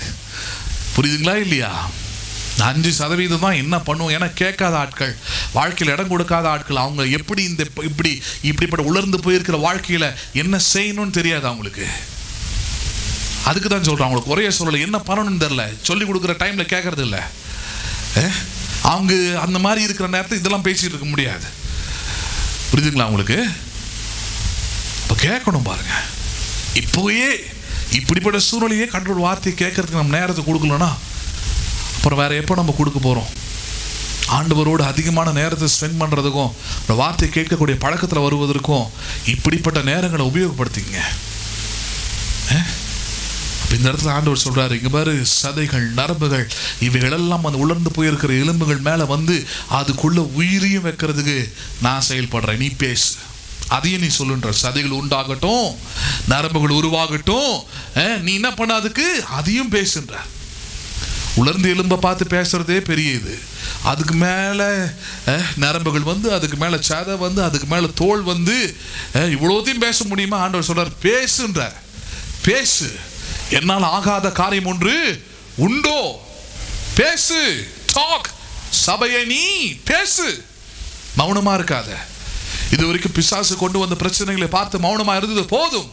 புரியுதுங்களா இல்லையா? 5% தான் என்ன பண்ணுவோம். ஏன்னா கேட்காத ஆட்கள், வாழ்க்கையில் இடம் கொடுக்காத ஆட்கள், அவங்க எப்படி இப்படிப்பட்ட உலர்ந்து போயிருக்கிற வாழ்க்கையில் என்ன செய்யணும்னு தெரியாது அவங்களுக்கு. அதுக்கு தான் சொல்கிறேன், அவங்களுக்கு குறைய சொல்லலை, என்ன பண்ணணும்னு தெரில, சொல்லி கொடுக்குற டைமில் கேட்கறது இல்லை. அவங்க அந்த மாதிரி இருக்கிற நேரத்தில் இதெல்லாம் பேசிட்டு இருக்க முடியாது. புரியுதுங்களா உங்களுக்கு? இப்போ கேட்கணும் பாருங்க. இப்போயே இப்படிப்பட்ட சூழ்நிலையே கர்த்தருடைய வார்த்தையை கேட்கறதுக்கு நம்ம நேரத்தை கொடுக்கலன்னா அப்புறம் வேற எப்போ நம்ம கொடுக்க போகிறோம்? ஆண்டவரோடு அதிகமான நேரத்தை ஸ்பெண்ட் பண்ணுறதுக்கும் இந்த வார்த்தையை கேட்கக்கூடிய பழக்கத்தில் வருவதற்கும் இப்படிப்பட்ட நேரங்களை உபயோகப்படுத்திங்க. இந்த இடத்துல ஆண்டவர் சொல்றாரு, இங்க பாரு, சதைகள், நரம்புகள் இவைகளெல்லாம் அந்த உலர்ந்து போயிருக்கிற எலும்புகள் மேல வந்து அதுக்குள்ள உயிரையும் வைக்கிறதுக்கு நான் செயல்படுறேன், நீ பேசு, அதையும் நீ சொல்லுன்ற. சதைகள் உண்டாகட்டும், நரம்புகள் உருவாகட்டும், நீ என்ன பண்ண, அதுக்கு அதையும் பேசுன்ற. உலர்ந்து எலும்பை பார்த்து பேசுறதே பெரிய இது. அதுக்கு மேலே நரம்புகள் வந்து, அதுக்கு மேலே சதை வந்து, அதுக்கு மேலே தோல் வந்து, இவ்வளோத்தையும் பேச முடியுமா? ஆண்டவர் சொல்றார், பேசுன்ற, பேசு. என்னால் ஆகாத காரியம் ஒன்று உண்டோ? பேசு, டாக். சபையை நீ பேசு, மௌனமா இருக்காத. இது வரைக்கும் பிசாசு கொண்டு வந்த பிரச்சனைகளை பார்த்து மௌனமா இருந்தது போதும்,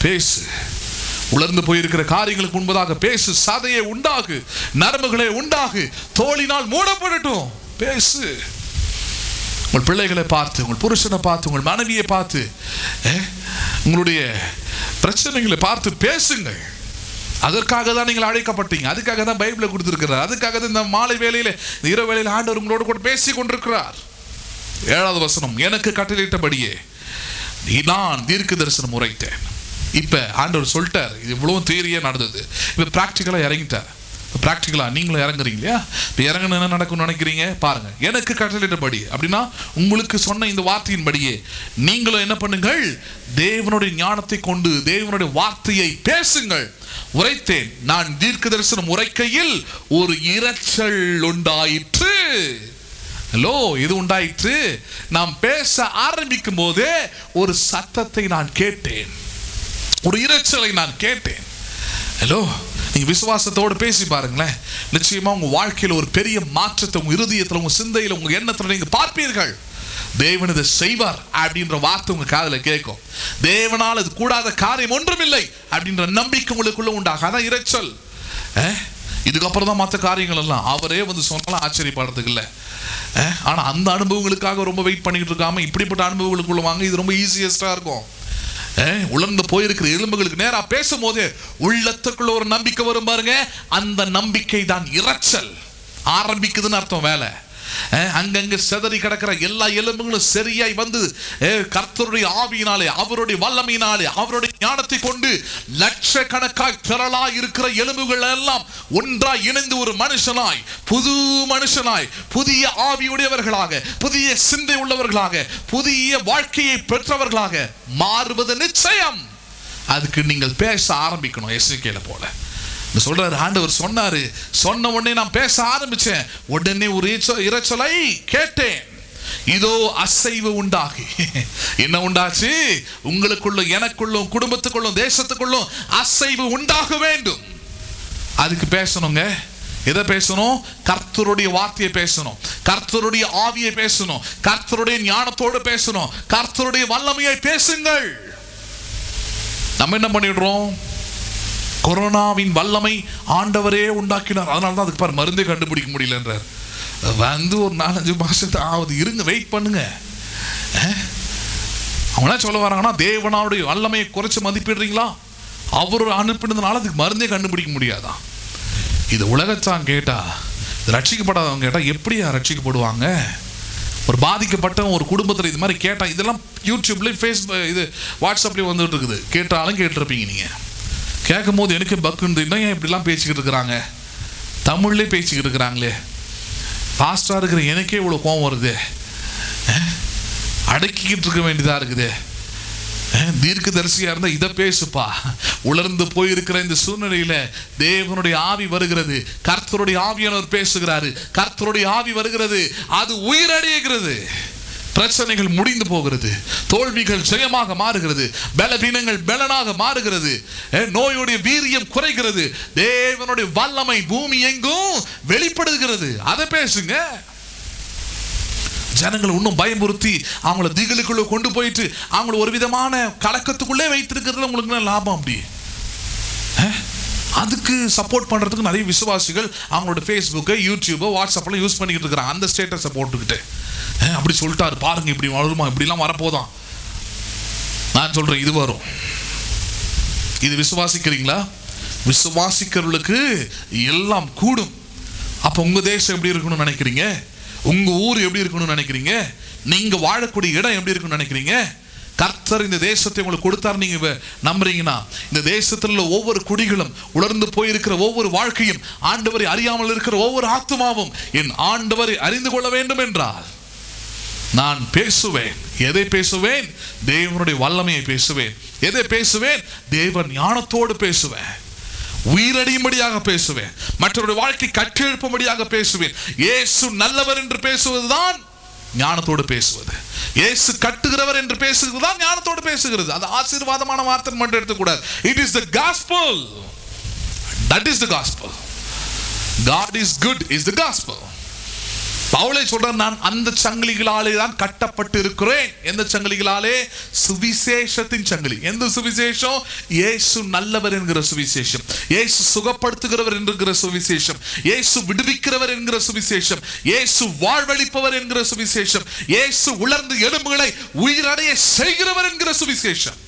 பேசு. உலர்ந்து போயிருக்கிற காரியங்களுக்கு முன்பதாக பேசு. சதையை உண்டாகு, நரம்புகளை உண்டாகு, தோளினால் மூடப்படட்டும், பேசு. உங்கள் பிள்ளைகளை பார்த்து, உங்கள் புருஷனை பார்த்து, உங்கள் மனைவியை பார்த்து, உங்களுடைய பிரச்சனைகளை பார்த்து பேசுங்கள். அதற்காக தான் நீங்கள் அழைக்கப்பட்டீங்க. அதுக்காக தான் பைபிளை கொடுத்திருக்கிறார். அதுக்காக தான் இந்த மாலை வேளையில, இந்த இரவு வேளையில் ஆண்டவர் உங்களோடு கூட பேசி கொண்டிருக்கிறார். 7வது வசனம், எனக்கு கட்டளையிட்டபடியே நான் தீர்க்க தரிசனம் உரைத்தேன். இப்ப ஆண்டவர் சொல்லிட்டார், இது இவ்வளவு தியரியா நடந்தது. இப்ப பிராக்டிக்கலா இறங்கிட்டார். பிராக்டிக்கலா நீங்களும் இறங்குறீங்க இல்லையா? இப்ப இறங்கணும், என்ன நடக்கும்னு நினைக்கிறீங்க பாருங்க. எனக்கு கட்டளையிட்டபடி அப்படின்னா உங்களுக்கு சொன்ன இந்த வார்த்தையின்படியே நீங்களும் என்ன பண்ணுங்கள், தேவனுடைய ஞானத்தை கொண்டு தேவனுடைய வார்த்தையை பேசுங்கள். உரைத்தேன், நான் தீர்க்க தரிசனம் உரைக்கையில் ஒரு இரைச்சல் உண்டாயிற்று. ஹலோ, இது உண்டாயிற்று. நாம் பேச ஆரம்பிக்கும் போதே ஒரு சத்தத்தை நான் கேட்டேன், ஒரு இரைச்சலை நான் கேட்டேன். ஹலோ, நீங்க விசுவாசத்தோடு பேசி பாருங்களேன், நிச்சயமா உங்க வாழ்க்கையில் ஒரு பெரிய மாற்றத்தை உங்க இருதயத்தில், உங்க சிந்தையில், உங்க எண்ணத்தில் நீங்க பார்ப்பீர்கள். தேவன் இதை செய்வார் அப்படின்ற வார்த்தை உங்க காதுல கேட்கும். தேவனால் அது கூடாத காரியம் ஒன்றுமில்லை அப்படின்ற நம்பிக்கை உங்களுக்குள்ள உண்டாகும். அதான் இரைச்சல். இதுக்கப்புறம் தான் மற்ற காரியங்கள் எல்லாம் அவரே வந்து சொன்னாலும் ஆச்சரியப்படுறதுக்கு இல்லை. ஆனா அந்த அனுபவங்களுக்காக ரொம்ப வெயிட் பண்ணிட்டு இருக்காம இப்படிப்பட்ட அனுபவங்களுக்குள்ள வாங்க, இது ரொம்ப ஈஸியஸ்டா இருக்கும். உலர்ந்து போயிருக்கிற எலும்புகளுக்கு நேரா பேசும் போது உள்ளத்துக்குள்ள ஒரு நம்பிக்கை வரும் பாருங்க. அந்த நம்பிக்கை தான் இரைச்சல் ஆரம்பிக்குதுன்னு அர்த்தம். வேலை அங்கங்க செதறி கிடக்கிற எல்லா எலும்புகளும் சரியாய் வந்து கர்த்தருடைய ஆவியினாலே, அவருடைய வல்லமையினாலே, அவருடைய ஞானத்தை கொண்டு லட்சக்கணக்காய் திரளாய் இருக்கிற எலும்புகள் எல்லாம் ஒன்றாய் இணைந்து ஒரு மனுஷனாய், புது மனுஷனாய், புதிய ஆவியுடையவர்களாக, புதிய சிந்தை உள்ளவர்களாக, புதிய வாழ்க்கையை பெற்றவர்களாக மாறுவது நிச்சயம். அதுக்கு நீங்கள் பேச ஆரம்பிக்கணும். எசேக்கியேல போல சொல்றாரு, ஆண்டவர் சொன்னாரு, சொன்ன உடனே நான் பேச ஆரம்பிச்சேன். உடனே ஒரு இரைச்சலை கேட்டேன். இதோ அசைவு உண்டாகி, என்ன உண்டாச்சு? உங்களுக்குள்ள, எனக்குள்ளும், குடும்பத்துக்குள்ளும், தேசத்துக்குள்ளும் அசைவு உண்டாக வேண்டும். அதுக்கு பேசணுங்க. எதை பேசணும்? கர்த்தருடைய வார்த்தையை பேசணும், கர்த்தருடைய ஆவியை பேசணும், கர்த்தருடைய ஞானத்தோடு பேசணும், கர்த்தருடைய வல்லமையை பேசுங்கள். நம்ம என்ன பண்ணிடுறோம்? கொரோனாவின் வல்லமை ஆண்டவரே உண்டாக்கினார், அதனால தான் அதுக்கு பாரு மருந்தே கண்டுபிடிக்க முடியலன்றார். வந்து ஒரு 4-5 மாசத்து ஆகுது, இருங்க, வெயிட் பண்ணுங்க. அவங்க என்ன சொல்ல வராங்கன்னா, தேவனுடைய வல்லமையை குறைச்சு மதிப்பிடுறீங்களா? அவர் அனுப்பினதுனால அதுக்கு மருந்தே கண்டுபிடிக்க முடியாதான்? இது உலகத்தான் கேட்டா, ரட்சிக்கப்படாதவங்க கேட்டா எப்படியா ரட்சிக்கப்படுவாங்க? ஒரு பாதிக்கப்பட்ட ஒரு குடும்பத்தில் இது மாதிரி கேட்டா, இதெல்லாம் யூடியூப்லேயும் ஃபேஸ்புக் இது வாட்ஸ்அப்லேயும் வந்துட்டு இருக்குது. கேட்டாலும் கேட்டிருப்பீங்க நீங்கள். கேட்கும் போது எனக்கு பக்குன்னு, இன்னும் ஏன் இப்படிலாம் பேசிக்கிட்டு இருக்கிறாங்க? தமிழ்லேயே பேசிக்கிட்டு இருக்கிறாங்களே, ஃபாஸ்டாக இருக்கிற எனக்கே இவ்வளோ கோவம் வருது, அடக்கிக்கிட்டு இருக்க வேண்டியதாக இருக்குது. தீர்க்க தரிசியாக இருந்தால் இதை பேசுப்பா. உலர்ந்து போயிருக்கிற இந்த சூழ்நிலையில் தேவனுடைய ஆவி வருகிறது, கர்த்தருடைய ஆவியானவர் பேசுகிறாரு, கர்த்தருடைய ஆவி வருகிறது, அது உயிரடைகிறது, பிரச்சனைகள் முடிந்து போகிறது, தோல்விகள் ஜெயமாக மாறுகிறது, பலவீனங்கள் பலனாக மாறுகிறது, நோயுடைய வீரியம் குறைகிறது, தேவனுடைய வல்லமை பூமி எங்கும் வெளிப்படுகிறது. அதை பேசுங்க. ஜனங்களை இன்னும் பயமுறுத்தி அவங்கள திகிலுக்குள்ள கொண்டு போயிட்டு அவங்கள ஒரு விதமான கலக்கத்துக்குள்ளே வைத்திருக்கிறதுல உங்களுக்கு லாபம். அப்படி அதுக்கு சப்போர்ட் பண்றதுக்கு நிறைய விசுவாசிகள் அவங்களோட ஃபேஸ்புக்கை, யூடியூபை, வாட்ஸ்அப்லாம் யூஸ் பண்ணிக்கிட்டு இருக்கிறாங்க. அந்த ஸ்டேட்டஸை போட்டுக்கிட்டு அப்படி சொல்லிட்டாரு பாருங்க, இப்படி வருமா, இப்படிலாம் வரப்போதான். நான் சொல்றேன், இது வரும். இது விசுவாசிக்கிறீங்களா? விசுவாசிக்கிறவர்களுக்கு எல்லாம் கூடும். அப்ப உங்க தேசம் எப்படி இருக்கணும்னு நினைக்கிறீங்க? உங்க ஊர் எப்படி இருக்கணும்னு நினைக்கிறீங்க? நீங்க வாழக்கூடிய இடம் எப்படி இருக்குன்னு நினைக்கிறீங்க? கர்த்தர் இந்த தேசத்தை உங்களுக்கு கொடுத்தார் நீங்க நம்புறீங்கன்னா, இந்த தேசத்தில் உள்ள ஒவ்வொரு குடிகளும், உலர்ந்து போயிருக்கிற ஒவ்வொரு வாழ்க்கையும், ஆண்டவரை அறியாமல் இருக்கிற ஒவ்வொரு ஆத்துமாவும் என் ஆண்டவரை அறிந்து கொள்ள வேண்டும் என்றால் நான் பேசுவேன். எதை பேசுவேன்? தேவனுடைய வல்லமையை பேசுவேன். எதை பேசுவேன்? தேவன் ஞானத்தோடு பேசுவேன். உயிரடியும்படியாக பேசுவேன். மற்றவருடைய வாழ்க்கை கற்றெழுப்பும்படியாக பேசுவேன். இயேசு நல்லவர் என்று பேசுவதுதான் ஞானத்தோடு பேசுவது. இயேசு கட்டுகிறவர் என்று பேசுகிறதுதான் ஞானத்தோடு பேசுகிறது. அது ஆசீர்வாதமான வார்த்தை மட்டும் எடுத்துக்கூடாது. It is the gospel. That is the gospel. God is good is the gospel. பவுலை சொல்றார், நான் அந்த சங்கிலிகளாலே தான் கட்டப்பட்டு இருக்கிறேன். எந்த சங்கிலிகளாலே? சுவிசேஷத்தின் சங்கிலி. எந்த சுவிசேஷம்? இயேசு நல்லவர் என்கிற சுவிசேஷம், இயேசு சுகப்படுத்துகிறவர் என்கிற சுவிசேஷம், இயேசு விடுவிக்கிறவர் என்கிற சுவிசேஷம், இயேசு வாழ்வளிப்பவர் என்கிற சுவிசேஷம், இயேசு உலர்ந்து எலும்புகளை உயிரடைய செய்கிறவர் என்கிற சுவிசேஷம்.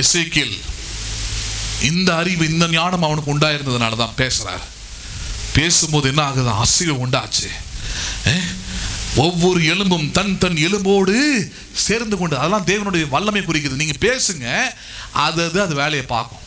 எசேக்கியேல் இந்த அறிவு, இந்த ஞானம் அவனுக்கு உண்டாயிருந்ததுனால தான் பேசுறார். பேசும்போது என்ன ஆகுது? அசைவு உண்டாச்சு. ஒவ்வொரு எலும்பும் தன் தன் எலும்போடு சேர்ந்து கொண்டு, அதெல்லாம் தேவனுடைய வல்லமை குறிக்குது. நீங்க பேசுங்க, அது வேலையை பார்க்கும்.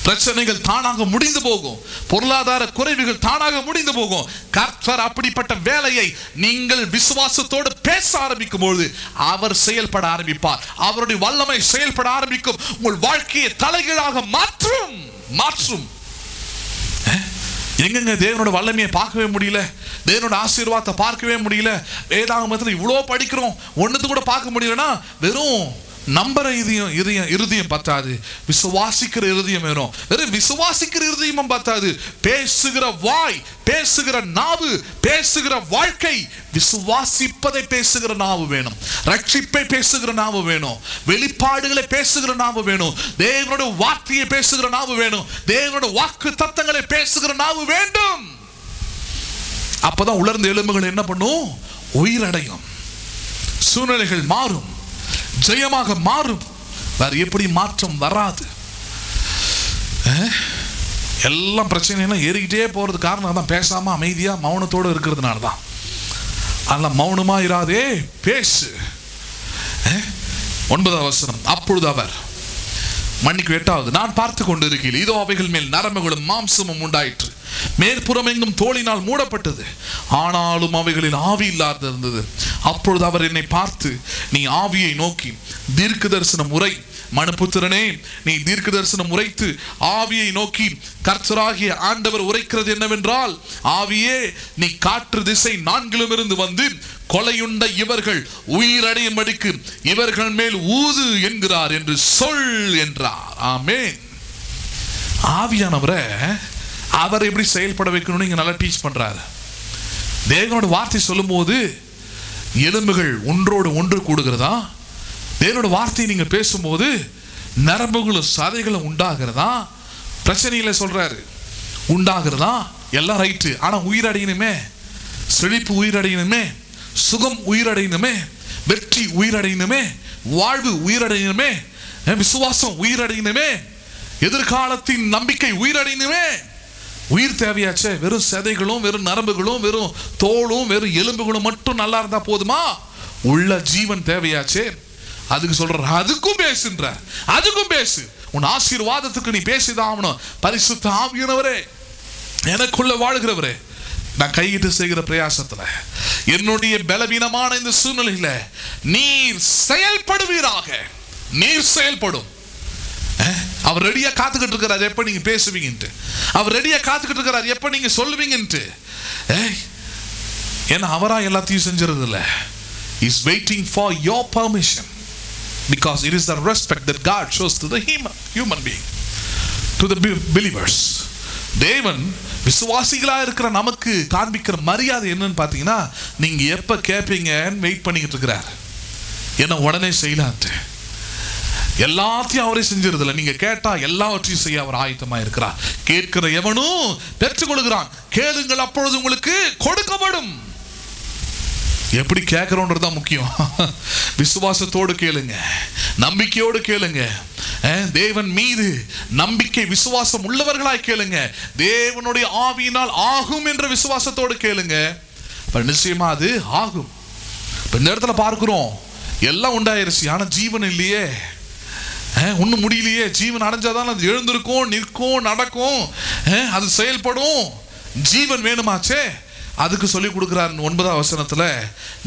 பிரச்சனைகள் தானாக முடிந்து போகும். பொருளாதார குறைவுகள் தானாக முடிந்து போகும். கர்த்தர் அப்படிப்பட்ட வேலையை நீங்கள் விசுவாசத்தோடு பேச ஆரம்பிக்கும் பொழுது அவர் செயல்பட ஆரம்பிப்பார். அவருடைய வல்லமை செயல்பட ஆரம்பிக்கும். உங்கள் வாழ்க்கையை தலைகீழாக மாற்றும். எங்கெங்க தேவனோட வல்லமையை பார்க்கவே முடியல, தேவனோட ஆசீர்வாதத்தை பார்க்கவே முடியல. வேதாகமத்தில் இவ்வளோ படிக்கிறோம், ஒன்றுத்து கூட பார்க்க முடியலன்னா வெறும் நம்புற இருதயம் பத்தாது, விசுவாசிக்கிற இருதயம் வேணும். வெறும் விசுவாசிக்கிற இருதயமும் பத்தாது, பேசுகிற வாய், பேசுகிற நாவு, பேசுகிற வாழ்க்கை, விசுவாசிப்பதை பேசுகிற நாவு வேணும். ரட்சிப்பை பேசுகிற நாவு வேணும். வெளிப்பாடுகளை பேசுகிற நாவு வேணும். தேவனோட வார்த்தையை பேசுகிற நாவு வேணும். தேவனோட வாக்கு தத்தங்களை பேசுகிற நாவு வேண்டும். அப்பதான் உலர்ந்த எலும்புகள் என்ன பண்ணும்? உயிரடையும். சூழ்நிலைகள் மாறும், ஜெயமாக மாறும். வேற எப்படி மாற்றம் வராது. எல்லாம் பிரச்சனைலாம் ஏறிக்கிட்டே போறது காரணம் தான் பேசாம அமைதியா மௌனத்தோடு இருக்கிறதுனால தான். அதெல்லாம் மௌனமா இராதே, பேசு. 9வது வசனம், அப்பொழுது அவர், மன்னிக்கு 8வது, நான் பார்த்து கொண்டு இருக்கிறேன், இதோ அவைகள் மேல் நரம்புகளும் மாம்சமும் உண்டாயிற்று, மேற்புறம் எங்கும் தோலினால் மூடப்பட்டது, ஆனாலும் அவைகளில் ஆவி இல்லாது இருந்தது. அப்பொழுது அவர் என்னை பார்த்து, நீ ஆவியை நோக்கி தீர்க்க தரிசனம் உரை, மனுபுத்திரனே நீ தீர்க்க தரிசனம் உரைத்து ஆவியை நோக்கி கர்த்தராகிய ஆண்டவர் உரைக்கிறது என்னவென்றால், ஆவியே நீ காற்று திசை 4லும் இருந்து வந்து கொலையுண்ட இவர்கள் உயிரடையும்படிக்கு இவர்கள் மேல் ஊது என்கிறார் என்று சொல் என்றார். ஆமென். ஆவியானவரை அவர் எப்படி செயல்பட வைக்கணும்னு இங்க நல்லா டீச் பண்றாரு. தேவனோட வார்த்தை சொல்லும் போது எலும்புகள் ஒன்றோடு ஒன்று கூடுகிறதா? தேவனோட வார்த்தையை நீங்க பேசும்போது நரம்புகளும் சதைகளும் உண்டாகிறதா? பிரச்சனையில சொல்றாரு உண்டாகிறதா? எல்லாம் ரைட்டு. ஆனா உயிரடையணுமே, செழிப்பு உயிரடையணுமே, சுகம் உயிரடையணுமே, வெற்றி உயிரடையணுமே, வாழ்வு உயிரடையணுமே, விசுவாசம் உயிரடையணுமே, எதிர்காலத்தின் நம்பிக்கை உயிரடையணுமே. உயிர் தேவையாச்சே. வெறும் சதைகளும் வெறும் நரம்புகளும் வெறும் தோலும் வெறும் எலும்புகளும் மட்டும் நல்லா இருந்தா போதுமா? உள்ள ஜீவன் தேவையாச்சே. அதுக்கு சொல்ற, அதுக்கும் பேசுன்ற, அதுக்கும் பேசு. உன் ஆசீர்வாதத்துக்கு நீ பேசிதான் ஆகணும். பரிசுத்த ஆவியானவரே, எனக்குள்ள வாழ்கிறவரே, நான் கையிட்டு செய்கிற பிரயாசத்துல என்னுடைய பலவீனமான இந்த சூழ்நிலையில நீர் செயல்படுவீராக. நீர் செயல்படும். அவர் ரெடியா காத்துக்கிட்டு இருக்கிறார் எப்ப நீங்க பேசுவீங்கன்ட்டு. அவர் ரெடியா காத்துக்கிட்டு இருக்கிறார் எப்ப நீங்க சொல்லுவீங்கன்ட்டு. ஏன்னா அவரா எல்லாத்தையும் செஞ்சிருது இல்ல. He's waiting for your permission because it is the respect that God shows to the human being, to the believers. தேவன் விசுவாசிகளா இருக்கிற நமக்கு காண்பிக்கிற மரியாதை என்னன்னு பாத்தீங்கன்னா, நீங்க எப்ப கேட்பீங்கன்னு வெயிட் பண்ணிக்கிட்டு இருக்கிறார். ஏன்னா உடனே செய்யலான்ட்டு. எல்லாத்தையும் அவரே செஞ்சிருதில்ல. நீங்க கேட்டா எல்லாவற்றையும் செய்ய அவர் ஆயத்தமா இருக்கிறார். கேட்கிற எவனும் பெற்றுக் கொள்கிறான். கேளுங்கள் அப்பொழுது உங்களுக்கு கொடுக்கப்படும். எப்படி கேட்கிறோன்றது தான் முக்கியம். விசுவாசத்தோடு கேளுங்க, நம்பிக்கையோடு கேளுங்க. தேவன் மீது நம்பிக்கை விசுவாசம் உள்ளவர்களாய் கேளுங்க. தேவனுடைய ஆவியினால் ஆகும் என்ற விசுவாசத்தோடு கேளுங்க. நிச்சயமா அது ஆகும். இந்த இடத்துல பார்க்கிறோம், எல்லாம் உண்டாயிருச்சு, ஆனா ஜீவன் இல்லையே, ஒன்னும் முடியலையே. ஜீவன் அடைஞ்சாதான் அது எழுந்திருக்கும், நிற்கும், நடக்கும், அது செயல்படும். ஜீவன் வேணுமாச்சே. அதுக்கு சொல்லி கொடுக்கிறார் 9ஆம் வசனத்துல,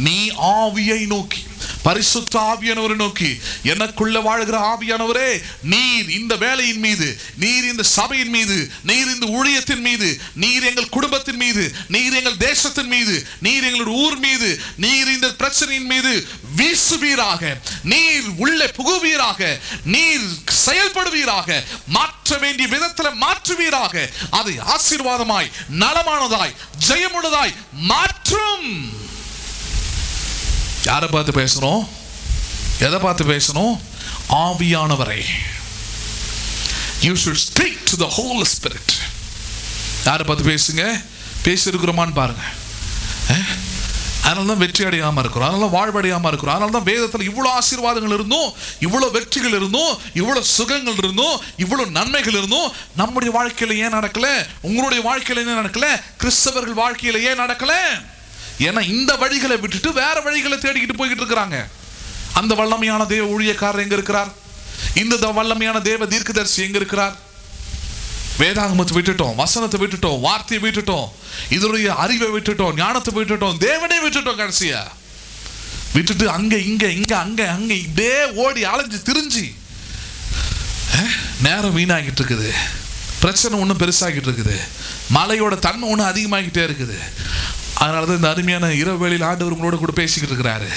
நீ ஆவியை நோக்கி, பரிசுத்த ஆவியானவரை நோக்கி, எனக்குள்ள வாழ்கிற ஆவியானவரே, நீர் இந்த வேலையின் மீது, நீர் இந்த சபையின் மீது, நீர் இந்த ஊழியத்தின் மீது, நீர் எங்கள் குடும்பத்தின் மீது, நீர் எங்கள் தேசத்தின் மீது, நீர் எங்களுடைய ஊர் மீது, நீர் இந்த பிரச்சனையின் மீது வீசுவீராக, நீர் உள்ளே புகுவீராக, நீர் செயல்படுவீராக, மாற்ற வேண்டிய விதத்தில் மாற்றுவீராக, அதை ஆசீர்வாதமாய், நலமானதாய், ஜெயமுள்ளதாய் மாற்றும். யாரை பார்த்து பேசணும்? எதை பார்த்து பேசணும்? ஆவியானவரை. You should speak to the Holy Spirit. யாரை பார்த்து பேசுங்க? பேசியிருக்கிறோமான்னு பாருங்க. அதனால தான் வெற்றி அடையாமல் இருக்கிறோம், அதனால வாழ்வடையாமல் இருக்கிறோம். அதனால தான் வேதத்தில் இவ்வளோ ஆசீர்வாதங்கள் இருந்தும், இவ்வளோ வெற்றிகள் இருந்தும், இவ்வளோ சுகங்கள் இருந்தும், இவ்வளோ நன்மைகள் இருந்தும் நம்முடைய வாழ்க்கையில் ஏன் நடக்கல? உங்களுடைய வாழ்க்கையில் ஏன் நடக்கல? கிறிஸ்தவர்கள் வாழ்க்கையில் ஏன் நடக்கல? ஏன்னா இந்த வழிகளை விட்டுட்டு வேற வழிகளை தேடிக்கிட்டு போய்கிட்டு இருக்கிறாங்க. அந்த வல்லமையான தேவ ஊழியக்காரர் எங்க இருக்கிறார்? இந்த வல்லமையான தேவ தீர்க்கதரிசி எங்க இருக்கிறார்? வேதாகமத்தை விட்டுட்டோம், வசனத்தை விட்டுட்டோம், வார்த்தையை விட்டுட்டோம், இதனுடைய அறிவை விட்டுட்டோம், ஞானத்தை விட்டுட்டோம், தேவனே விட்டுட்டோம். கடைசியா விட்டுட்டு அங்க இங்க இங்க அங்க அங்க இதே ஓடி அலைஞ்சு திரிஞ்சு நேரம் வீணாகிட்டு இருக்குது. பிரச்சனை ஒன்றும் பெருசாகிட்டு இருக்குது, மலையோட தன்மை ஒன்றும் அதிகமாகிட்டே இருக்குது. அதனாலதான் இந்த அருமையான இரவு வேளையில் ஆண்டவர் உங்களோட கூட பேசிக்கிட்டு இருக்கிறாரு.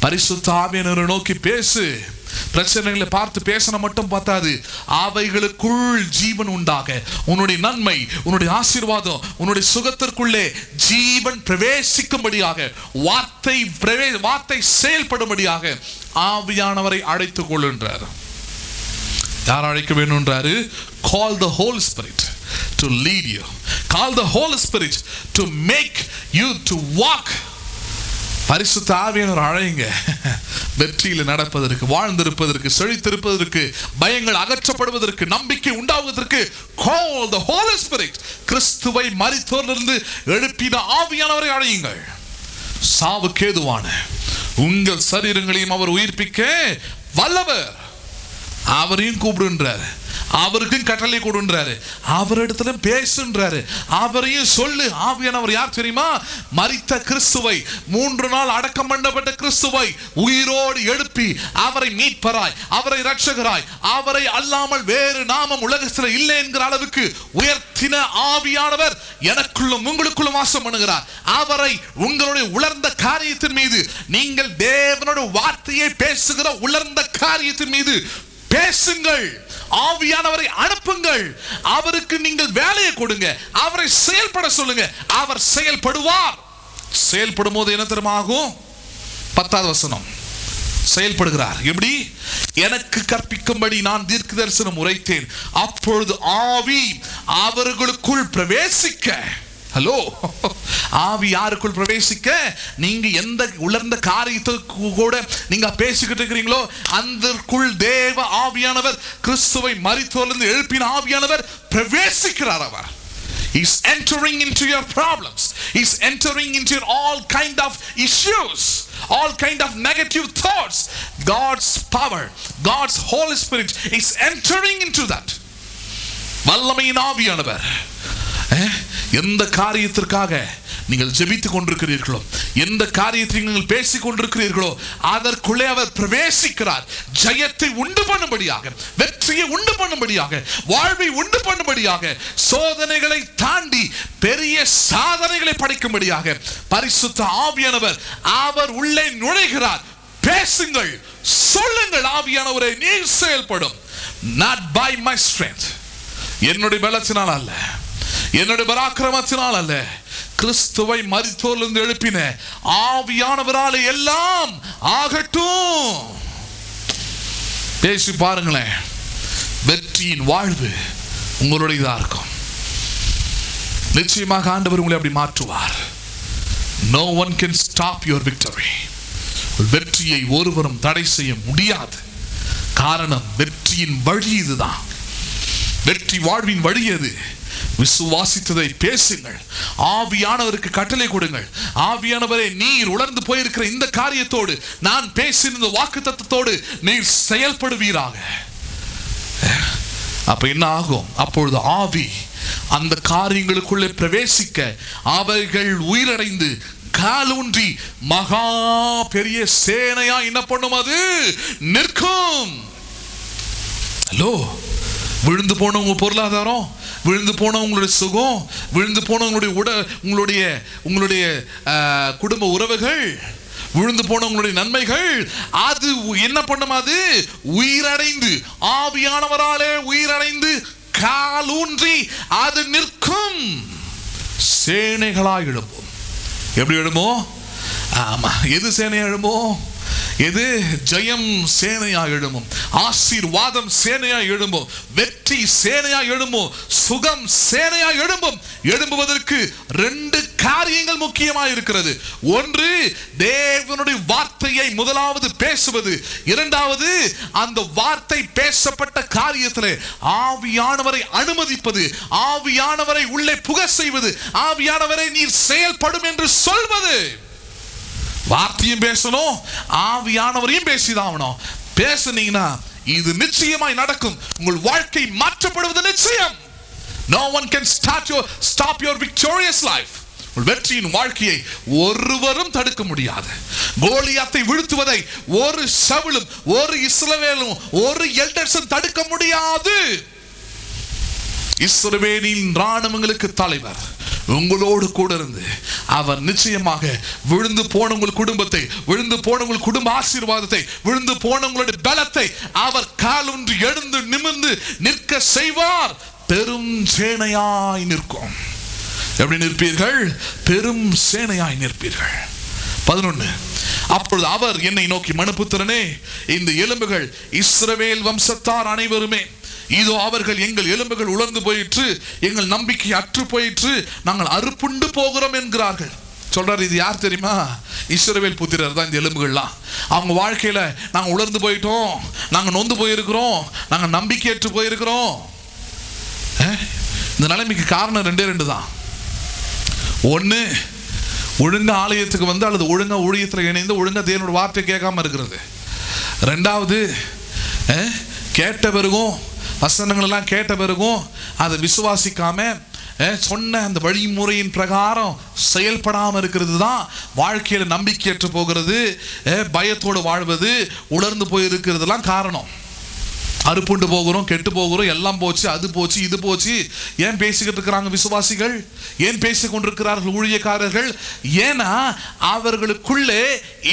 பரிசுத்த ஆவியானவரை நோக்கி பேசு. பிரச்சனைகளை பார்த்து பேசணும் மட்டும் பார்த்தாது, அவைகளுக்குள் ஜீவன் உண்டாக, உன்னுடைய நன்மை, உன்னுடைய ஆசீர்வாதம், உன்னுடைய சுகத்திற்குள்ளே ஜீவன் பிரவேசிக்கும்படியாக, வார்த்தை செயல்படும்படியாக ஆவியானவரை அழைத்துக் கொள்ளுன்றார். யார் அழைக்க வேணும்ன்றாரு? Call the Holy Spirit to lead you. Call the Holy Spirit to make you to walk. பரிசுத்த ஆவியானவரை அழைங்க. வெற்றியில் நடப்பதற்கு, வாழ்ந்திருப்பதற்கு, செழித்திருப்பதற்கு, பயங்கள் அகற்றப்படுவதற்கு, நம்பிக்கை உண்டாவதற்கு call the Holy Spirit. கிறிஸ்துவை மரித்தோரிலிருந்து எழுப்பின ஆவியானவரை அழையுங்கள். சாவுக்கேதுவான உங்கள் சரீரங்களையும் அவர் உயிர்ப்பிக்க வல்லவர். அவரையும் கூப்பிடுன்றார், அவருக்கும் கட்டளை கொடுன்றாரு, அவரிடத்துல பேசுன்றாரு, அவரையும் சொல்லு. ஆவியானவர் யார் தெரியுமா? மரித்த கிறிஸ்துவை, 3 நாள் அடக்கம் பண்ணப்பட்ட கிறிஸ்துவை உயிரோடு எழுப்பி அவரை மீட்பராய், அவரை இரட்சகராய், அவரை அல்லாமல் வேறு நாமம் உலகத்தில் இல்லை என்கிற அளவுக்கு உயர்த்தின ஆவியானவர் எனக்குள்ளும் உங்களுக்குள்ளும் வாசம் பண்ணுகிறார். அவரை உங்களுடைய உலர்ந்த காரியத்தின் மீது, நீங்கள் தேவனுடைய வார்த்தையை பேசுகிற உலர்ந்த காரியத்தின் மீது பேசுங்கள். ஆவியானவரை அனுப்புங்கள். அவருக்கு நீங்கள் வேலையை கொடுங்க, அவரை செயல்பட சொல்லுங்க. அவர் செயல்படுவார். செயல்படும் போது என்ன தெரியுமா ஆகும்? 10வது வசனம், செயல்படுகிறார். எப்படி? எனக்கு கற்பிக்கும்படி நான் தீர்க்க தரிசனம் உரைத்தேன், அப்பொழுது ஆவி அவர்களுக்குள் பிரவேசிக்க. ஹலோ, ஆவி யாருக்குள் பிரவேசிக்க? நீங்க எந்த உலர்ந்த காரியத்துக்கு கூட நீங்க பேசிக்கிட்டு இருக்கிறீங்களோ அதற்குள் தேவ ஆவியானவர், கிறிஸ்துவை மரித்தோரிலிருந்து எழுப்பின ஆவியானவர் பிரவேசிக்கிறார். அவர் is entering into your problems. He's entering into your all kind of issues, all kind of negative thoughts. God's power, God's Holy Spirit is entering into that. வல்லமையின் ஆவியானவர் எந்த காரியத்திற்காக நீங்கள் ஜெபித்துக் கொண்டிருக்கிறீர்களோ, எந்த காரியத்தை நீங்கள் பேசிக் கொண்டிருக்கிறீர்களோ அதற்குள்ளே அவர் பிரவேசிக்கிறார். ஜெயத்தை உண்டு பண்ணும்படியாக, வெற்றியை உண்டு பண்ணும்படியாக, வாழ்வை உண்டு பண்ணும்படியாக, சோதனைகளை தாண்டி பெரிய சாதனைகளை படைக்கும்படியாக பரிசுத்த ஆவியானவர் அவர் உள்ளே நுழைகிறார். பேசுங்கள், சொல்லுங்கள். ஆவியானவரை நீர் செயல்படும். Not by my strength, என்னுடைய பலத்தினால் அல்ல, என்னுடைய பராக்கிரமத்தினால் அல்ல, கிறிஸ்துவை மரித்தோரிலிருந்து எழுப்பின ஆவியானவரால் எல்லாம் ஆகட்டும். பேசி பாருங்களேன், வெற்றியின் வாழ்வு உங்களுடையதா இருக்கும். நிச்சயமாக ஆண்டவர் உங்களை அப்படி மாற்றுவார். No one can stop your victory. வெற்றியை ஒருவரும் தடை செய்ய முடியாது. காரணம், வெற்றியின் வழி இதுதான். வெற்றி வாழ்வின் வழி எது? விசுவாசித்ததை பேசுங்கள். ஆவியானவருக்கு கட்டளை கொடுங்கள். ஆவியானவரே, நீர் உணர்ந்து போயிருக்கிற இந்த காரியத்தோடு, நான் பேசின வாக்குத்தத்தத்தோடு நீர் செயல்படுவீராக. அப்ப என்ன ஆகும்? அப்பொழுது ஆவி அந்த காரியங்களுக்குள்ளே பிரவேசிக்க அவைகள் உயிரடைந்து காலூன்றி மகா பெரிய சேனையா என்ன பண்ணும்? அது நிற்கும். ஹலோ, விழுந்து போன உங்க பொருளாதாரம், விழுந்து போன உங்களுடைய சுகம், விழுந்து போன உங்களுடைய குடும்ப உறவுகள், விழுந்து போன உங்களுடைய நன்மைகள், அது என்ன பண்ணும்? அது உயிரடைந்து, ஆவியானவராலே உயிரடைந்து காலூன்றி அது நிற்கும். சேனைகளாய் எழும்பும். எப்படி எழுமோ? ஆமா, எது சேனையா எழுமோ? எது? ஜெயம் சேனையா எழும்பும், ஆசீர்வாதம் சேனையா எழும்பும், வெற்றி சேனையா எழும்பும், சுகம் சேனையா எழும்பும். எழும்புவதற்கு 2 காரியங்கள் முக்கியமாக இருக்கிறது. ஒன்று, தேவனுடைய வார்த்தையை முதலாவது பேசுவது. இரண்டாவது, அந்த வார்த்தை பேசப்பட்ட காரியத்திலே ஆவியானவரை அனுமதிப்பது, ஆவியானவரை உள்ளே புக செய்வது, ஆவியானவரை நீர் செயல்படும் என்று சொல்வது. வார்த்தையும் பேசணும், ஆவியானவரையும் பேசிதாகணும். பேசுனீங்கன்னா இது நிச்சயமாய் நடக்கும். உங்கள் வாழ்க்கை மாற்றப்படுவது நிச்சயம். No one can stop your victorious life. வெற்றியின் வாழ்க்கையை ஒருவரும் தடுக்க முடியாது. கோலியாத்தை வீழ்த்துவதை ஒரு சவுலும், ஒரு இஸ்ரவேலும், ஒரு எல்டர்ஸும் தடுக்க முடியாது. இஸ்ரவேலின் ராணுவங்களுக்கு தலைவர் உங்களோடு கூட இருந்து அவர் நிச்சயமாக விழுந்து போன உங்கள் குடும்பத்தை, விழுந்து போன உங்கள் குடும்ப ஆசீர்வாதத்தை, விழுந்து போன உங்களுடைய பலத்தை அவர் காலூன்றி எழுந்து நிமிர்ந்து நிற்க செய்வார். பெரும் சேனையாய் நிற்கும். எப்படி நிற்பீர்கள்? பெரும் சேனையாய் நிற்பீர்கள். 11, அப்பொழுது அவர் என்னை நோக்கி, மனுபுத்திரனே, இந்த எலும்புகள் இஸ்ரவேல் வம்சத்தார் அனைவருமே, இதோ அவர்கள் எங்கள் எலும்புகள் உலர்ந்து போயிற்று, எங்கள் நம்பிக்கை அற்று போயிற்று, நாங்கள் அறுப்புண்டு போகிறோம் என்கிறார்கள். சொல்றாரு, இது யார் தெரியுமா? இஸ்ரவேல் புத்திரர் தான் இந்த எலும்புகள்லாம். அவங்க வாழ்க்கையில நாங்கள் உலர்ந்து போயிட்டோம், நாங்கள் நொந்து போயிருக்கிறோம், நாங்கள் நம்பிக்கையற்று போயிருக்கிறோம். இந்த நிலைமைக்கு காரணம் 2 தான். ஒன்று, ஒழுங்கா ஆலயத்துக்கு வந்து அல்லது ஒழுங்கா ஊழியத்தில் இணைந்து ஒழுங்கா தேவனோட வார்த்தை கேட்காம இருக்கிறது. 2வது, கேட்ட பிறகும் வசனங்கள் எல்லாம் கேட்ட பிறகும் அதை விசுவாசிக்காம சொன்ன அந்த வழிமுறையின் பிரகாரம் செயல்படாமல் இருக்கிறது தான் வாழ்க்கையில நம்பிக்கையற்று போகிறது, பயத்தோடு வாழ்வது, உணர்ந்து போயிருக்கிறதுலாம் காரணம். அறுப்புண்டு போகிறோம், கெட்டு போகிறோம், எல்லாம் போச்சு, அது போச்சு, இது போச்சு. ஏன் பேசிக்கிட்டு இருக்கிறாங்க விசுவாசிகள்? ஏன் பேசிக் கொண்டிருக்கிறார்கள் ஊழியக்காரர்கள்? ஏன்னா அவர்களுக்குள்ளே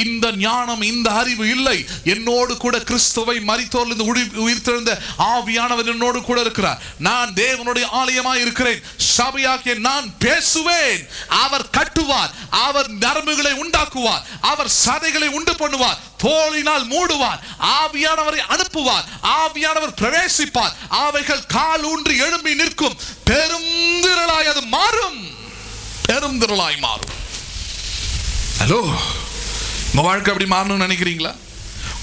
இந்த ஞானம், இந்த அறிவு இல்லை. என்னோடு கூட கிறிஸ்துவை மரித்தோரிலிருந்து உயிர்த்தெழுந்த ஆவியானவர் என்னோடு கூட இருக்கிறார். நான் தேவனுடைய ஆலயமாய் இருக்கிறேன், சபையாகிய நான் பேசுவேன், அவர் கட்டுவார், அவர் நரம்புகளை உண்டாக்குவார், அவர் சதைகளை உண்டு பண்ணுவார், தோளினால் மூடுவார், ஆவியானவரை அனுப்புவார், ஆவியானவர் பிரவேசிப்பார், அவைகள் கால் ஊன்றி எழும்பி நிற்கும். பெருந்திரளாய் அது மாறும், பெருந்திரளாய் மாறும். ஹலோ, உங்க வாழ்க்கை அப்படி மாறணும்னு நினைக்கிறீங்களா?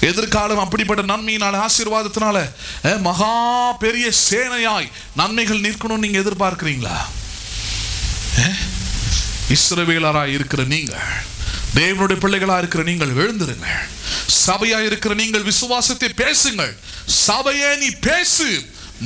எதிர்காலம் அப்படிப்பட்ட நன்மையினால, ஆசீர்வாதத்தினால மகா பெரிய சேனையாய் நன்மைகள் நிற்கணும்னு நீங்க எதிர்பார்க்கிறீங்களா? இஸ்ரவேலராய் இருக்கிற நீங்கள், தேவனுடைய பிள்ளைகளா இருக்கிற நீங்கள் எழுந்திருங்கள். சபையா இருக்கிற நீங்கள் விசுவாசத்தை பேசுங்கள். சபையே நீ பேசு.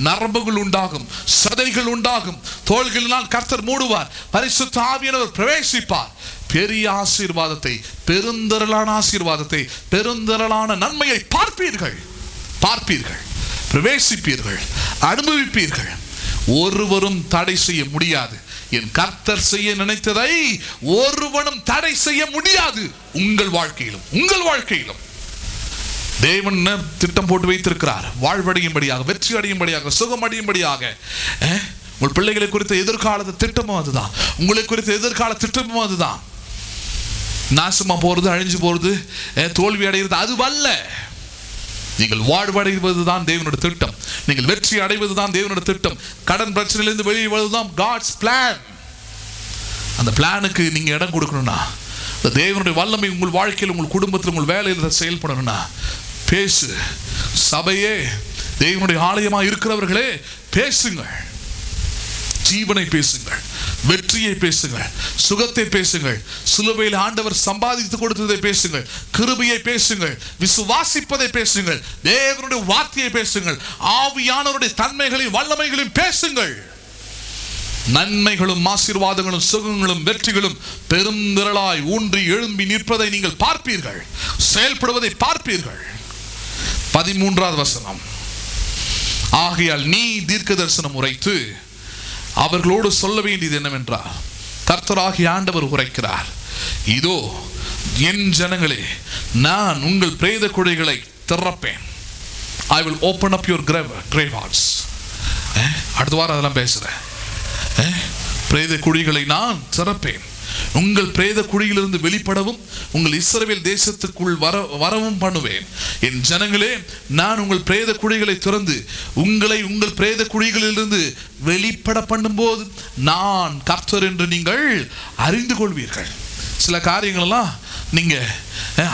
நரம்புகள் உண்டாகும், சதைகள் உண்டாகும், தோள்களினால் கர்த்தர் மூடுவார், பரிசுத்த ஆவியானவர் பிரவேசிப்பார். பெரிய ஆசீர்வாதத்தை, பெருந்திரளான ஆசீர்வாதத்தை, பெருந்திரளான நன்மையை பார்ப்பீர்கள், பார்ப்பீர்கள், பிரவேசிப்பீர்கள், அனுபவிப்பீர்கள். ஒருவரும் தடை செய்ய முடியாது. என் கர்த்தர் செய்ய நினைத்ததை ஒருவனும் தடை செய்ய முடியாது. உங்கள் வாழ்க்கையிலும், உங்கள் வாழ்க்கையிலும் தேவன் திட்டம் போட்டு வைத்திருக்கிறார். வாழ்வடையும்படியாக, வெற்றி அடையும்படியாக, சுகம் அடையும்படியாக. உங்கள் பிள்ளைகளை குறித்த எதிர்கால திட்டமும் அதுதான், உங்களை குறித்த எதிர்கால திட்டமும் அதுதான். நாசமா போறது, அழிஞ்சு போறது, தோல்வி அடைகிறது அதுவல்ல. நீங்கள் வாழ்வடைவதுதான் தேவனுடைய திட்டம். நீங்கள் வெற்றி அடைவதுதான் தேவனுடைய திட்டம். கடன் பிரச்சனையிலிருந்து வெளியே வருவதுதான் God's plan. அந்த பிளானுக்கு நீங்க இடம் கொடுக்கணும்னா தேவனுடைய வல்லமை உங்கள் வாழ்க்கையில், உங்கள் குடும்பத்தில், உங்கள் வேலையில் செயல்படணும்னா பேசு. சபையே, தேவனுடைய ஆலயமாக இருக்கிறவர்களே, பேசுங்கள். ஜீவனை பேசுங்கள், வெற்றியை பேசுங்கள், சுகத்தை பேசுங்கள், சிலுவையில் ஆண்டவர் சம்பாதித்து கொடுத்ததை பேசுங்கள், கிருபையை பேசுங்கள், விசுவாசிப்பதை பேசுங்கள், தேவனுடைய வார்த்தையை பேசுங்கள், ஆவியானவருடைய தன்மைகளையும் வல்லமைகளையும் பேசுங்கள். நன்மைகளும் ஆசீர்வாதங்களும் சுகங்களும் வெற்றிகளும் பெருந்திரளாய் ஊன்றி எழும்பி நிற்பதை நீங்கள் பார்ப்பீர்கள், செயல்படுவதை பார்ப்பீர்கள். 13வது வசனம், ஆகையால் நீ தீர்க்க தரிசனம் உரைத்து அவர்களோடு சொல்ல வேண்டியது என்னவென்றால், கர்த்தராகிய ஆண்டவர் உரைக்கிறார், இதோ என் ஜனங்களே, நான் உங்கள் பிரேத குழிகளை திறப்பேன். I will open up your grave hearts. அடுத்த வாரம் அதெல்லாம் பேசுறேன். பிரேத குழிகளை நான் திறப்பேன், உங்கள் பிரேத குழியிலிருந்து வெளிப்படவும் உங்கள் இஸ்ரவேல் தேசத்துக்குள் வரவும் பண்ணுவேன். என் ஜனங்களே, நான் உங்கள் பிரேத குழிகளை திறந்து உங்களை உங்கள் பிரேத குழிகளிலிருந்து வெளிப்பட பண்ணும்போது நான் கர்த்தர் என்று நீங்கள் அறிந்து கொள்வீர்கள். சில காரியங்களெல்லாம் நீங்க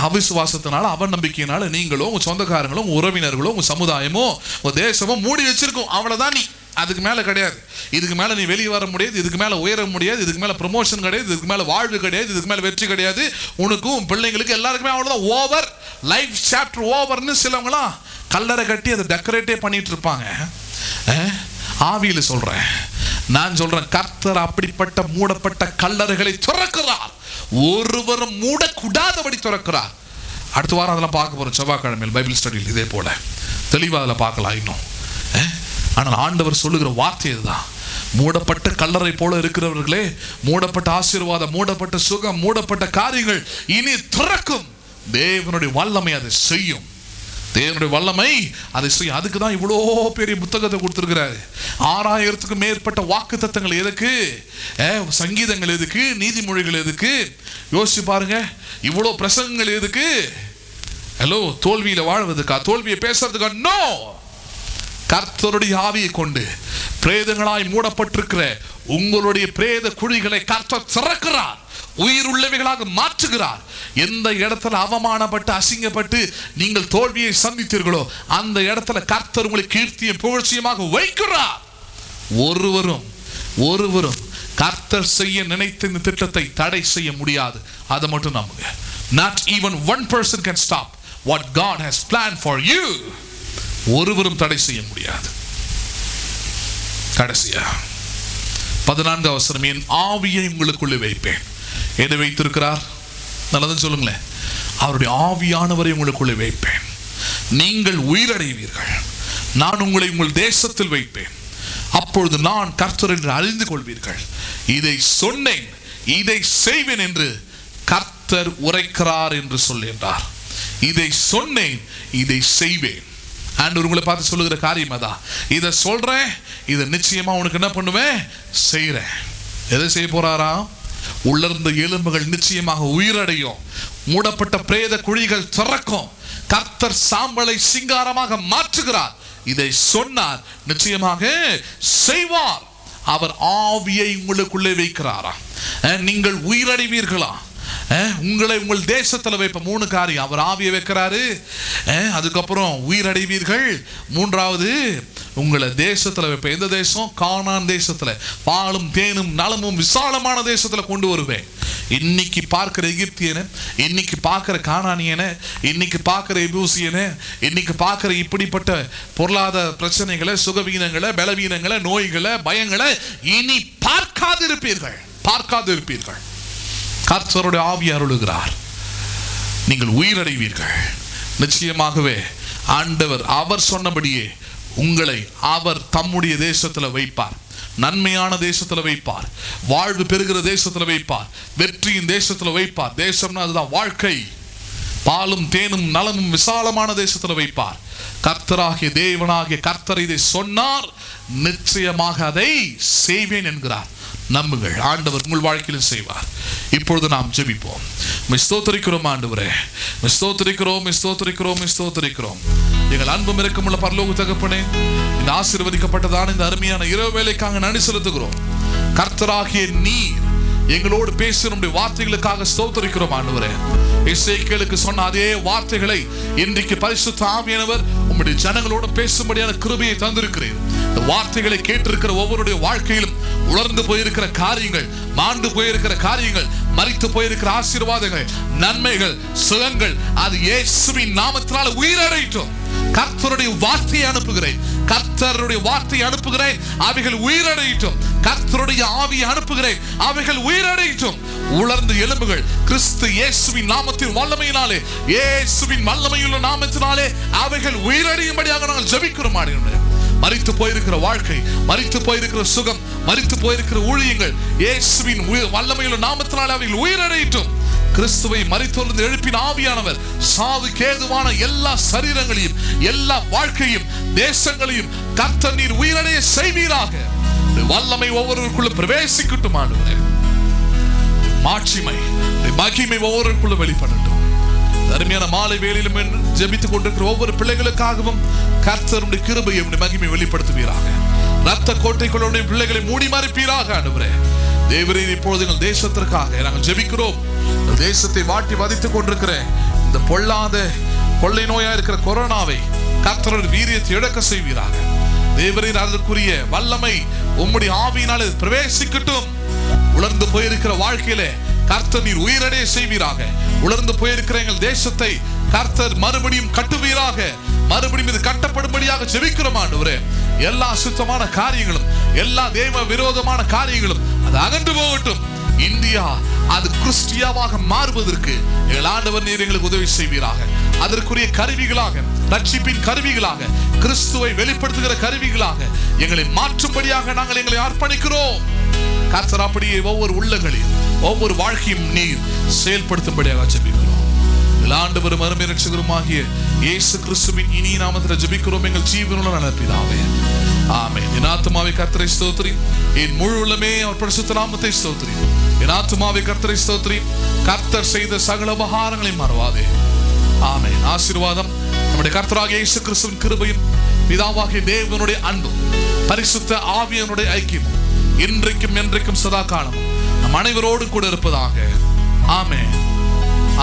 அவிசுவாசத்தினால, அவநம்பிக்கையினால நீங்களோ உங்க சொந்தக்காரங்களோ உங்க உறவினர்களோ உங்க சமுதாயமோ உங்க தேசமோ மூடி வச்சிருக்கோம். அவ்வளவுதான். நீ அதுக்கு மேல கிடையாது. இதுக்கு மேல நீ வெளியே வர முடியாது, இதுக்கு மேல உயர முடியாது, இதுக்கு மேல ப்ரமோஷன் கிடையாது, இதுக்கு மேல வாழ்வு கிடையாது, இதுக்கு மேல வெற்றி கிடையாது. உனக்கும் பிள்ளைங்களுக்கு எல்லாருக்குமே அவ்வளவுதான். ஓவர், லைஃப் சாப்டர் ஓவர்னு சிலவங்களாம் கல்லறை கட்டி அதை டெக்கரேட்டே பண்ணிட்டு இருப்பாங்க. ஆவியில சொல்றேன், நான் சொல்றேன், கர்த்தர் அப்படிப்பட்ட மூடப்பட்ட கல்லறைகளை திறக்கிறார், ஒருவரும் மூடக்கூடாதபடி திறக்கிறார். அடுத்த வாரம் அதெல்லாம் பார்க்க போறோம். செவ்வாய்க்கிழமையில் பைபிள் ஸ்டடியில் இதே போல தெளிவாக அதில் பார்க்கலாம் இன்னும். ஆனால் ஆண்டவர் சொல்லுகிற வார்த்தை இதுதான், மூடப்பட்ட கல்லறை போல இருக்கிறவர்களே, மூடப்பட்ட ஆசீர்வாதம், மூடப்பட்ட சுகம், மூடப்பட்ட காரியங்கள் இனி திறக்கும். தேவனுடைய வல்லமை அதை செய்யும். தேவனுடைய வல்லமை அதை செய்யும். அதுக்கு தான் இவ்வளோ பெரிய புத்தகத்தை கொடுத்துருக்கிறாரு. 6000க்கும் மேற்பட்ட வாக்கு தத்தங்கள் எதுக்கு? சங்கீதங்கள் எதுக்கு? நீதிமொழிகள் எதுக்கு? யோசிச்சு பாருங்க. இவ்வளோ பிரசங்கங்கள் எதுக்கு? ஹலோ, தோல்வியில வாழ்வதுக்கா? தோல்வியை பேசுறதுக்கா? நோ. கர்த்தருடைய ஆவியை கொண்டு பிரேதங்களாய் மூடப்பட்டிருக்கிற உங்களுடைய பிரேத குழிகளை கர்த்தர் திறக்கிறார், உயிர் உள்ளவைகளாக மாற்றுகிறார். எந்த இடத்துல அவமானப்பட்டு அசிங்கப்பட்டு நீங்கள் தோல்வியை சந்தித்தீர்களோ அந்த இடத்துல கர்த்தர் உங்களை கீர்த்தியும் புகழ்ச்சியுமாக வைக்கிறார். ஒருவரும் கர்த்தர் செய்ய நினைத்த இந்த திட்டத்தை தடை செய்ய முடியாது. அதை மட்டும் நம்புங்க. Not even one person can stop what God has planned for you. ஒருவரும் தடை செய்ய முடியாது. கடைசியா 14வது வசனம், என் ஆவியை உங்களுக்குள்ளே வைப்பேன். எதை வைத்திருக்கிறார்? நல்லதுன்னு சொல்லுங்களேன். அவருடைய ஆவியானவரை உங்களுக்குள்ளே வைப்பேன், நீங்கள் உயிரடைவீர்கள். நான் உங்களை உங்கள் தேசத்தில் வைப்பேன், அப்பொழுது நான் கர்த்தர் என்று அறிந்து கொள்வீர்கள். இதை சொன்னேன், இதை செய்வேன் என்று கர்த்தர் உரைக்கிறார் என்று சொல்லுகின்றார். இதை சொன்னேன், இதை செய்வேன். ஆண்டவர் உங்களை பார்த்து சொல்லுகிற காரியம் அதான். இதை சொல்றேன், இதை நிச்சயமா உனக்கு என்ன பண்ணுவேன்? செய்றேன். எதை செய்ய போறாரா? உள்ளிருந்த எலும்புகள் நிச்சயமாக உயிரடையும், மூடப்பட்ட பிரேத குழிகள் திறக்கும், கர்த்தர் சாம்பலை சிங்காரமாக மாற்றுகிறார். இதை சொன்னார், நிச்சயமாக செய்வார். அவர் ஆவியை உங்களுக்குள்ளே வைக்கிறாரா? நீங்கள் உயிரடைவீர்களா? உங்களை உங்கள் தேசத்துல வைப்ப. 3 காரியம். அவர் ஆவியை வைக்கிறாரு, அதுக்கப்புறம் உயிரடைவீர்கள், 3வது உங்களை தேசத்துல வைப்ப. எந்த தேசம்? கானான் தேசத்துல, பாலும் தேனும் நலமும் விசாலமான தேசத்துல கொண்டு வருவேன். இன்னைக்கு பார்க்கிற எகிப்தியனை, இன்னைக்கு பார்க்கிற கானானியனை, இன்னைக்கு பார்க்கிற எபூசியனை, இன்னைக்கு பார்க்கிற இப்படிப்பட்ட பொருளாதார பிரச்சனைகளை, சுகவீனங்களை, பலவீனங்களை, நோய்களை, பயங்களை இனி பார்க்காதிருப்பீர்கள். கர்த்தருடைய ஆவி அருளுகிறார், நீங்கள் உயிரடைவீர்கள். நிச்சயமாகவே ஆண்டவர் அவர் சொன்னபடியே உங்களை அவர் தம்முடைய தேசத்துல வைப்பார், நன்மையான தேசத்துல வைப்பார், வாழ்வு பெறுகிற தேசத்துல வைப்பார், வெற்றியின் தேசத்துல வைப்பார். தேசம்னா அதுதான் வாழ்க்கை. பாலும் தேனும் நலமும் விசாலமான தேசத்துல வைப்பார். கர்த்தராகிய தேவனாகிய கர்த்தர் இதை சொன்னார், நிச்சயமாக அதை செய்வேன் என்கிறார். நம்புங்கள், ஆண்டவர் உங்கள் வாழ்க்கையில் செய்வார். இப்பொழுது நாம் ஜெபிப்போம். ஸ்தோத்திரிக்கிறோம் ஆண்டவரே, ஸ்தோத்திரிக்கிறோம், ஸ்தோத்திரிக்கிறோம், ஸ்தோத்திரிக்கிறோம். எங்கள் அன்பும் இரக்கமுள்ள பரலோக தகப்பனே, இந்த ஆசீர்வதிக்கப்பட்டதான இந்த அருமையான இரவு வேளைக்காக நன்றி செலுத்துகிறோம். கர்த்தராகிய நீர் எங்களோடு பேசி நம்முடைய வார்த்தைகளுக்காக ஸ்தோத்திரிக்கிறோம் ஆண்டவரே. எசேக்கியேலுக்கு சொன்ன அதே வார்த்தைகளை இன்றைக்கு பரிசுத்த ஆவியானவர் உம்முடைய ஜனங்களோடு பேசும்படியான கிருபையை தந்திருக்கிறேன். இந்த வார்த்தைகளை கேட்டிருக்கிற ஒவ்வொருடைய வாழ்க்கையிலும் உலர்ந்து போயிருக்கிற காரியங்கள், மாண்டு போயிருக்கிற காரியங்கள், மரித்து போயிருக்கிற ஆசீர்வாதங்கள், நன்மைகள், சுகங்கள் அது இயேசுவின் நாமத்தினால் உயிரடையட்டும். கர்த்தருடைய வார்த்தையை அனுப்புகிறேன், கர்த்தருடைய வார்த்தையை அனுப்புகிறேன், அவைகள் உயிரடையட்டும். கர்த்தருடைய ஆவியை அனுப்புகிறேன், அவைகள் உயிரடையட்டும். உலர்ந்த எலும்புகள் கிறிஸ்து இயேசுவின் நாமத்தின் வல்லமையினாலே, இயேசுவின் வல்லமையுள்ள நாமத்தினாலே அவைகள் உயிரடையும்படியாக நாங்கள் ஜெபிக்கிறோம். மரித்து போயிருக்கிற வாழ்க்கை, மரித்து போயிருக்கிற சுகம், மரித்து போயிருக்கிற ஊழியங்கள் இயேசுவின் வல்லமையுள்ள நாமத்தினாலே அவைகள் உயிரடையட்டும். கிறிஸ்துவை மரித்தோர்ந்து எழுப்பின ஆவியானவர் சாவுக்கு ஏதுவான எல்லா சரீரங்களையும், எல்லா வாழ்க்கையும், தேசங்களையும் கர்த்தர் நீர் உயிரடைய செய்வீராக. வல்லமை ஒவ்வொருவருக்குள்ள பிரவேசிக்கட்டும் ஆண்டவரே. மாட்சிமை, மகிமை ஒவ்வொருவருக்குள்ள வெளிப்படட்டும். அருமையான மாலை வேளையிலும் ஜெபித்துக் கொண்டிருக்கிற ஒவ்வொரு பிள்ளைகளுக்காகவும் கர்த்தருடைய கிருபையை மகிமை வெளிப்படுத்துவீராக. ரத்த கோட்டைக்குள்ள பிள்ளைகளை மூடி மறைப்பீராக ஆண்டவரே. தேவரே, இப்பொழுது எங்கள் தேசத்திற்காக நாங்கள் ஜெபிக்கிறோம். தேசத்தை வாட்டி வதைத்துக் கொண்டிருக்கிற இந்த பொல்லாத கொள்ளை நோயா இருக்கிற கொரோனாவை கர்த்தருடைய வீரியத்தை இழக்க செய்வீராக. தேவரே, அதற்குரிய வல்லமை உம்முடைய ஆவியினாலே பிரவேசிக்கட்டும். உலர்ந்து போயிருக்கிற வாழ்க்கையிலே கர்த்தர் நீர் உயிரடைய செய்வீராக. உலர்ந்து போயிருக்கிற எங்கள் தேசத்தை கர்த்தர் மறுபடியும் கட்டுவீராக. மறுபடியும் இது கட்டப்படும்படியாக ஜெபிக்கிறோம் ஆண்டவரே. எல்லா அசுத்தமான காரியங்களும், எல்லா தேவ விரோதமான காரியங்களும் அது அகன்று போகட்டும். இந்தியா அது கிறிஸ்டியாவாக மாறுவதற்கு எங்கள் ஆண்டவர் நீர் எங்களுக்கு உதவி செய்வீராக. அதற்குரிய கருவிகளாக, ரட்சிப்பின் கருவிகளாக, கிறிஸ்துவை வெளிப்படுத்துகிற கருவிகளாக எங்களை மாற்றும்படியாக நாங்கள் எங்களை அர்ப்பணிக்கிறோம். கர்த்தர் அப்படியே ஒவ்வொரு உள்ளங்களையும், ஒவ்வொரு வாழ்க்கையும் நீர் செயல்படுத்தும்படியாக ஜெபிக்கிறோம். ஆண்டவரும் அருமை இரட்சகருமாகிய இயேசு கிறிஸ்துவின் இனிய நாமத்தில் ஜெபிக்கிறோம் எங்கள் ஜீவனுள்ள நல்ல பிதாவே. ஆமென். என் ஆத்துமாவே கர்த்தரை ஸ்தோத்திரி, என் முழு உள்ளமே அவர் பரிசுத்த நாமத்தை ஸ்தோத்திரி. என் ஆத்துமாவே கர்த்தரை ஸ்தோத்திரி, கர்த்தர் செய்த சகல உபகாரங்களை மறவாதே. ஆமென். ஆசீர்வாதம் நம்முடைய கர்த்தராகிய இயேசு கிறிஸ்துவின் கிருபையும், பிதாவாகிய தேவனுடைய அன்பும், பரிசுத்த ஆவியானுடைய ஐக்கியமும் இன்றைக்கும் என்றைக்கும் சதா காலமும் நம் அனைவரோடு கூட இருப்பதாக. ஆமென்.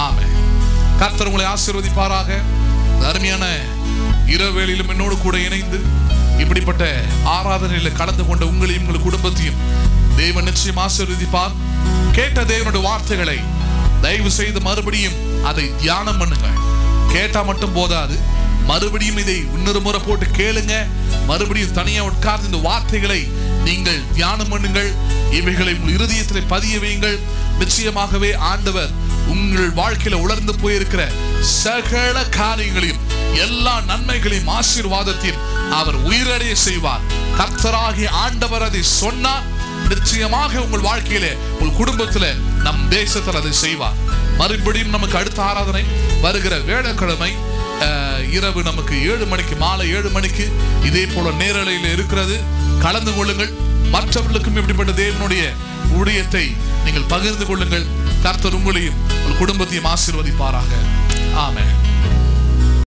ஆமென். கர்த்தர் உங்களை ஆசீர்வதிப்பாராக. அருமையான இரவேளையிலும் என்னோடு கூட இணைந்து இப்படிப்பட்ட ஆராதனையில் கலந்து கொண்ட உங்களையும் உங்கள் குடும்பத்தையும் தேவன் நிச்சயம் ஆசீர்வதிப்பார். கேட்ட தேவனுடைய வார்த்தைகளை தயவு செய்து மறுபடியும் அதை தியானம் பண்ணுங்க. கேட்டா மட்டும் போதாது, மறுபடியும் இதை இன்னொரு முறை போட்டு கேளுங்க. மறுபடியும் தனியா உட்கார்ந்து இந்த வார்த்தைகளை நீங்கள் தியானம் பண்ணுங்கள். இவைகளை உங்கள் இருதயத்தில் பதிய வையுங்கள். நிச்சயமாகவே ஆண்டவர் உங்கள் வாழ்க்கையில உலர்ந்து போயிருக்கிற சகல காரியங்களையும், எல்லா நன்மைகளையும், ஆசீர்வாதத்தையும் அவர் உயிரடைய செய்வார். கர்த்தராகிய ஆண்டவர் அதை சொன்னார். நிச்சயமாக உங்கள் வாழ்க்கையில, உங்கள் குடும்பத்துல, நம் தேசத்தில் அதை செய்வார். மறுபடியும் நமக்கு அடுத்த ஆராதனை வருகிற வியாழக்கிழமை இரவு நமக்கு 7 மணிக்கு, மாலை 7 மணிக்கு இதே போல நேரலையில் இருக்கிறது. கலந்து கொள்ளுங்கள். மற்றவர்களுக்கும் இப்படிப்பட்ட தேவனுடைய ஊழியத்தை நீங்கள் பகிர்ந்து கொள்ளுங்கள். கர்த்தர் உங்களையும் உங்கள் குடும்பத்தையும் ஆசீர்வதிப்பாராக. ஆமென்.